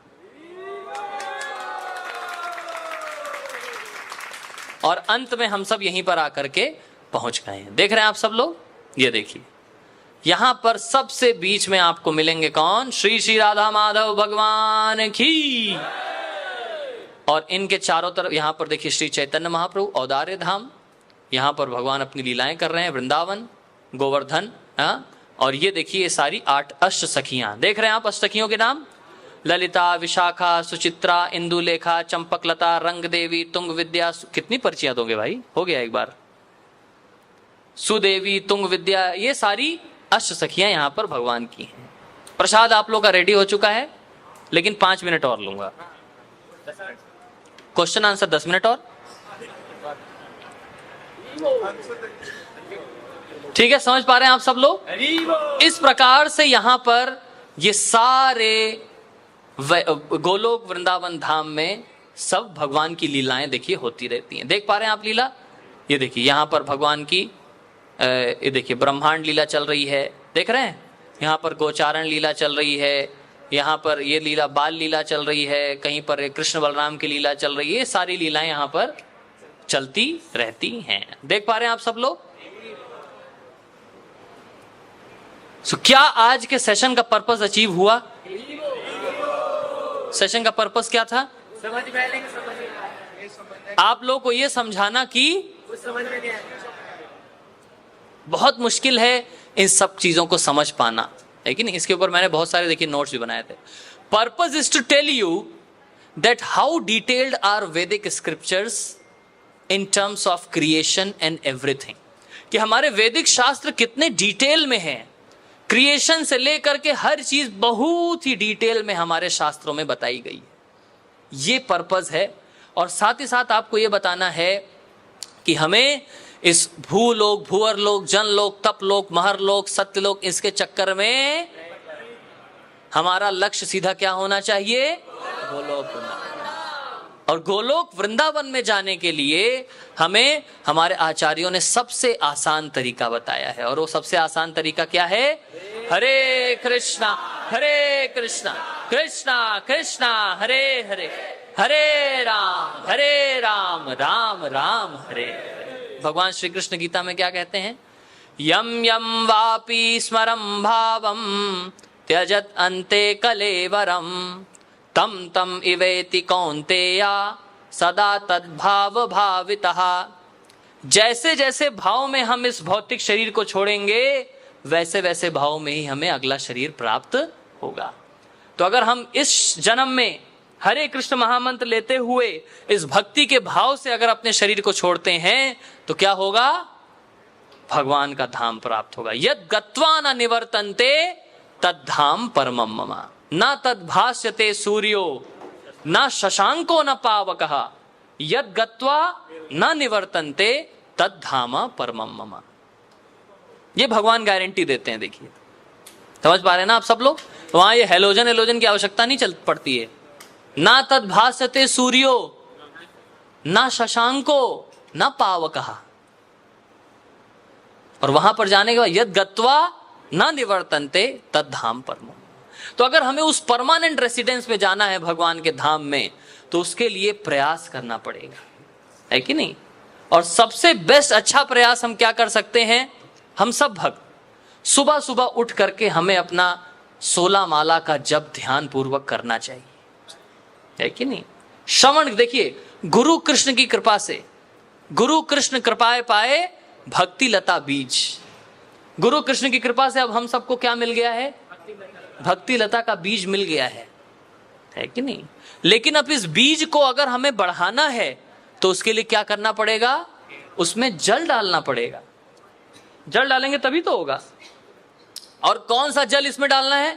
और अंत में हम सब यहीं पर आकर के पहुंच गए हैं। देख रहे हैं आप सब लोग? ये देखिए यहां पर सबसे बीच में आपको मिलेंगे कौन? श्री श्री राधा माधव भगवान की। और इनके चारों तरफ यहां पर देखिए श्री चैतन्य महाप्रभु, औदार्य धाम, यहां पर भगवान अपनी लीलाएं कर रहे हैं, वृंदावन, गोवर्धन, और ये देखिए सारी 8 अष्ट सखियां। देख रहे हैं आप अष्ट सखियों के नाम? ललिता, विशाखा, सुचित्रा, इंदुलेखा, चंपकलता, रंग देवी, तुंग विद्या। कितनी पर्चियां दोगे भाई? हो गया एक बार। सुदेवी, तुंग विद्या, ये सारी अष्ट सखियां यहां पर भगवान की हैं। प्रसाद आप लोग का रेडी हो चुका है, लेकिन 5 मिनट और लूंगा। क्वेश्चन आंसर 10 मिनट और। ठीक है, समझ पा रहे हैं आप सब लोग? इस प्रकार से यहां पर ये सारे गोलोक वृंदावन धाम में सब भगवान की लीलाएं देखिए होती रहती हैं। देख पा रहे हैं आप लीला? ये देखिए यहाँ पर भगवान की ये देखिए ब्रह्मांड लीला चल रही है, देख रहे हैं? यहाँ पर गोचारण लीला चल रही है, यहाँ पर ये लीला बाल लीला चल रही है, कहीं पर कृष्ण बलराम की लीला चल रही है। ये सारी लीलाएं यहाँ पर चलती रहती हैं। देख पा रहे हैं आप सब लोग? क्या आज के सेशन का पर्पस अचीव हुआ? सेशन का पर्पस क्या था? समझ में आएगा, समझ में आएगा। आप लोग को ये समझाना कि कुछ समझ में नहीं आया। बहुत मुश्किल है इन सब चीजों को समझ पाना, लेकिन इसके ऊपर मैंने बहुत सारे देखिए नोट्स भी बनाए थे। Purpose is to tell you that how detailed are Vedic scriptures in terms of creation and everything, कि हमारे वैदिक शास्त्र कितने डिटेल में हैं। क्रिएशन से लेकर के हर चीज बहुत ही डिटेल में हमारे शास्त्रों में बताई गई है। ये पर्पस है। और साथ ही साथ आपको ये बताना है कि हमें इस भूलोक, भूअरलोक, जनलोक, तपलोक, महरलोक, सत्यलोक, इसके चक्कर में हमारा लक्ष्य सीधा क्या होना चाहिए? गोलोक वृंदावन। और गोलोक वृंदावन में जाने के लिए हमें हमारे आचार्यों ने सबसे आसान तरीका बताया है। और वो सबसे आसान तरीका क्या है? हरे कृष्णा कृष्णा कृष्णा हरे हरे, हरे राम राम राम हरे हरे। भगवान श्री कृष्ण गीता में क्या कहते हैं? यम यम वापि स्मरं भावम त्यजत अन्ते कलेवरम तम तम इवेति कौन्तेया सदा तद्भाव भावितः। जैसे जैसे भाव में हम इस भौतिक शरीर को छोड़ेंगे, वैसे वैसे भाव में ही हमें अगला शरीर प्राप्त होगा। तो अगर हम इस जन्म में हरे कृष्ण महामंत्र लेते हुए इस भक्ति के भाव से अगर अपने शरीर को छोड़ते हैं तो क्या होगा? भगवान का धाम प्राप्त होगा। यद गत्वा न निवर्तन्ते तद्धाम परमम मम न तद्भास्यते सूर्यो न शशांको न पावकः यद गत्वा न निवर्तन्ते तद्धाम परमम मम। ये भगवान गारंटी देते हैं। देखिए, समझ पा रहे हैं ना आप सब लोग? वहां ये हेलोजन की आवश्यकता नहीं चल पड़ती है। ना तद्भास्यते सूर्यो ना शशांको ना पावकः। और वहां पर जाने के बाद यद गत्वा ना निवर्तन्ते तद्धाम परमम। तो अगर हमें उस परमानेंट रेसिडेंस में जाना है भगवान के धाम में, तो उसके लिए प्रयास करना पड़ेगा, है कि नहीं? और सबसे बेस्ट अच्छा प्रयास हम क्या कर सकते हैं? हम सब भक्त सुबह सुबह उठ करके हमें अपना 16 माला का जप ध्यान पूर्वक करना चाहिए, है कि नहीं? श्रवण, देखिए, गुरु कृष्ण की कृपा से, गुरु कृष्ण कृपाए पाए भक्ति लता बीज। गुरु कृष्ण की कृपा से अब हम सबको क्या मिल गया है? भक्ति लता का बीज मिल गया है कि नहीं? लेकिन अब इस बीज को अगर हमें बढ़ाना है तो उसके लिए क्या करना पड़ेगा? उसमें जल डालना पड़ेगा। जल डालेंगे तभी तो होगा। और कौन सा जल इसमें डालना है?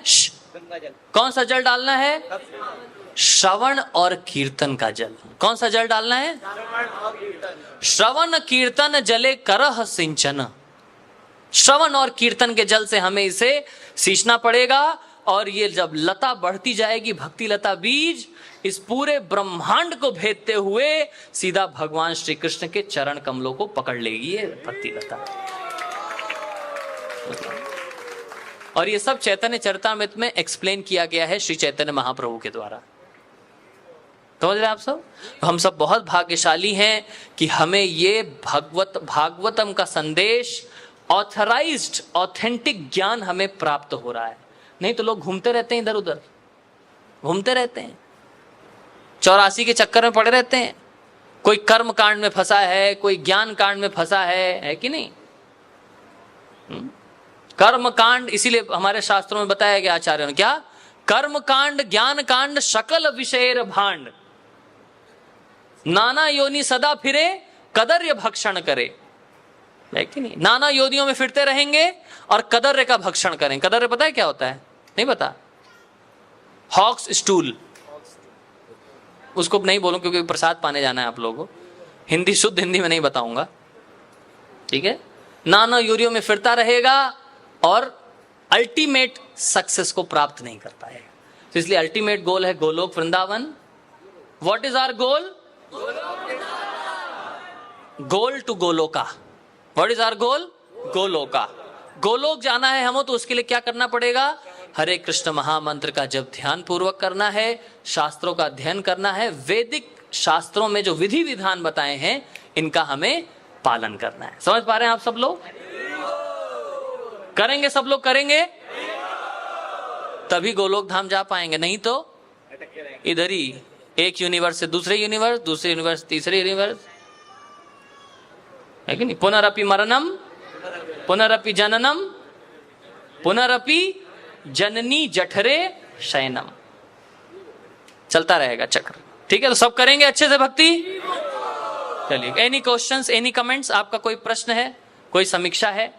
गंगा जल। कौन सा जल डालना है? श्रवण और कीर्तन का जल। कौन सा जल डालना है? श्रवण कीर्तन जले करह सिंचन। श्रवण और कीर्तन के जल से हमें इसे सींचना पड़ेगा। और ये जब लता बढ़ती जाएगी, भक्ति लता बीज, इस पूरे ब्रह्मांड को भेदते हुए सीधा भगवान श्री कृष्ण के चरण कमलों को पकड़ लेगी ये भक्ति लता। और ये सब चैतन्य चरितामृत में एक्सप्लेन किया गया है श्री चैतन्य महाप्रभु के द्वारा। समझ रहे आप सब? हम सब बहुत भाग्यशाली हैं कि हमें ये भागवतम का संदेश, ऑथराइज्ड ऑथेंटिक ज्ञान हमें प्राप्त हो रहा है। नहीं तो लोग घूमते रहते हैं, इधर उधर घूमते रहते हैं, 84 के चक्कर में पड़े रहते हैं। कोई कर्म कांड में फंसा है, कोई ज्ञान कांड में फंसा है कि नहीं? कर्म कांड, इसीलिए हमारे शास्त्रों में बताया गया आचार्यों ने, क्या? कर्म कांड, ज्ञान कांड, सकल विषय भांड, नाना योनि सदा फिरे, कदर्य भक्षण करे, है कि नहीं? नाना योनियों में फिरते रहेंगे और कदर्य का भक्षण करें। कदर्य पता है क्या होता है? नहीं पता? हॉक्स स्टूल, उसको नहीं बोलूं क्योंकि प्रसाद पाने जाना है आप लोगों को। हिंदी, शुद्ध हिंदी में नहीं बताऊंगा, ठीक है? नाना योनियों में फिरता रहेगा और अल्टीमेट सक्सेस को प्राप्त नहीं कर पाएगा। तो इसलिए अल्टीमेट गोल है Golok Vrindavan. What is our goal? Goal to Goloka. What is our goal? Goloka. Golok जाना है हमको, तो उसके लिए क्या करना पड़ेगा? हरे कृष्ण महामंत्र का जब ध्यान पूर्वक करना है, शास्त्रों का अध्ययन करना है, वैदिक शास्त्रों में जो विधि विधान बताए हैं इनका हमें पालन करना है। समझ पा रहे हैं आप सब लोग? करेंगे, सब लोग करेंगे, तभी गोलोक धाम जा पाएंगे, नहीं तो इधर ही एक यूनिवर्स से दूसरे यूनिवर्स, दूसरे यूनिवर्स तीसरे यूनिवर्स, है कि नहीं? पुनरपि मरणम, पुनरपि जननम, पुनरपि जननी जठरे शयनम, चलता रहेगा चक्र। ठीक है, तो सब करेंगे अच्छे से भक्ति। चलिए, एनी क्वेश्चंस, एनी कमेंट्स? आपका कोई प्रश्न है, कोई समीक्षा है?